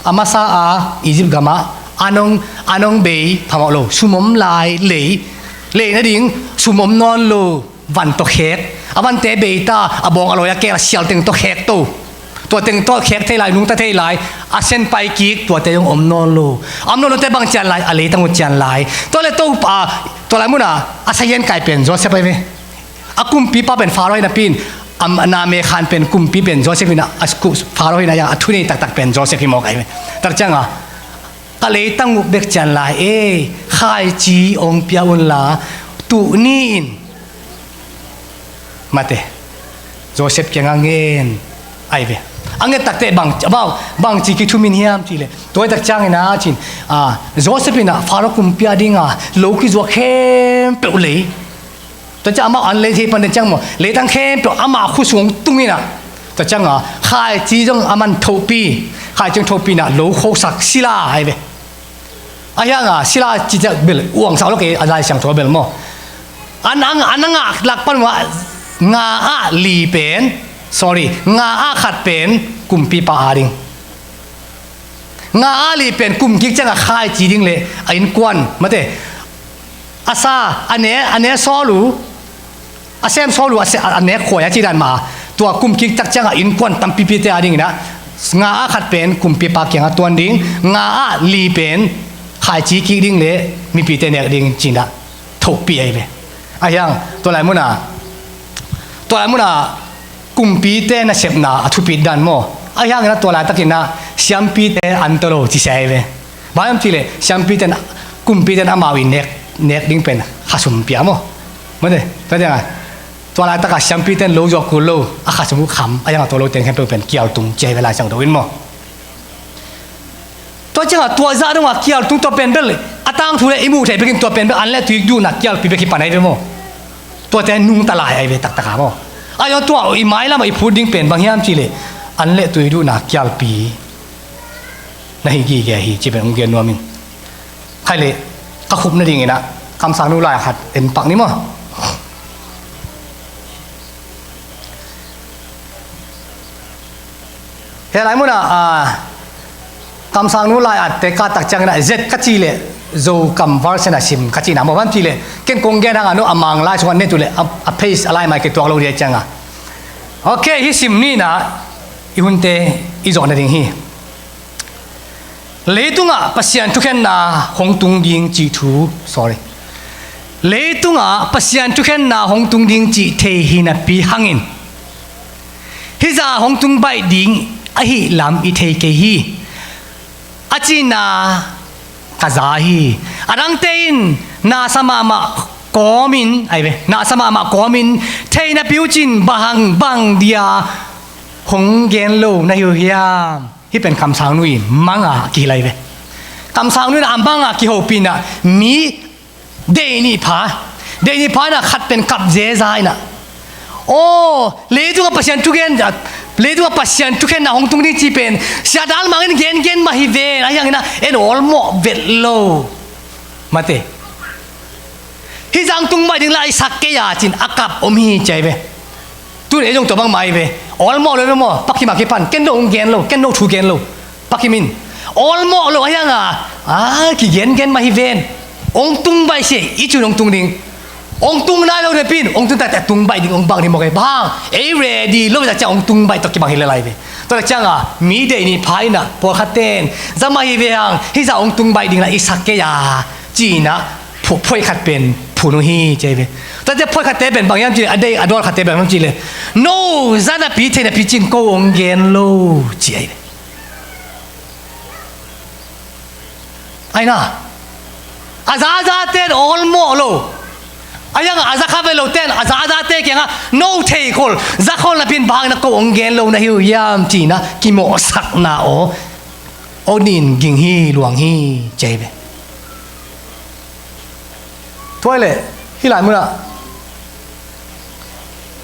amasa a Egypt gama anong be phamo lo sumom lai le na ding sumom non lo van to khek avan te be ta abong aloya ke sial teng to khek toตัวเต็งตัวแขกเทลายนุ่งตะเทลายอาเซนไปกีกตัวเตยงอมนอนโลแต่บางจันลายอะไรตั้งจันลายตัวเลยตัวอะไรมุ่งน่ะอาศัยเย็นไก่เป็นโจเซฟไปไหมอากุมปีป้าเป็นฟาโรห์นะปีนนาเมคานเป็นกุมปีเป็นโจเซฟินะฟาโรห์นะยังทุนีตักเป็นโจเซฟิมอกไอ้ไหมตักจังอ่ะอะไรตั้งเบกจันลายขายจีองเปียอุนลาตุนีนมาเตโจเซฟเก่งเงินไอ้เว้ยอันนี้ตักเตะบางจีกิทุมินเฮียมจีเลยตัวตักจังนะจินโจเซฟินะฟาโรห์กุมเปียดิ้งโลกิจวะเข้มเปล่าเลย ตัวจะอามาอันเลที่ปันจังมั้งเลตั้งเข้มตัวอามาคู่สวงตุ้งนี่นะตัวจังอ่ะขายจีจงอามันทปีขายจงทปีน่ะโลโคสักศิลาไอ้เบ้ไอ้ยังอ่ะศิลาจีจะเบลอ้วงสาวลูกเอ๋อะไรเสียงตัวเบลมั้งอันนั้นอ่ะหลักปันว่างาอาลีเป็น sorry งาอาขัดเป็นกุมปีปาอาดิงงาอาลีเป็นกุมกิกจังอ่ะขายจีดิงเลยไอ้อินกวนมาเตอาซาอันเนี้ยซอลูอาเซมซอลูอันเนี้ยขวยที่ดันมาตัวกุมกิกจักจังอินควันตัมปีปีเตอดิ่งนะงาขัดเป็นกุมปีปากยังตัวดิ่งงาลีเป็นขายจีกิกดิ่งเลยมีปีเตเนี่ยดิ่งจริงนะถูกปีไอ้เบ้ไอ้ยังตัวไหนมุน่ะกุมปีเตน่ะเสพน่ะทุปีดันโมไอ้ยังนะตัวไหนตะกินนะเสียมปีเตอันตโลจีเสไอ้เบ้บ้านที่เลยเสียมปีเตน่ะกุมปีเตน่ะมาวินเน็กดิ้งเป็นข้าสมเปียโมมันเลยตัวยังไงตัวอะไรตะกัเสียมปีเตนโลจอกุโลอาข้าสมกุขำไอ้ยังตัวโลเต็งแค่เป็นเกี่ยวตุงเจเวลาจังโดวินโมตัวจังตัวซาดงว่าเกี่ยวตุงตัวเป็นเบลเลยอาตังทุเรศอิมูเทไปกินตัวเป็นเบลอันแรกตุยดูนักเกี่ยวปีไปกินปันไหนเบลโมตัวแต่นุ่งตลายไอ้เวตักตะขาโมไอ้ยังตัวอีไม้ละมาอีพูดดิ้งเป็นบางอย่างจีเลยอันแรกตุยดูนักเกี่ยวปีนั่นฮีกี่แกฮีจีเป็นองค์เกียรนัวมิงใครเลยก็คุบนั่นเองนะคำสั่งนู้นลายหัดเอ็นปักนี่มั้งเฮ้ยไรมั้งนะคำสั่งนู้นลายหัดแต่การตักจังนะเจ็ดกัจจิเลยโจคำวาร์สนาชิมกัจจินะมาวันที่เลยเก่งกงแกนั่งอ่ะนู้นอามังลายชวนเนี่ยตัวเลยอ่ะเพย์อะไรมาเกี่ยวตัวเราเรียกจังอ่ะโอเคฮิซิมนี่นะอีหุ่นเตอีจอนนั่นเองฮีเลตุงอ่ะปัสยันทุกแค่น่ะหงตุงดิงจีทู sorry เลตุงอ่ะปัสยันทุกแค่น่ะหงตุงดิงจีเทหินะปีหังอินฮิจาหงตุงใบดิงอ่ะฮิลำอีเทเกฮีอาจีน่ะกะซาฮีอันนั้นเตอินน่าสมามะกอมินไอ้เว้น่าสมามะกอมินเทนะปิวจินบางบังเดียหงเกนโลนะฮิวยามที่เป็นคำสั่งนุ่ยมังอ่ะกี่ไรเว้คำสั่งนุ่ยอันบังอ่ะกี่หัวปีน่ะมีเดนิพาน่ะขัดเป็นกับเจซายน่ะโอ้เลดูว่าปัสยันทุกเย็นเลดูว่าปัสยันทุกเย็นน่ะหงตุงนี่จีเป็นเสียดายมังเงินมาฮิเวนะอย่างนั้นเอ็นออลโมเวลโลมาเตฮิจังตุงไม่ถึงไรสักเกียจินอากับอมีใจเว้ตัวนี้จงตัวบังไม่เว้ออลโมเลยมั้งปักขิมาขิปันเกนโดองเกนโลเกนโดทูเกนโลปักขิมินออลโมโลอย่างอ่ะกี่เงินมาฮิเวนองตุงใบเสียอีจุนองตุงดิ่งองตุงนายเราเนี่ยปีนองตุงแต่ตุงใบดิ่งองบังนี่มองไงบ้างเอเรดีโลกจะจ้าองตุงใบตกกี่บังฮิเลไลเว้ตัวจังอ่ะมีเดนี่พายน่ะพอขัดเต้นจะมาฮิเวงฮิจะองตุงใบดิ่งละอีสักเกียจีน่ะผู้พ่อยขัดเป็นผู้นุ่งฮีเจเว้แต่จะพ่อยขัดเต้เป็นบางอย่างจีอเดย์อดอลขัดเต้แบบนั้นจีเลย no จะน่ะปีเทน่ะปีจินโกองเกนโลจีไอ้น่ะอาซาเต้นออลโมโลไอ้ยังอาซาคาเวโลเต้นอาซาเต้เกี่ยงอ่ะ no take all จะคนละเป็นบางนักโกองเกนโลนะฮิวยามจีน่ะกิโมสักน่ะโอนินกิงฮีหลวงฮีเจเว้ถ้วยเลยที่หลายมื้อละ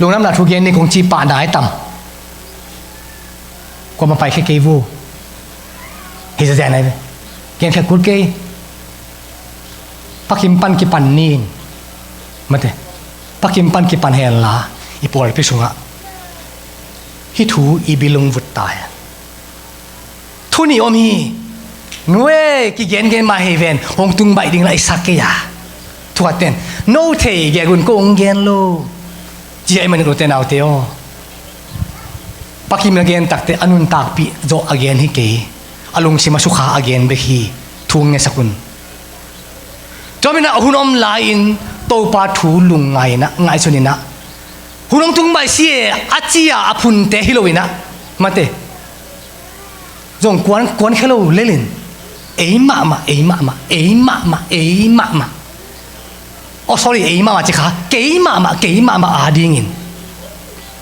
ลงน้ำหนักทุกเย็นในคงจีป่าหนายต่ำกว่ามาไปแค่เกวูเฮ้ยจะแจ้งไหนไปเกณฑ์แค่กุดเกย์ปักขิมปันกิปันนี่มาเถอะปักขิมปันกิปันเฮลลาอีปวดพิสุงะฮิทูอีบิลงวุตตายทุนี่อมีนเวกิเกณฑ์มาเฮเวนหงตุงใบดิ่งไรสักเกียทุกเต้นโนเทแกกุนโกงเกนโลจีไอมันรู้เต้นเอาเตโอปักขิมละเกนตักเตอนุนตักปีโจอเกนฮิเกอลุงชิมาสุขาอเกนเบคีทุ่งเงสกุลจอมินะหุ่นอมลายอินโตปาทูลุงไงนะไงส่วนนี้นะหุ่นอมทุ่งใบเสียอาจียอพุนเตฮิโลวินะมาเตจงกวนฮิโลเลลินเอมาโอ้ sorry เอมาจิค่ะเกยมาอาดิงิน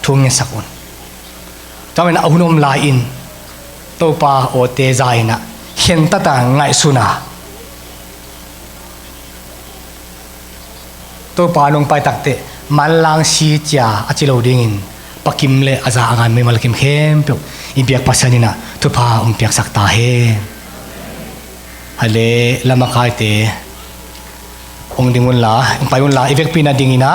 ทุ่งเงสกุลจอมินะหุ่นอมลายอินโตปาโอเตใจนะเห็นตาต่างไงสุนาตัวปาลงไปตักเต malang si cha achilo dingin pakim le aza angan me malakim khem pyo ibiak pasanina thupa piak sakta he hale lama khai te ong dingun la payun la ivek pina dingina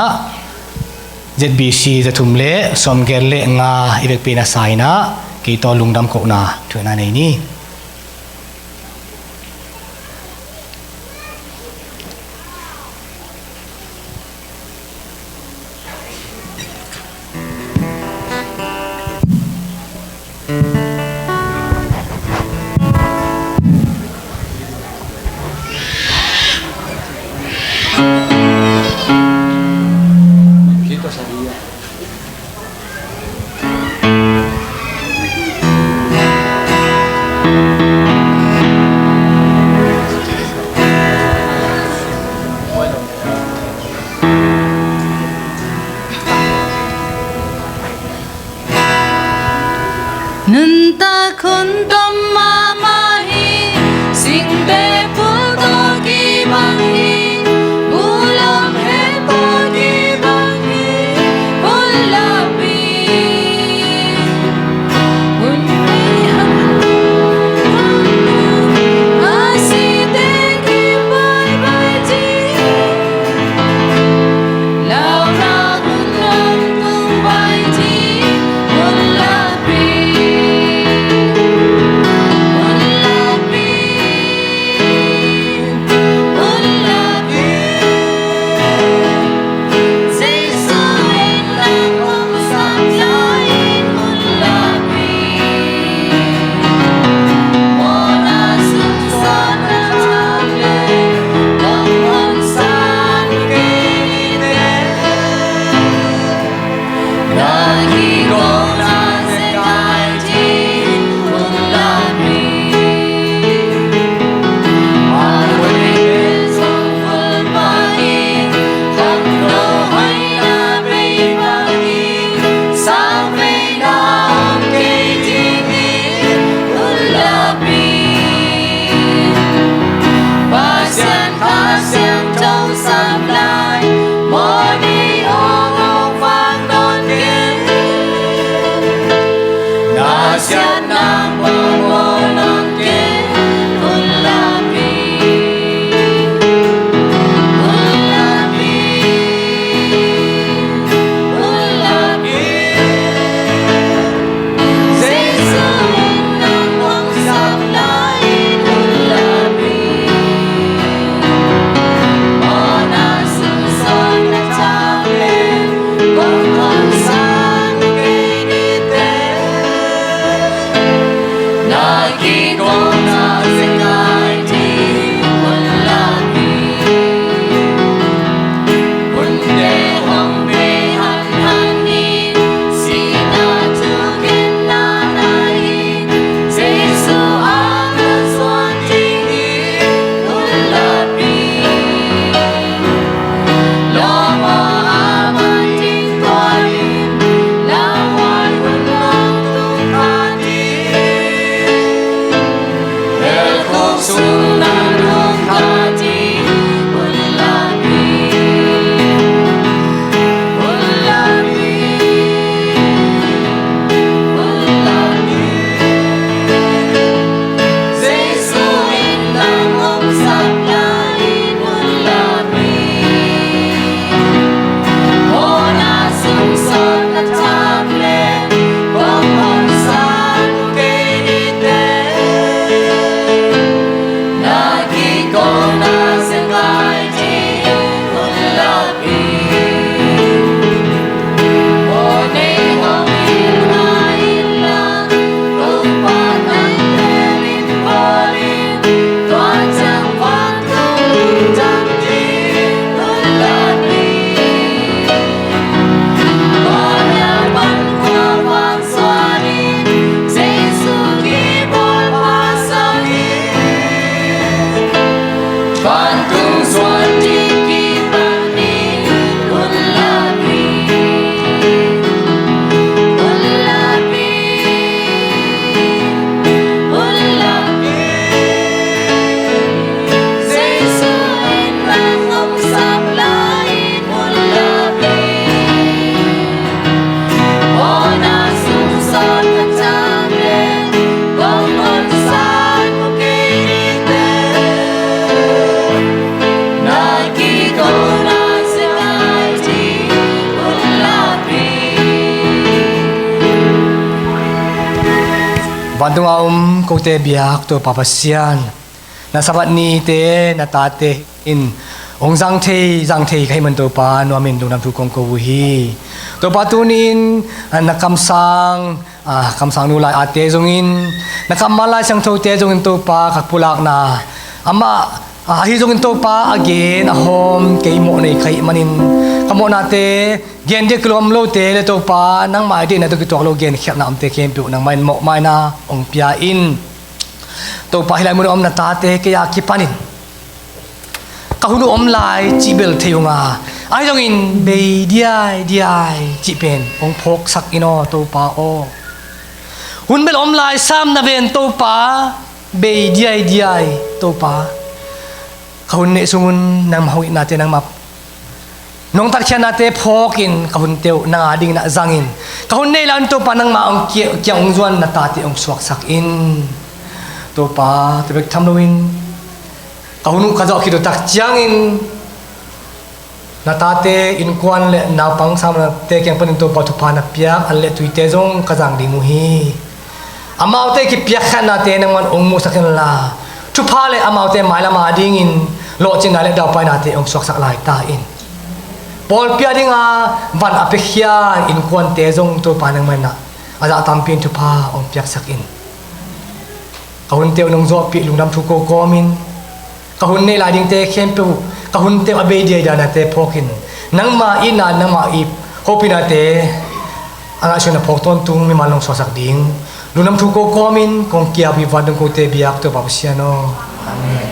ZBC zathum le somger le nga ivek pina saina ki to lungdam ko na thuna nei ni Nunta kundam mamahi sing de pudo ki bangi bulam he pagi bangi bulabi bunni asi de ki bye bye ji lao na undam tung bye ji bulabi วันตุงกูเตเบียกตัวปาปเซียนนาสวัสดีเตนาตาเตอินองจังเทให้มันตัวปานวามินดูนำทุกกงกูฮีตัวปาตุนินนักคำสั่งนูลายอาเตจงอินนักคำมาลายสังโตเตจงอินตัวปาขักปุลักนาอามาฮิจงอินตัวปาอเกนอโฮมเกยโมในใครมันินขโมนาเตเกนเด็กลมโลเตเลตัวปานังหมายดีนะตัวกิจวัตรโลเกนเขียนนำเตเกมปุนังไม่หมกไม่นาองพิอาอินตัวปาฮิลายมุนอมนาตาเตเกยาคิปานินกะหุนอมลายจีเบลเทยงาไอ้จงอินเบยดีไอจีเป็นองพกสักอินอตัวปาโอหุนเบลอมลายซ้ำนาเบนตัวปาเบยดีไอตัวปาเขาหุ่นเนสุงุนนางมาหินาเตนางมาน้องตักเชียนาเตพอกินเขาหุ่นเตียวนางอาดิงนาจังอินเขาหุ่นเนลันตัวปานางมาองเกี่ยงจวนนาตาเตองสวกสักอินตัวปาเตเบกทำโนอินเขาหุ่นขจอกคิดตักจังอินนาตาเตอินควันเลนาปังสามนาเตเกี่ยงปนินตัวปาทุพานาเปียกอันเลตุยเตจงขจังดิมุฮีอามาเตกิเปียกขันนาเตนางมันองมุสักนลาทุพาเลอามาเตหมายละมาดิ่งอินโลจินนาเลดาวไปนาเตองสวกสักลายตาอินบอลเปียดิ่งอาวันอภิเคียอินควันเตจงตัวปานังมันนะอาจจะตามเปลี่ยนทุพาองเปียกสักอินเขาหุ่นเตียวนงโซปีลุงดำทุกโกโกมินเขาหุ่นเนลาดิ่งเตเข้มปูเขาหุ่นเตอเบดีดานาเตพอกินนังมาอินนังมาอีโฮปินาเตอังอาชนะพกต้นตุงมีมาลงสวกสักดิ่งลุนำทุกโกมินคงเกียบิวันดงโกเตบิยักตัวปาปเซียโนอาเมน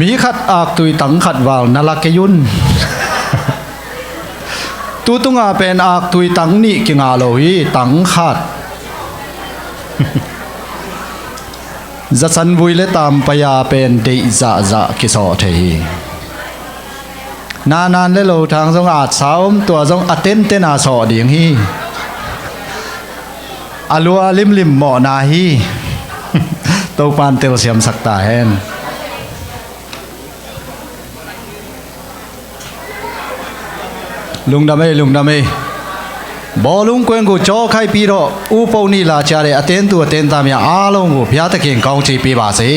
มีขัดอากตุยตังขัดวาวนาลักยุนตูตุงอาเป็นอากตุยตังนี่กิงอาโลฮีตังขัดจะสันวุยเลตามปยาเป็นเดอิจะกิโสเทฮีนานเลโลทางทรงอาจสาวตัวทรงอเต็นเตนาสอดียงฮีอลัวลิมหมอนาฮีตัวปานเตลเสียมสักตาเฮนลุงดำเอบอลุงกวนกูจ่อใครปีโรอุปนิลาจาระเต้นตัวเต้นตามยาอาลงกูพิจารณาเก่งกองจีปีบาสี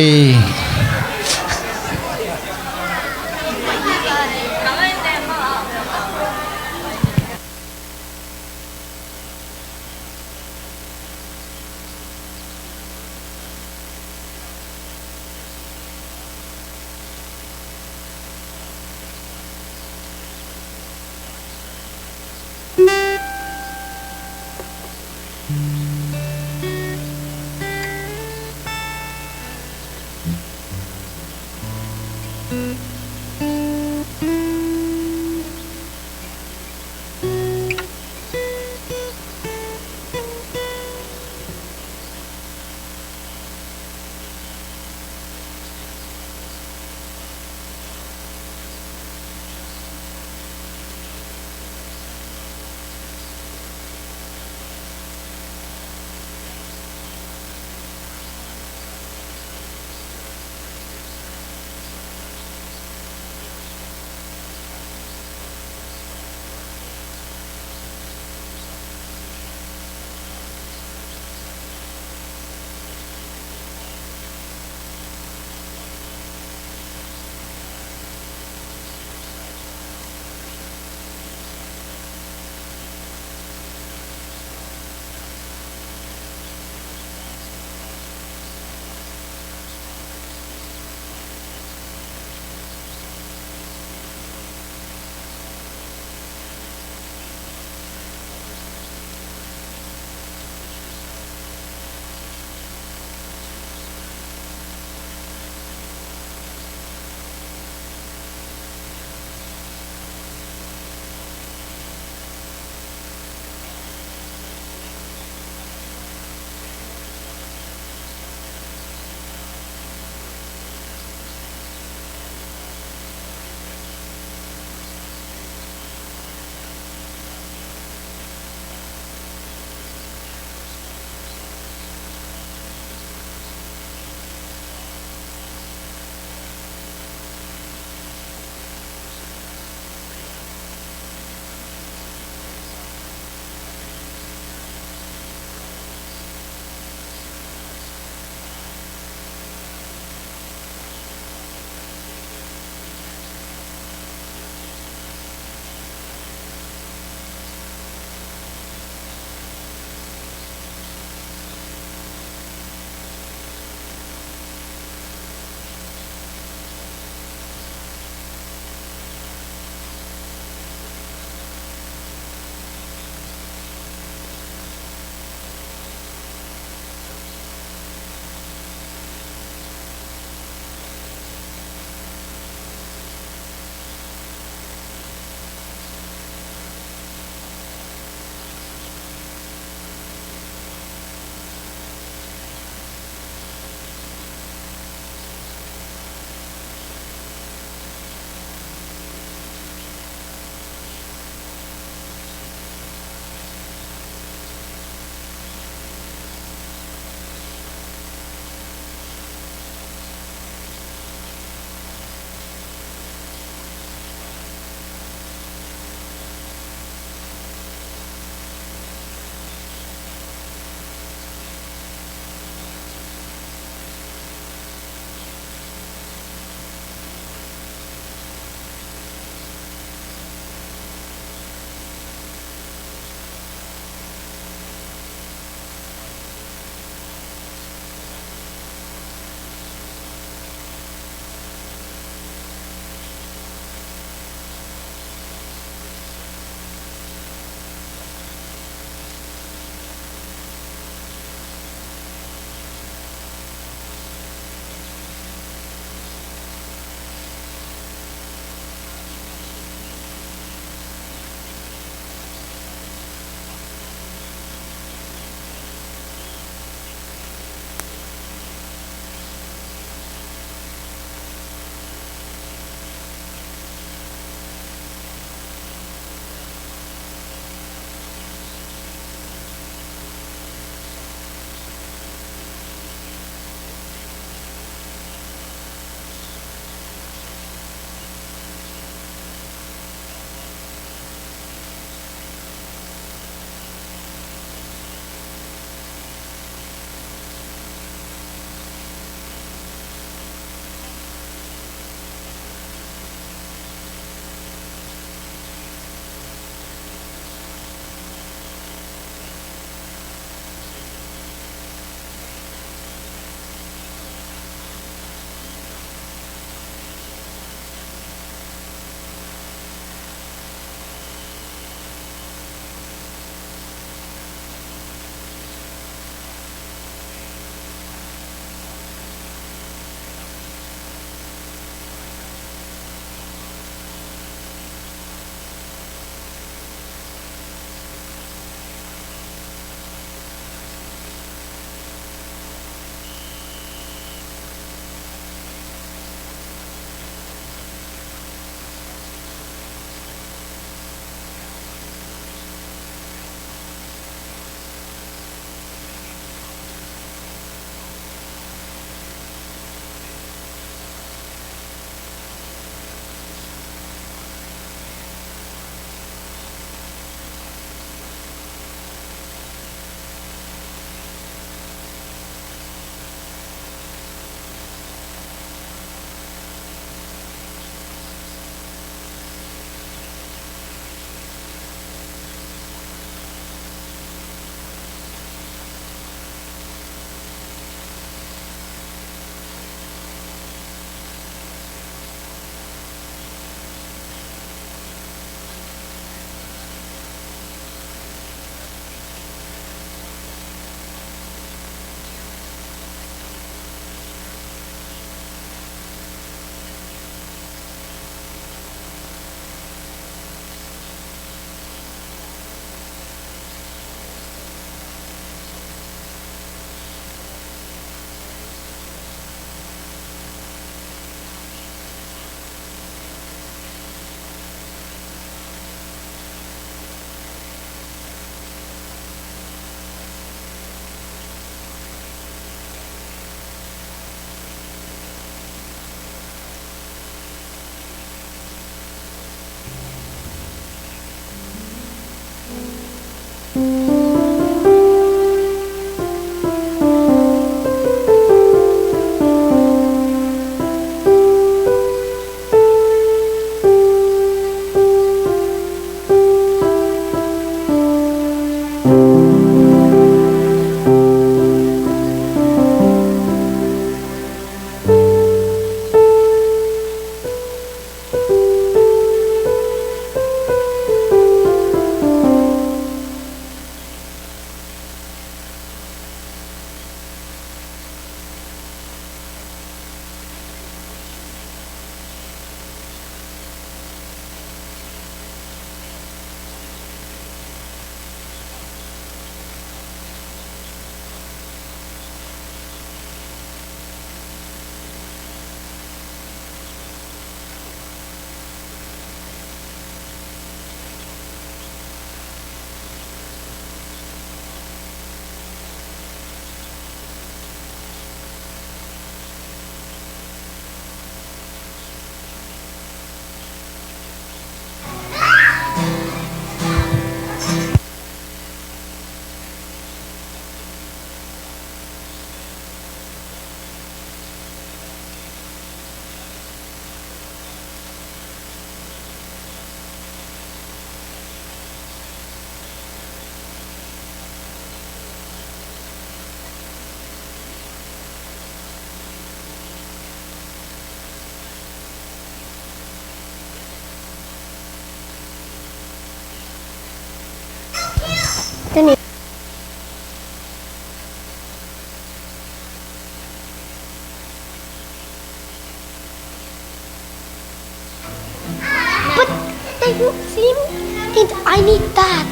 I need that.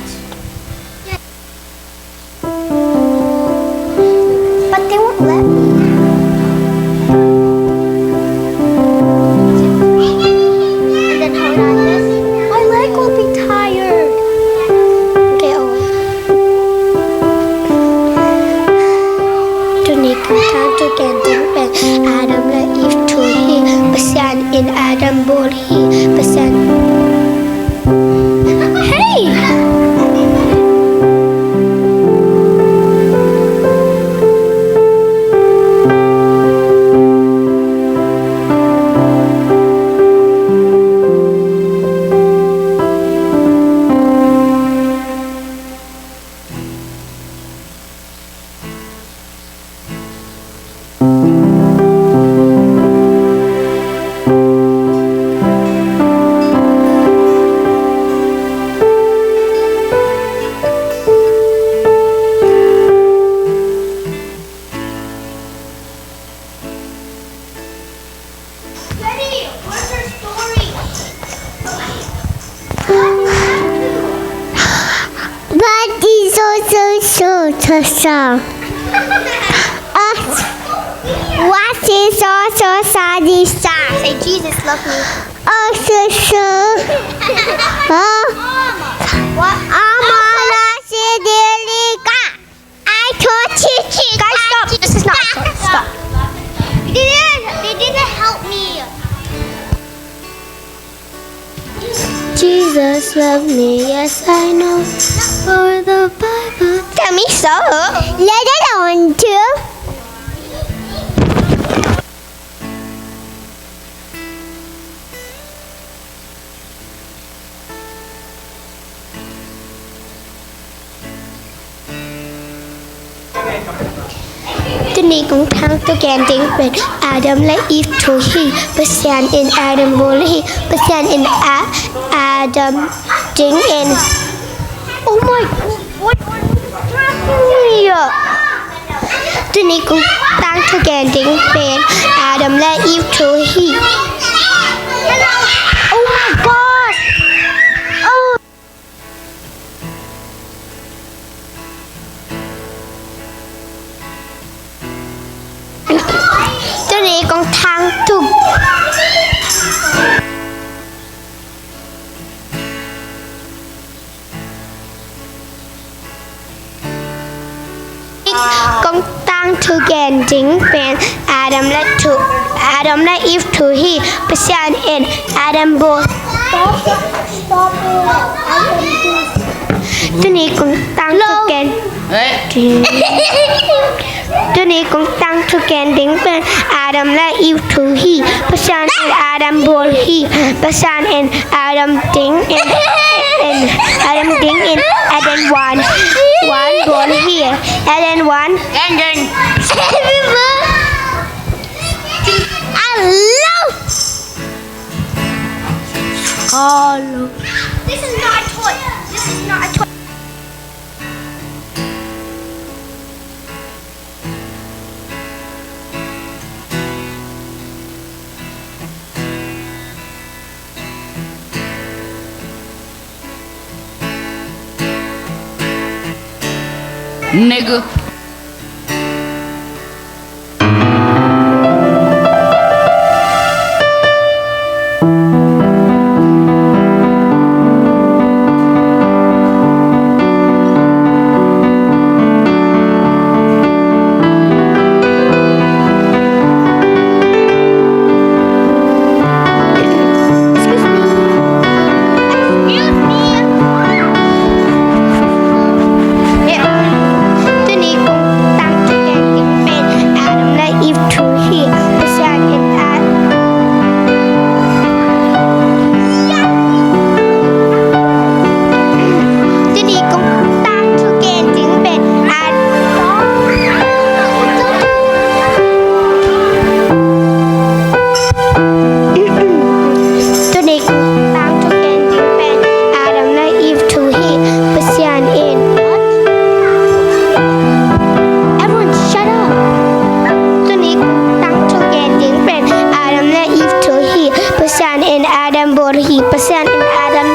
But they won't let me. And then hold on this. My leg will be tired. Okay, Tonight time to get in bed. Adam let Eve to he. Basan in Adam bol he. Basan. Hey! Ready? What's her story? But is also so song. What is also saddy song? Say Jesus love me. Also so. What? Amala Sidelika. I told Chichi. Guys, stop. This is not stop. They didn't help me. Jesus loved me, yes I know. For the Bible. Tell me so. Let it on too. Tuni cũng thang to getting but Adam let Eve to he, but San in Adam will he, but San in Adam ding in. Oh my God! What here? Tuni cũng thang to getting but Adam let Eve to he. Oh my God! Oh. Tuni cũng thang to. Con tăng to getting when Adam let Eve to he, but San in Adam both. Stop it. Tuni cũng tăng to get. Tuni cũng tăng to getting when Adam let Eve to he, but San in Adam both he, but San in Adam ding in Adam ding in Adam one ball here and then one gang. Hello. This is not a toy. This is not a toy. Nigga. Adam bore he, percent in Adam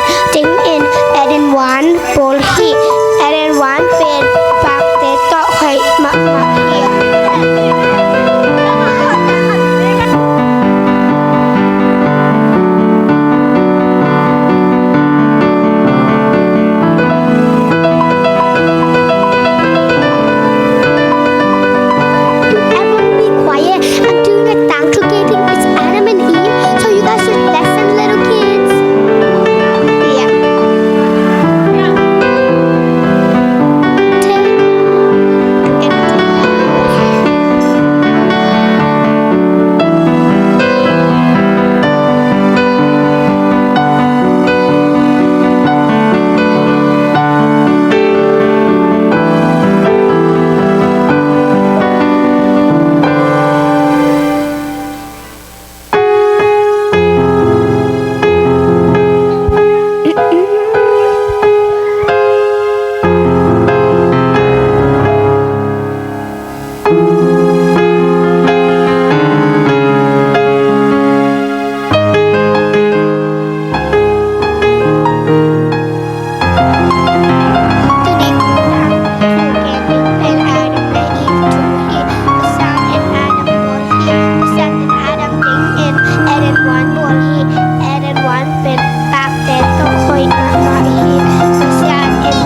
วันบอลฮีแอดวันเป็นปากแต่ต้องคอยมาฮีประชาเอ็น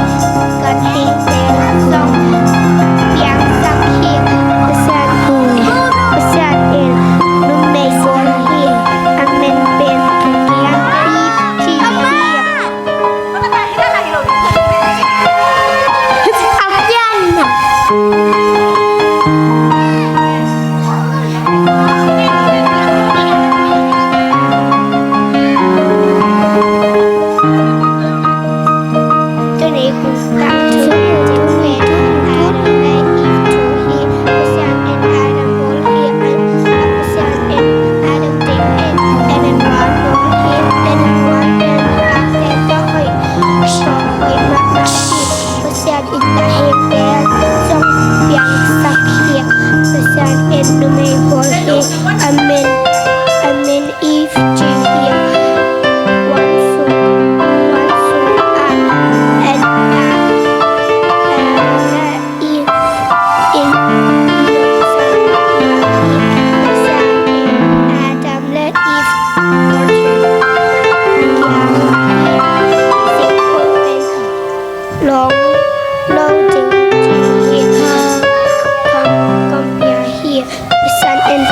กันเฮงแต่ส่งเพียงสักฮีประชาเอ็นนุ่มในบอลฮีอันเป็นเป็นเพียงที่อับยันนะ ตัวนี้คุณตักทุกทุกเวทอาดัมและอีฟทูฮีประชาเอ็นอาดัมบอลฮีอันประชาเอ็นอาดัมติงเอ็นเอ็นวันบอลฮีเอ็นวันเป็นตักแต่ต้องคอยชอบคอยมากฮีประชาอินตาเฮเบลจงเพียงสักฮีประชาเอ็นดูไม่บอลฮีอาเมนอีฟจีฮีวันสุดอัน and if in Adam let Eve long jing here come here the sun and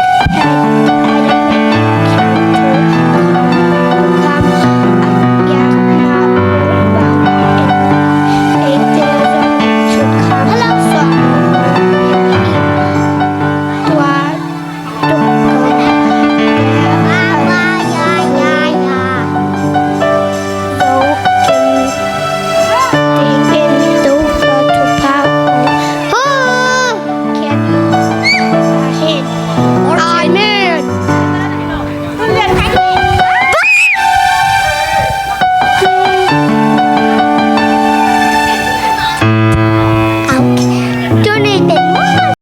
Amen.